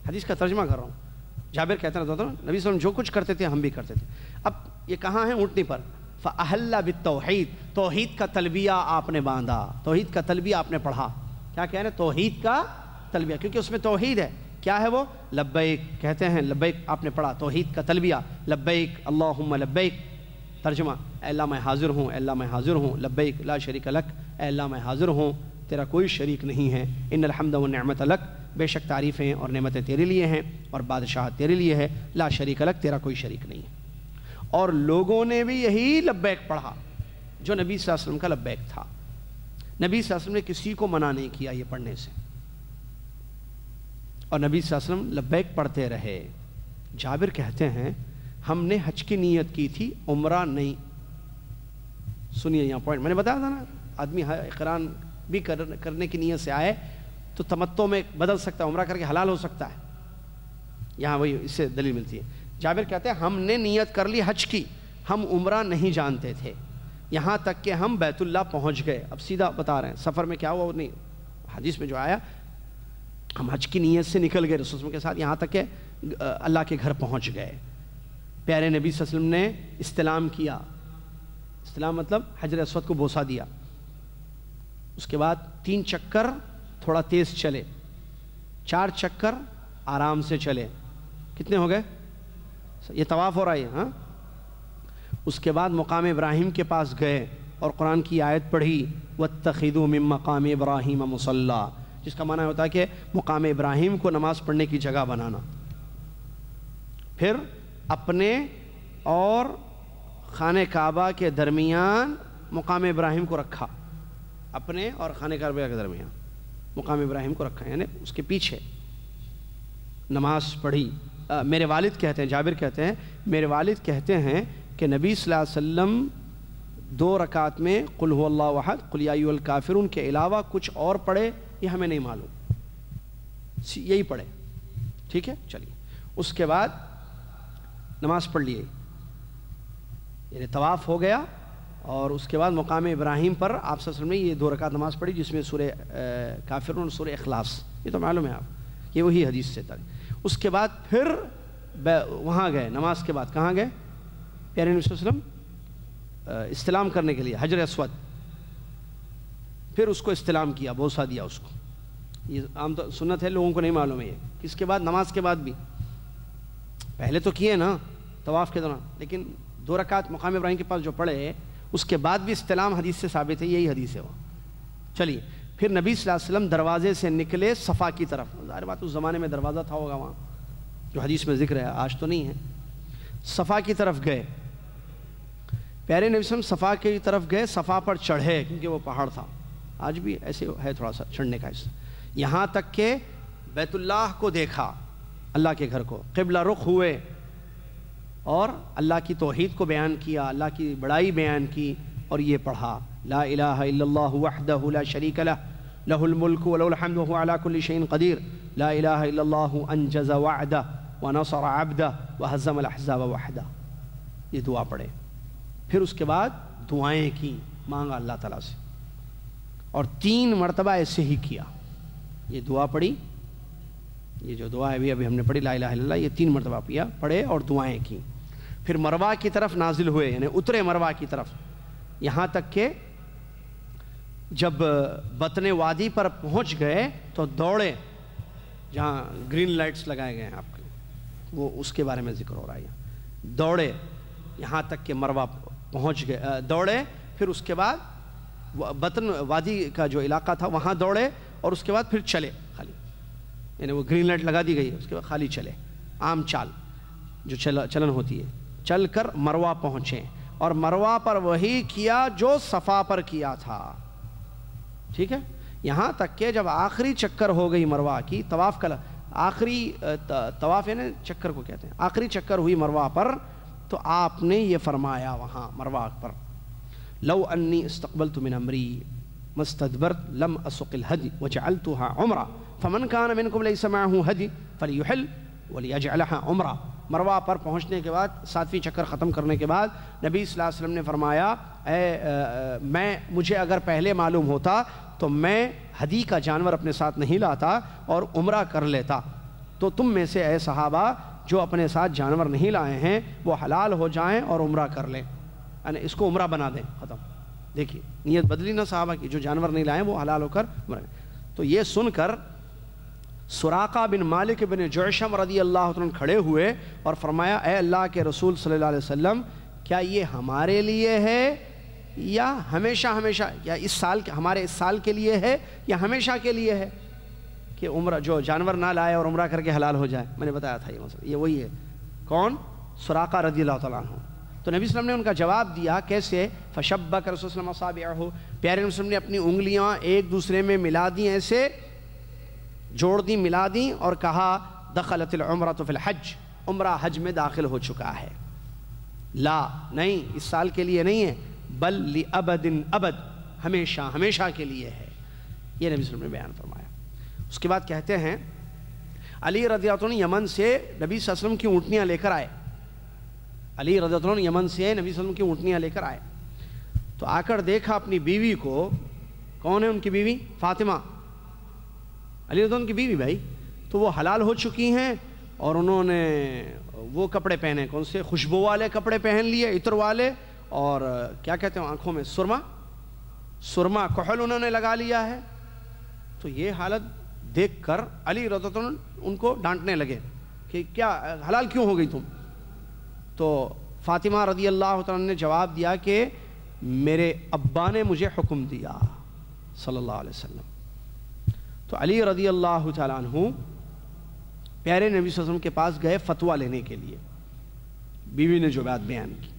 [SPEAKER 1] حدیث کا ترجمہ کر رہا ہوں، جابر کہتے ہیں نبی صلی اللہ علیہ وسلم جو کچھ کرتے تھے ہم بھی کرتے تھے۔ اب یہ کہاں ہیں؟ اونٹنی پر۔ فَأَحَلَّ بِالتَّوْحِيدِ، توحید کا تلبیہ آپ نے باندھا، توحید کا تلبیہ آپ نے پڑھا۔ کیا کہہ رہے ہیں؟ توحید کا تلبیہ، کیونکہ اس میں توحید ہے۔ کیا ہے وہ؟ لبیک، کہتے ہیں لبیک آپ نے پڑھا، توحید کا تلبیہ، لبیک اللہم لبیک۔ ترجمہ، اے اللہ میں حاضر ہوں، اے اللہ میں حاضر ہوں، لبیک لا شریک لک، اے اللہ میں حاضر ہوں، تیرا کوئی شریک نہیں ہے، ان الحمد والنعمت لک، بے شک تعریفیں اور نعمتیں تیرے لیے ہیں اور بادشاہت تیرے لیے ہے، لا شریک لک، تیرا کوئی شریک نہیں ہے۔ اور لوگوں نے بھی یہی لبیک پڑھا جو نبی صلی اللہ علیہ وسلم کا لبیک تھا۔ نبی صلی اللہ علیہ وسلم نے کسی کو منع نہیں کیا یہ پڑھنے سے، اور نبی صلی اللہ علیہ وسلم لبیک پڑھتے رہے۔ جابر کہتے ہیں ہم نے حج کی نیت کی تھی، عمرہ نہیں۔ سنیے یہاں پوائنٹ میں نے بتایا تھا نا، آدمی قرآن بھی کرنے کی نیت سے آئے تو تمتع میں بدل سکتا ہے، عمرہ کر کے حلال ہو سکتا ہے، یہاں وہی اس سے دلیل ملتی ہے۔ جابر کہتے ہیں ہم نے نیت کر لی حج کی، ہم عمرہ نہیں جانتے تھے، یہاں تک کہ ہم بیت اللہ پہنچ گئے۔ اب سیدھا بتا رہے ہیں سفر میں کیا ہوا وہ نہیں، حدیث میں جو آیا ہم حج کی نیت سے نکل گئے رسول کے ساتھ، یہاں تک کہ اللہ کے گھر پہنچ گئے۔ پیارے نبی صلی اللہ علیہ وسلم نے استلام کیا، استلام مطلب حجر اسود کو بوسہ دیا، اس کے بعد 3 چکر تھوڑا تیز چلے، 4 چکر آرام سے چلے، کتنے ہو گئے؟ یہ طواف ہو رہا ہے ہاں۔ اس کے بعد مقام ابراہیم کے پاس گئے اور قرآن کی آیت پڑھی، وَاتَّخِذُوا مِن مَقَامِ إِبْرَاهِيمَ مُصَلًّى، جس کا معنی ہوتا ہے کہ مقام ابراہیم کو نماز پڑھنے کی جگہ بنانا۔ پھر اپنے اور خانہ کعبہ کے درمیان مقام ابراہیم کو رکھا، اپنے اور خانہ کعبہ کے درمیان مقام ابراہیم کو رکھا، یعنی اس کے پیچھے نماز پڑھی۔ میرے والد کہتے ہیں، جابر کہتے ہیں، میرے والد کہتے ہیں کہ نبی صلی اللہ علیہ وسلم 2 رکعت میں قل هو اللہ احد، قل یا ایھا الکافرون کے علاوہ کچھ اور پڑھے، یہ ہمیں نہیں معلوم، یہی پڑھے، ٹھیک ہے۔ چلیے، اس کے بعد نماز پڑھ لیے، یعنی طواف ہو گیا، اور اس کے بعد مقام ابراہیم پر آپ صلی اللہ علیہ وسلم نے یہ 2 رکعت نماز پڑھی، جس میں سورہ کافرون اور سورہ اخلاص، یہ تو معلوم ہے آپ، یہ وہی حدیث سے تھا۔ اس کے بعد پھر وہاں گئے، نماز کے بعد کہاں گئے؟ پیارے نبی صلی اللہ علیہ وسلم استلام کرنے کے لیے حجر اسود، پھر اس کو استلام کیا، بوسہ دیا اس کو، یہ عام تو سنت ہے، لوگوں کو نہیں معلوم ہے یہ۔ اس کے بعد نماز کے بعد بھی پہلے تو کیے نا طواف کے دوران، لیکن 2 رکعت مقام ابراہیم کے پاس جو پڑھے اس کے بعد بھی استلام حدیث سے ثابت ہے، یہی حدیث ہے وہ۔ چلیے، پھر نبی صلی اللہ علیہ وسلم دروازے سے نکلے صفا کی طرف، ظاہر بات اس زمانے میں دروازہ تھا ہوگا وہاں، جو حدیث میں ذکر ہے، آج تو نہیں ہے۔ صفا کی طرف گئے، پیارے نبی صلی اللہ علیہ وسلم صفا کی طرف گئے، صفا پر چڑھے، کیونکہ وہ پہاڑ تھا، آج بھی ایسے ہے تھوڑا سا چڑھنے کا حصہ، یہاں تک کہ بیت اللہ کو دیکھا، اللہ کے گھر کو، قبلہ رخ ہوئے اور اللہ کی توحید کو بیان کیا، اللہ کی بڑائی بیان کی، اور یہ پڑھا لا الہ الا اللہ وحدہ لا شریک لہ لہ الملک ولہ الحمد وہو علی کل شیء قدیر لا الہ الا اللہ انجز وعدہ ونصر عبدہ وہزم الاحزاب وحدہ، یہ دعا پڑھے۔ پھر اس کے بعد دعائیں کی، مانگا اللہ تعالیٰ سے، اور 3 مرتبہ ایسے ہی کیا، یہ دعا پڑھی، یہ جو دعا ہے ابھی ہم نے پڑھی لا الہ الا اللہ، یہ 3 مرتبہ پڑھے اور دعائیں کی۔ پھر مروہ کی طرف نازل ہوئے، یعنی اترے مروہ کی طرف، یہاں تک کہ جب بطن وادی پر پہنچ گئے تو دوڑے، جہاں گرین لائٹس لگائے گئے ہیں آپ کے، وہ اس کے بارے میں ذکر ہو رہا ہے یہاں، دوڑے یہاں تک کہ مروہ پہنچ گئے، دوڑے، پھر اس کے بعد بطن وادی کا جو علاقہ تھا وہاں دوڑے، اور اس کے بعد پھر چلے خالی، یعنی وہ گرین لائٹ لگا دی گئی ہے، اس کے بعد خالی چلے، عام چال جو چلن ہوتی ہے، چل کر مروہ پہنچے، اور مروہ پر وہی کیا جو صفا پر کیا تھا، ٹھیک ہے۔ یہاں تک کہ جب آخری چکر ہو گئی مروہ کی، طواف کا آخری طواف یعنی چکر کو کہتے ہیں، آخری چکر ہوئی مروہ پر، تو آپ نے یہ فرمایا وہاں مروہ پر، لو انی استقبلت من امری مستدبرت لم اسق الہدی وجعلتها عمرہ فمن کان منکم لیس معہ ہدی فلیحل ولیجعلها عمرہ۔ مروہ پر پہنچنے کے بعد، 7ویں چکر ختم کرنے کے بعد، نبی صلی اللہ علیہ وسلم نے فرمایا، مجھے اگر پہلے معلوم ہوتا تو میں ہدی کا جانور اپنے ساتھ نہیں لاتا اور عمرہ کر لیتا، تو تم میں سے اے صحابہ جو اپنے ساتھ جانور نہیں لائے ہیں وہ حلال ہو جائیں اور عمرہ کر لیں، یعنی اس کو عمرہ بنا دیں، ختم۔ دیکھیے نیت بدلی نہ صحابہ کی، جو جانور نہیں لائے وہ حلال ہو کر عمرہ۔ تو یہ سن کر سراقہ بن مالک بن جعشم رضی اللہ عنہ کھڑے ہوئے اور فرمایا، اے اللہ کے رسول صلی اللہ علیہ وسلم، کیا یہ ہمارے لیے ہے یا ہمیشہ یا اس سال ہمارے اس سال کے لیے ہے یا ہمیشہ کے لیے ہے کہ عمرہ جو جانور نہ لائے اور عمرہ کر کے حلال ہو جائے؟ میں نے بتایا تھا یہ مسئلہ، یہ وہی ہے، کون؟ سراقہ رضی اللہ تعالیٰ عنہ۔ تو نبی صلی اللہ علیہ وسلم نے ان کا جواب دیا، کیسے؟ فشبک رسول صلی اللہ علیہ وسلم اصابعہ، پیارے نبی صلی اللہ علیہ وسلم نے اپنی انگلیاں ایک دوسرے میں ملا دیں، ایسے جوڑ دیں، ملا دیں، اور کہا دخلت العمرۃ فی الحج، عمرہ حج میں داخل ہو چکا ہے، لا نہیں اس سال کے لیے نہیں ہے، بل لابد ابد، ہمیشہ کے لیے ہے، یہ نبی صلی اللہ علیہ وسلم نے بیان فرمایا۔ اس کے بعد کہتے ہیں علی رضی اللہ عنہ یمن سے نبی صلی اللہ علیہ وسلم کی اونٹنیاں لے کر آئے، علی رضی اللہ عنہ یمن سے نبی صلی اللہ علیہ وسلم کی اونٹنیاں لے کر آئے، تو آ کر دیکھا اپنی بیوی کو، کون ہے ان کی بیوی؟ فاطمہ، علی رضی اللہ عنہ کی بیوی بھائی، تو وہ حلال ہو چکی ہیں، اور انہوں نے وہ کپڑے پہنے، کون سے؟ خوشبو والے کپڑے پہن لیے، عطر والے، اور کیا کہتے ہیں آنکھوں میں سرما کحل انہوں نے لگا لیا ہے۔ تو یہ حالت دیکھ کر علی رضی اللہ عنہ ان کو ڈانٹنے لگے کہ کیا حلال کیوں ہو گئی تم؟ تو فاطمہ رضی اللہ تعالیٰ نے جواب دیا کہ میرے ابا نے مجھے حکم دیا صلی اللہ علیہ وسلم۔ تو علی رضی اللہ تعالیٰ عنہ پیارے نبی صلی اللہ علیہ وسلم کے پاس گئے فتویٰ لینے کے لیے، بیوی نے جو بات بیان کی،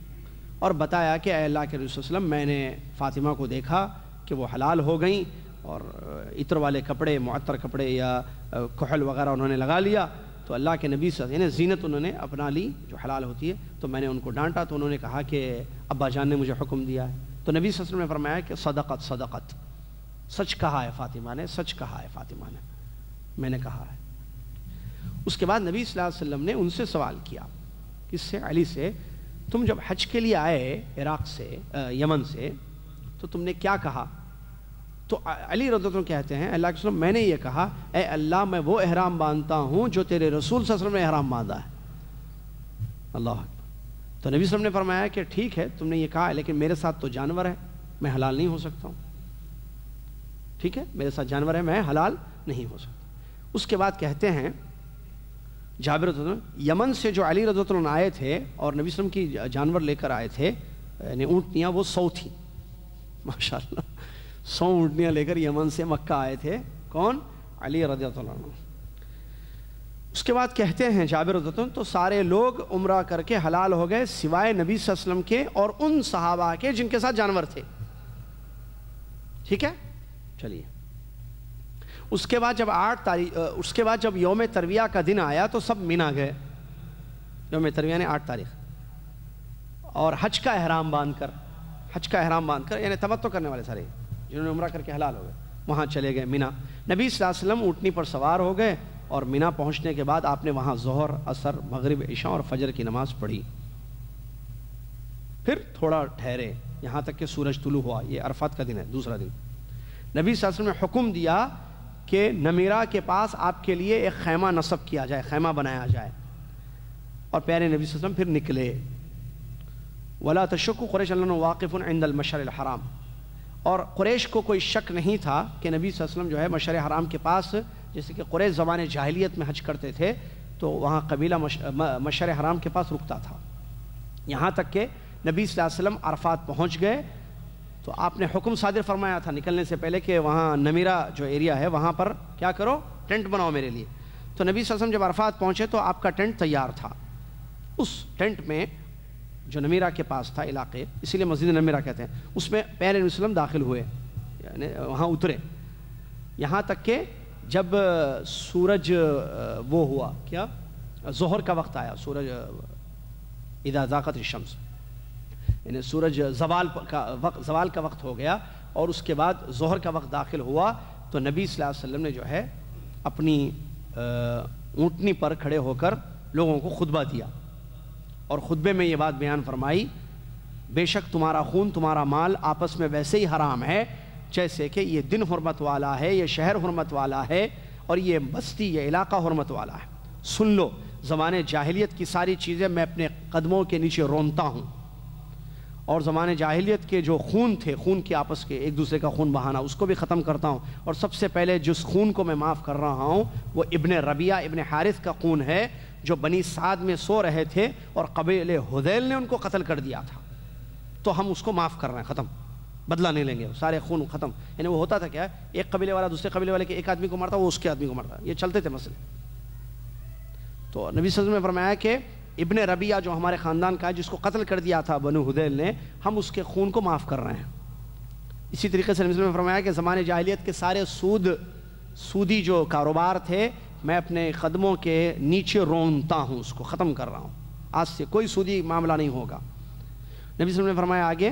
[SPEAKER 1] اور بتایا کہ اے اللہ کے رسول صلی اللہ علیہ وسلم، میں نے فاطمہ کو دیکھا کہ وہ حلال ہو گئیں اور عطر والے کپڑے، معطر کپڑے یا کحل وغیرہ انہوں نے لگا لیا، تو اللہ کے نبی صلی اللہ علیہ وسلم یعنی زینت انہوں نے اپنا لی جو حلال ہوتی ہے، تو میں نے ان کو ڈانٹا تو انہوں نے کہا کہ ابا جان نے مجھے حکم دیا ہے، تو نبی صلی اللہ علیہ وسلم نے فرمایا کہ صدقت صدقت، سچ کہا ہے فاطمہ نے، سچ کہا ہے فاطمہ نے، میں نے کہا ہے۔ اس کے بعد نبی صلی اللہ علیہ وسلم نے ان سے سوال کیا، کس سے؟ علی سے، تم جب حج کے لیے آئے عراق سے، یمن سے، تو تم نے کیا کہا؟ تو علی رضی اللہ عنہ کہتے ہیں اللہ کے رسول میں نے یہ کہا، اے اللہ میں وہ احرام باندھتا ہوں جو تیرے رسول صلی اللہ علیہ وسلم نے احرام باندھا ہے۔ اللہ اکبر۔ تو نبی صلی اللہ علیہ وسلم نے فرمایا کہ ٹھیک ہے تم نے یہ کہا، لیکن میرے ساتھ تو جانور ہے، میں حلال نہیں ہو سکتا ہوں، ٹھیک ہے میرے ساتھ جانور ہے، میں حلال نہیں ہو سکتا۔ اس کے بعد کہتے ہیں جابر رضی اللہ عنہ، یمن سے جو علی رضی اللہ عنہ آئے تھے اور نبی صلی اللہ علیہ وسلم کی جانور لے کر آئے تھے، یعنی اونٹنیاں، وہ 100 تھیں، ماشاءاللہ 100 اونٹنیاں لے کر یمن سے مکہ آئے تھے، کون؟ علی رضی اللہ عنہ۔ اس کے بعد کہتے ہیں جابر رضی اللہ عنہ، تو سارے لوگ عمرہ کر کے حلال ہو گئے سوائے نبی صلی اللہ علیہ وسلم کے اور ان صحابہ کے جن کے ساتھ جانور تھے، ٹھیک ہے؟ چلیے، اس کے بعد جب یوم ترویہ کا دن آیا تو سب مینا گئے، یوم ترویہ نے 8 تاریخ، اور حج کا احرام باندھ کر یعنی تمتع کرنے والے سارے جنہوں نے عمرہ کر کے حلال ہو گئے وہاں چلے گئے مینا۔ نبی صلی اللہ علیہ وسلم اونٹنی پر سوار ہو گئے اور مینا پہنچنے کے بعد آپ نے وہاں ظہر، عصر، مغرب، عشاء اور فجر کی نماز پڑھی، پھر تھوڑا ٹھہرے یہاں تک کہ سورج طلوع ہوا، یہ عرفات کا دن ہے، دوسرا دن۔ نبی صلی اللہ علیہ وسلم نے حکم دیا کہ نمیرہ کے پاس آپ کے لیے ایک خیمہ نصب کیا جائے، خیمہ بنایا جائے، اور پیارے نبی صلی اللہ علیہ وسلم پھر نکلے۔ وَلَا تَشُكُّ قُرَيْشٌ أَنَّهُ وَاقِفٌ عِنْدَ الْمَشْعَرِ الْحَرَامِ، اور قریش کو کوئی شک نہیں تھا کہ نبی صلی اللہ علیہ وسلم جو ہے مشعر حرام کے پاس، جیسے کہ قریش زمانے جاہلیت میں حج کرتے تھے تو وہاں قبیلہ مشعر حرام کے پاس رکتا تھا، یہاں تک کہ نبی صلی اللہ علیہ وسلم عرفات پہنچ گئے تو آپ نے حکم صادر فرمایا تھا نکلنے سے پہلے کہ وہاں نمیرہ جو ایریا ہے وہاں پر کیا کرو، ٹینٹ بناؤ میرے لیے۔ تو نبی صلی اللہ علیہ وسلم جب عرفات پہنچے تو آپ کا ٹینٹ تیار تھا، اس ٹینٹ میں جو نمیرہ کے پاس تھا علاقے، اسی لیے مسجد نمیرہ کہتے ہیں، اس میں پیارے نبی صلی اللہ علیہ وسلم داخل ہوئے، یعنی وہاں اترے، یہاں تک کہ جب سورج وہ ہوا کیا، ظہر کا وقت آیا، سورج اذا زاغت الشمس، یعنی سورج زوال کا وقت ہو گیا، اور اس کے بعد ظہر کا وقت داخل ہوا تو نبی صلی اللہ علیہ وسلم نے جو ہے اپنی اونٹنی پر کھڑے ہو کر لوگوں کو خطبہ دیا، اور خطبے میں یہ بات بیان فرمائی، بے شک تمہارا خون، تمہارا مال آپس میں ویسے ہی حرام ہے جیسے کہ یہ دن حرمت والا ہے، یہ شہر حرمت والا ہے، اور یہ بستی، یہ علاقہ حرمت والا ہے۔ سن لو، زمانے جاہلیت کی ساری چیزیں میں اپنے قدموں کے نیچے رونتا ہوں، اور زمانے جاہلیت کے جو خون تھے، خون کے آپس کے ایک دوسرے کا خون بہانا، اس کو بھی ختم کرتا ہوں، اور سب سے پہلے جس خون کو میں معاف کر رہا ہوں وہ ابن ربیعہ ابن حارث کا خون ہے، جو بنی سعد میں سو رہے تھے اور قبیلہ حذیل نے ان کو قتل کر دیا تھا، تو ہم اس کو معاف کر رہے ہیں، ختم، بدلہ نہیں لیں گے، سارے خون ختم۔ یعنی وہ ہوتا تھا کیا، ایک قبیلے والا دوسرے قبیلے والے کے ایک آدمی کو مارتا، وہ اس کے آدمی کو مارتا، یہ چلتے تھے مسئلے۔ تو نبی صلی اللہ علیہ وسلم نے فرمایا کہ ابن ربیعہ جو ہمارے خاندان کا ہے، جس کو قتل کر دیا تھا بنو حذیل نے، ہم اس کے خون کو معاف کر رہے ہیں۔ اسی طریقے سے نبی صلی اللہ علیہ وسلم نے فرمایا کہ زمانے جاہلیت کے سارے سودی جو کاروبار تھے، میں اپنے قدموں کے نیچے رونتا ہوں، اس کو ختم کر رہا ہوں، آج سے کوئی سودی معاملہ نہیں ہوگا۔ نبی صلی اللہ علیہ وسلم نے فرمایا آگے،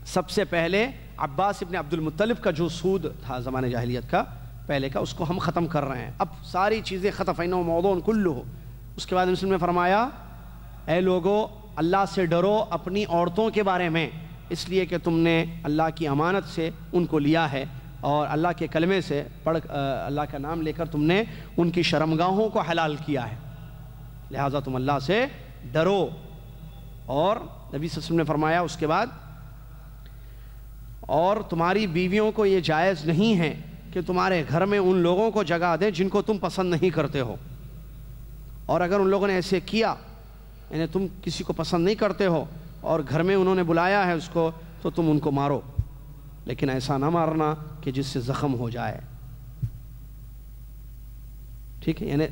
[SPEAKER 1] سب سے پہلے عباس ابن عبد المطلب کا جو سود تھا زمانے جاہلیت کا پہلے کا، اس کو ہم ختم کر رہے ہیں، اب ساری چیزیں ختم، فَإِنَّهُ مَوْضُوعٌ كُلُّهُ۔ اس کے بعد نبی صلی اللہ علیہ وسلم نے فرمایا، اے لوگو، اللہ سے ڈرو اپنی عورتوں کے بارے میں، اس لیے کہ تم نے اللہ کی امانت سے ان کو لیا ہے، اور اللہ کے کلمے سے پڑھ اللہ کا نام لے کر تم نے ان کی شرمگاہوں کو حلال کیا ہے، لہٰذا تم اللہ سے ڈرو۔ اور نبی صلی اللہ علیہ وسلم نے فرمایا اس کے بعد، اور تمہاری بیویوں کو یہ جائز نہیں ہے کہ تمہارے گھر میں ان لوگوں کو جگہ دیں جن کو تم پسند نہیں کرتے ہو، اور اگر ان لوگوں نے ایسے کیا، یعنی تم کسی کو پسند نہیں کرتے ہو اور گھر میں انہوں نے بلایا ہے اس کو، تو تم ان کو مارو، لیکن ایسا نہ مارنا کہ جس سے زخم ہو جائے، ٹھیک ہے، یعنی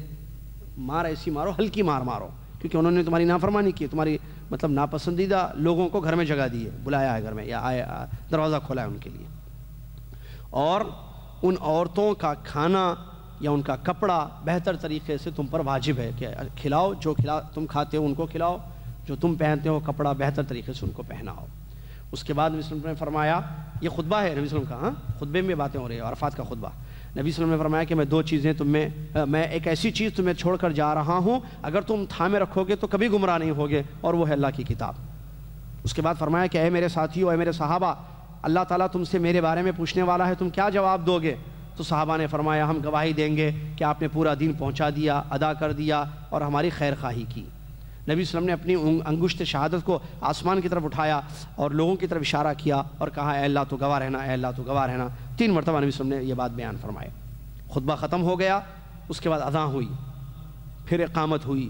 [SPEAKER 1] مار ایسی مارو، ہلکی مار مارو، کیونکہ انہوں نے تمہاری نافرمانی کی، تمہاری مطلب ناپسندیدہ لوگوں کو گھر میں جگہ دی ہے، بلایا ہے گھر میں، یا آئے دروازہ کھولا ہے ان کے لیے، اور ان عورتوں کا کھانا یا ان کا کپڑا بہتر طریقے سے تم پر واجب ہے کہ کھلاؤ، جو تم کھاتے ہو ان کو کھلاؤ، جو تم پہنتے ہو کپڑا بہتر طریقے سے ان کو پہناؤ۔ اس کے بعد نبی صلی اللہ علیہ وسلم نے فرمایا، یہ خطبہ ہے نبی صلی اللہ علیہ وسلم کا، خطبے میں باتیں ہو رہی ہیں، عرفات کا خطبہ۔ نبی صلی اللہ علیہ وسلم نے فرمایا کہ میں دو چیزیں میں ایک ایسی چیز تمہیں چھوڑ کر جا رہا ہوں، اگر تم تھامے رکھو گے تو کبھی گمراہ نہیں ہوگے، اور وہ ہے اللہ کی کتاب۔ اس کے بعد فرمایا کہ اے میرے ساتھیو، اے میرے صحابہ، اللہ تعالیٰ تم سے میرے بارے میں پوچھنے والا ہے، تم کیا جواب دو گے؟ تو صحابہ نے فرمایا ہم گواہی دیں گے کہ آپ نے پورا دین پہنچا دیا، ادا کر دیا اور ہماری خیر خواہی کی۔ نبی صلی اللہ علیہ وسلم نے اپنی انگشت شہادت کو آسمان کی طرف اٹھایا اور لوگوں کی طرف اشارہ کیا اور کہا اے اللہ تو گواہ رہنا، اے اللہ تو گواہ رہنا۔ 3 مرتبہ نبی صلی اللہ علیہ وسلم نے یہ بات بیان فرمائی۔ خطبہ ختم ہو گیا، اس کے بعد اذان ہوئی، پھر اقامت ہوئی،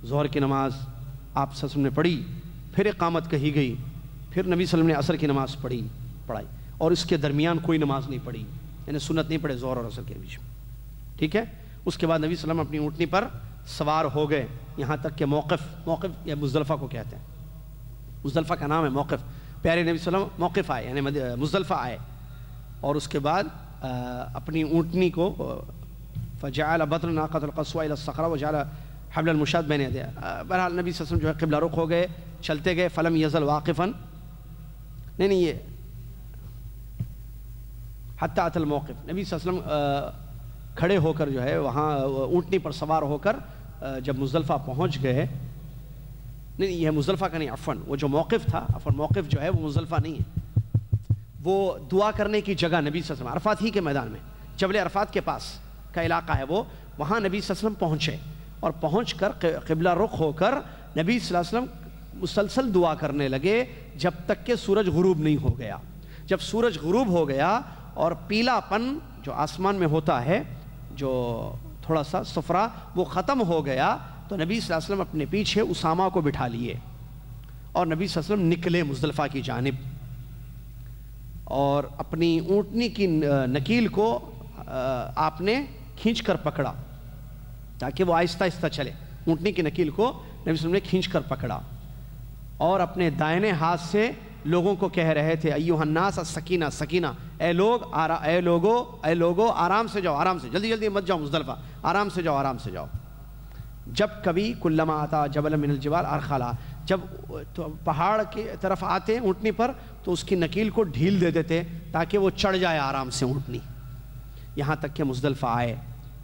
[SPEAKER 1] ظہر کی نماز آپ صلی اللہ علیہ وسلم نے پڑھی، پھر اقامت کہی گئی، پھر نبی صلی اللہ علیہ وسلم نے عصر کی نماز پڑھائی، اور اس کے درمیان کوئی نماز نہیں پڑھی، یعنی سنت نہیں پڑھے ظہر اور عصر کے بیچ میں، ٹھیک ہے۔ اس کے بعد نبی صلی اللہ علیہ وسلم اپنی اونٹنی پر سوار ہو گئے، یہاں تک کہ موقف یا مزدلفہ کو کہتے ہیں، مزدلفہ کا نام ہے موقف۔ پیارے نبی صلی اللہ علیہ وسلم موقف آئے، یعنی مزدلفہ آئے، اور اس کے بعد اپنی اونٹنی کو فجعل بطن ناقۃ القصوى الى الصخرة وجعل حبل المشاة بين يديه، بہرحال نبی صلی اللہ علیہ وسلم جو ہے قبلہ رخ ہو گئے، چلتے گئے، فلم یزل واقفا، نہیں یہ حتی اتى الموقف، نبی صلی اللہ علیہ وسلم کھڑے ہو کر جو ہے وہاں اونٹنی پر سوار ہو کر جب مزدلفہ پہنچ گئے، نہیں یہ مزدلفہ کا نہیں، عفواً وہ جو موقف تھا، عفواً موقف جو ہے وہ مزدلفہ نہیں ہے، وہ دعا کرنے کی جگہ نبی صلی اللہ علیہ وسلم عرفات ہی کے میدان میں، جبل عرفات کے پاس کا علاقہ ہے وہ، وہاں نبی صلی اللہ علیہ وسلم پہنچے، اور پہنچ کر قبلہ رخ ہو کر نبی صلی اللہ علیہ وسلم مسلسل دعا کرنے لگے جب تک کہ سورج غروب نہیں ہو گیا۔ جب سورج غروب ہو گیا اور پیلا پن جو آسمان میں ہوتا ہے، جو تھوڑا سا صفرا، وہ ختم ہو گیا، تو نبی صلی اللہ علیہ وسلم اپنے پیچھے اسامہ کو بٹھا لیے اور نبی صلی اللہ علیہ وسلم نکلے مزدلفہ کی جانب، اور اپنی اونٹنی کی نکیل کو آپ نے کھینچ کر پکڑا تاکہ وہ آہستہ آہستہ چلے، اونٹنی کی نکیل کو نبی صلی اللہ علیہ وسلم نے کھینچ کر پکڑا، اور اپنے دائنے ہاتھ سے لوگوں کو کہہ رہے تھے ایھا الناس السکینہ سکینہ، اے لوگو آرام سے جاؤ، آرام سے، جلدی جلدی مت جاؤ مزدلفہ، آرام سے جاؤ، آرام سے جاؤ۔ جب کبھی کلما آتا جبل من الجبال ارخلا، جب پہاڑ کی طرف آتے اونٹنی پر تو اس کی نکیل کو ڈھیل دے دیتے تاکہ وہ چڑھ جائے آرام سے اونٹنی، یہاں تک کہ مزدلفہ آئے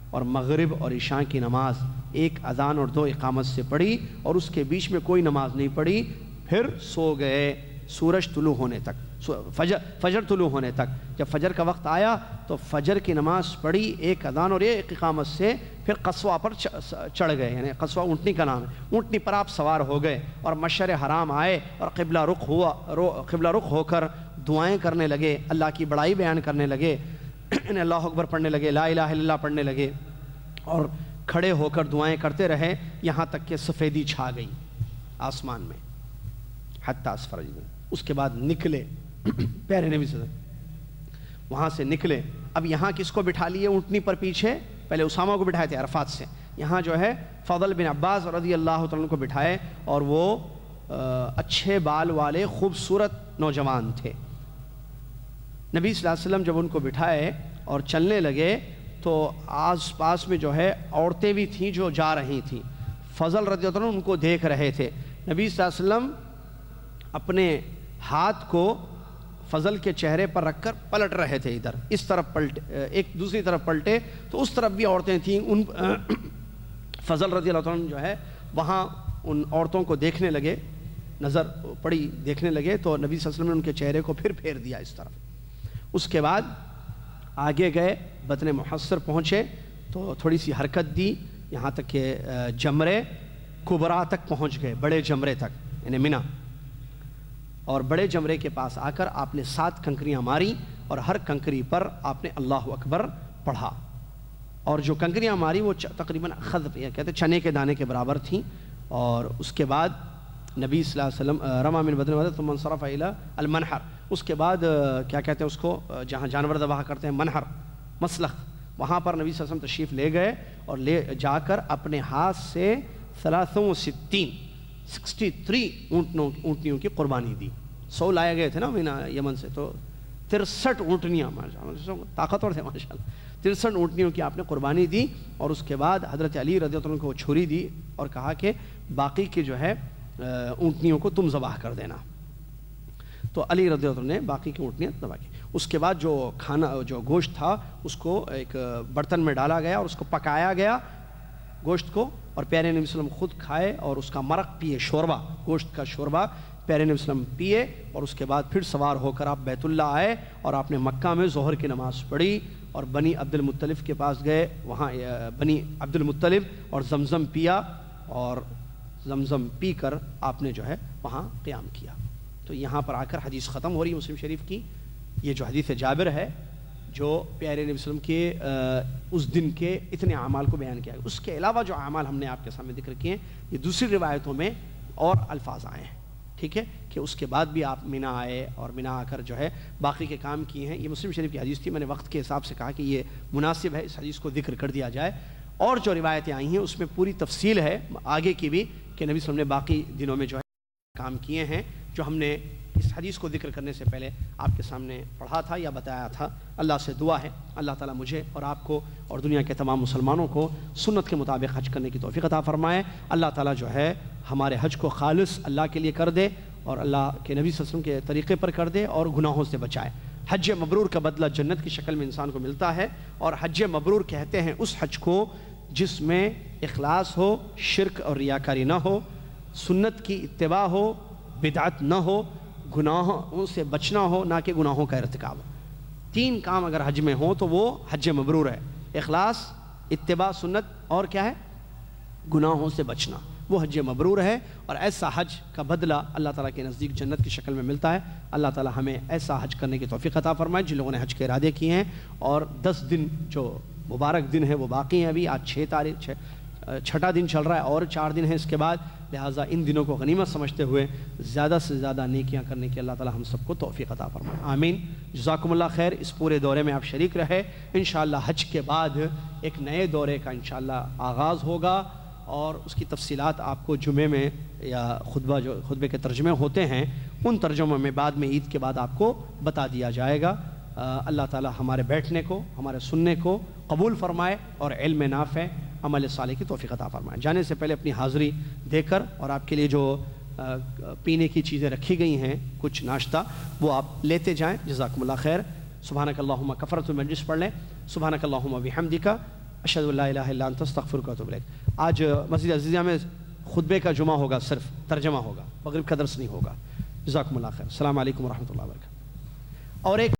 [SPEAKER 1] اور مغرب اور عشاء کی نماز 1 اذان اور 2 اقامت سے پڑھی، اور اس کے بیچ میں کوئی نماز نہیں پڑھی، پھر سو گئے سورج طلوع ہونے تک، فجر طلوع ہونے تک۔ جب فجر کا وقت آیا تو فجر کی نماز پڑھی 1 اذان اور 1 اقامت سے، پھر قصوہ پر چڑھ گئے، یعنی قصوہ اونٹنی کا نام ہے، اونٹنی پر آپ سوار ہو گئے اور مشعر حرام آئے اور قبلہ رخ ہو کر دعائیں کرنے لگے، اللہ کی بڑائی بیان کرنے لگے، اللہ اکبر پڑھنے لگے، لا الہ الا اللہ پڑھنے لگے، اور کھڑے ہو کر دعائیں کرتے رہے یہاں تک کہ سفیدی چھا گئی آسمان میں، حتی اسفر الجبین۔ اس کے بعد نکلے پیارے نبی صلی اللہ علیہ وسلم، وہاں سے نکلے۔ اب یہاں کس کو بٹھا لیے اونٹنی پر پیچھے؟ پہلے اسامہ کو بٹھائے تھے عرفات سے، یہاں جو ہے فضل بن عباس رضی اللہ تعالیٰ عنہ کو بٹھائے، اور وہ اچھے بال والے خوبصورت نوجوان تھے۔ نبی صلی اللہ علیہ وسلم جب ان کو بٹھائے اور چلنے لگے تو آس پاس میں جو ہے عورتیں بھی تھیں جو جا رہی تھیں، فضل رضی اللہ عنہ ان کو دیکھ رہے تھے۔ نبی صلی اللہ علیہ وسلم اپنے ہاتھ کو فضل کے چہرے پر رکھ کر پلٹ رہے تھے، ادھر اس طرف پلٹے، ایک دوسری طرف پلٹے تو اس طرف بھی عورتیں تھیں، ان فضل رضی اللہ عنہ جو ہے وہاں ان عورتوں کو دیکھنے لگے، نظر پڑی دیکھنے لگے، تو نبی صلی اللہ علیہ وسلم نے ان کے چہرے کو پھر پھیر دیا اس طرف۔ اس کے بعد آگے گئے، بطن محصر پہنچے تو تھوڑی سی حرکت دی، یہاں تک کہ جمرے کبرا تک پہنچ گئے، بڑے جمرے تک، یعنی منی، اور بڑے جمرے کے پاس آ کر آپ نے 7 کنکریاں ماری، اور ہر کنکری پر آپ نے اللہ اکبر پڑھا، اور جو کنکریاں ماری وہ تقریباً خذف، یہ کہتے ہیں چنے کے دانے کے برابر تھیں۔ اور اس کے بعد نبی صلی اللہ علیہ وسلم رمى من بدن وحده ثم انصرف الى المنحر، اس کے بعد کیا کہتے ہیں اس کو، جہاں جانور ذبح کرتے ہیں، منحر، مسلخ، وہاں پر نبی صلی اللہ علیہ وسلم تشریف لے گئے اور لے جا کر اپنے ہاتھ سے 63 63 اونٹنیوں کی قربانی دی. 100 لائے گئے تھے نا مینا یمن سے, تو 63 اونٹنیاں ماشاءاللہ طاقتور تھے ماشاءاللہ, 63 اونٹنیوں کی آپ نے قربانی دی. اور اس کے بعد حضرت علی رضی اللہ عنہ کو چھری دی اور کہا کہ باقی کے جو ہے اونٹنیوں کو تم ذبح کر دینا. تو علی رضی اللہ عنہ نے باقی کی اونٹنیاں ذبح کی. اس کے بعد جو گوشت تھا اس کو ایک برتن میں ڈالا گیا اور اس کو پکایا گیا گوشت کو, اور پیارے نبی صلی اللہ علیہ وسلم خود کھائے اور اس کا مرق پیے, شوربہ, گوشت کا شوربہ پیارے نبی صلی اللہ علیہ وسلم پیے. اور اس کے بعد پھر سوار ہو کر آپ بیت اللہ آئے اور آپ نے مکہ میں ظہر کی نماز پڑھی اور بنی عبد المطلب کے پاس گئے. وہاں بنی عبد المطلب اور زمزم پیا, اور زمزم پی کر آپ نے جو ہے وہاں قیام کیا. تو یہاں پر آ کر حدیث ختم ہو رہی ہے مسلم شریف کی. یہ جو حدیث جابر ہے جو پیارے نبی صلی اللہ علیہ وسلم کے اس دن کے اتنے اعمال کو بیان کیا ہے. اس کے علاوہ جو اعمال ہم نے آپ کے سامنے ذکر کیے ہیں یہ دوسری روایتوں میں اور الفاظ آئے ہیں, ٹھیک ہے, کہ اس کے بعد بھی آپ مینا آئے اور مینا آ کر جو ہے باقی کے کام کیے ہیں. یہ مسلم شریف کی حدیث تھی, میں نے وقت کے حساب سے کہا کہ یہ مناسب ہے اس حدیث کو ذکر کر دیا جائے. اور جو روایتیں آئی ہیں اس میں پوری تفصیل ہے آگے کی بھی کہ نبی صلی اللہ علیہ وسلم نے باقی دنوں میں جو ہے کام کیے ہیں جو ہم نے اس حدیث کو ذکر کرنے سے پہلے آپ کے سامنے پڑھا تھا یا بتایا تھا. اللہ سے دعا ہے اللہ تعالیٰ مجھے اور آپ کو اور دنیا کے تمام مسلمانوں کو سنت کے مطابق حج کرنے کی توفیق عطا فرمائے. اللہ تعالیٰ جو ہے ہمارے حج کو خالص اللہ کے لیے کر دے اور اللہ کے نبی صلی اللہ علیہ وسلم کے طریقے پر کر دے اور گناہوں سے بچائے. حج مبرور کا بدلہ جنت کی شکل میں انسان کو ملتا ہے, اور حج مبرور کہتے ہیں اس حج کو جس میں اخلاص ہو, شرک اور ریاکاری نہ ہو, سنت کی اتباع ہو, بدعت نہ ہو, گناہوں سے بچنا ہو نہ کہ گناہوں کا ارتکاب. 3 کام اگر حج میں ہوں تو وہ حج مبرور ہے. اخلاص, اتباع سنت اور کیا ہے, گناہوں سے بچنا, وہ حج مبرور ہے. اور ایسا حج کا بدلہ اللہ تعالیٰ کے نزدیک جنت کی شکل میں ملتا ہے. اللہ تعالیٰ ہمیں ایسا حج کرنے کی توفیق عطا فرمائے جن لوگوں نے حج کے ارادے کیے ہیں. اور 10 دن جو مبارک دن ہے وہ باقی ہیں ابھی. آج 6 دن چل رہا ہے اور 4 دن ہیں اس کے بعد. لہٰذا ان دنوں کو غنیمت سمجھتے ہوئے زیادہ سے زیادہ نیکیاں کرنے کی اللہ تعالیٰ ہم سب کو توفیق عطا فرمائے. آمین. جزاکم اللہ خیر. اس پورے دورے میں آپ شریک رہے. انشاءاللہ حج کے بعد ایک نئے دورے کا انشاءاللہ آغاز ہوگا اور اس کی تفصیلات آپ کو جمعے میں یا خطبے کے ترجمے ہوتے ہیں ان ترجموں میں بعد میں عید کے بعد آپ کو بتا دیا جائے گا. اللہ تعالیٰ ہمارے بیٹھنے کو ہمارے سننے کو قبول فرمائے اور علم نافع عمل صالح کی توفیق عطا فرمائے. جانے سے پہلے اپنی حاضری دے کر اور آپ کے لیے جو پینے کی چیزیں رکھی گئی ہیں کچھ ناشتہ وہ آپ لیتے جائیں. جزاکم اللہ خیر. سبحانک اللہم کفرۃ المجلس پڑھ لیں. سبحانک اللہم وبحمدک اشہد ان لا الہ الا انت استغفرک واتوب الیک. آج مسجد عزیزیہ میں خطبے کا جمعہ ہوگا, صرف ترجمہ ہوگا, مغرب کا درس نہیں ہوگا. جزاکم اللہ خیر. السلام علیکم ورحمۃ اللہ وبرکاتہ. اور ایک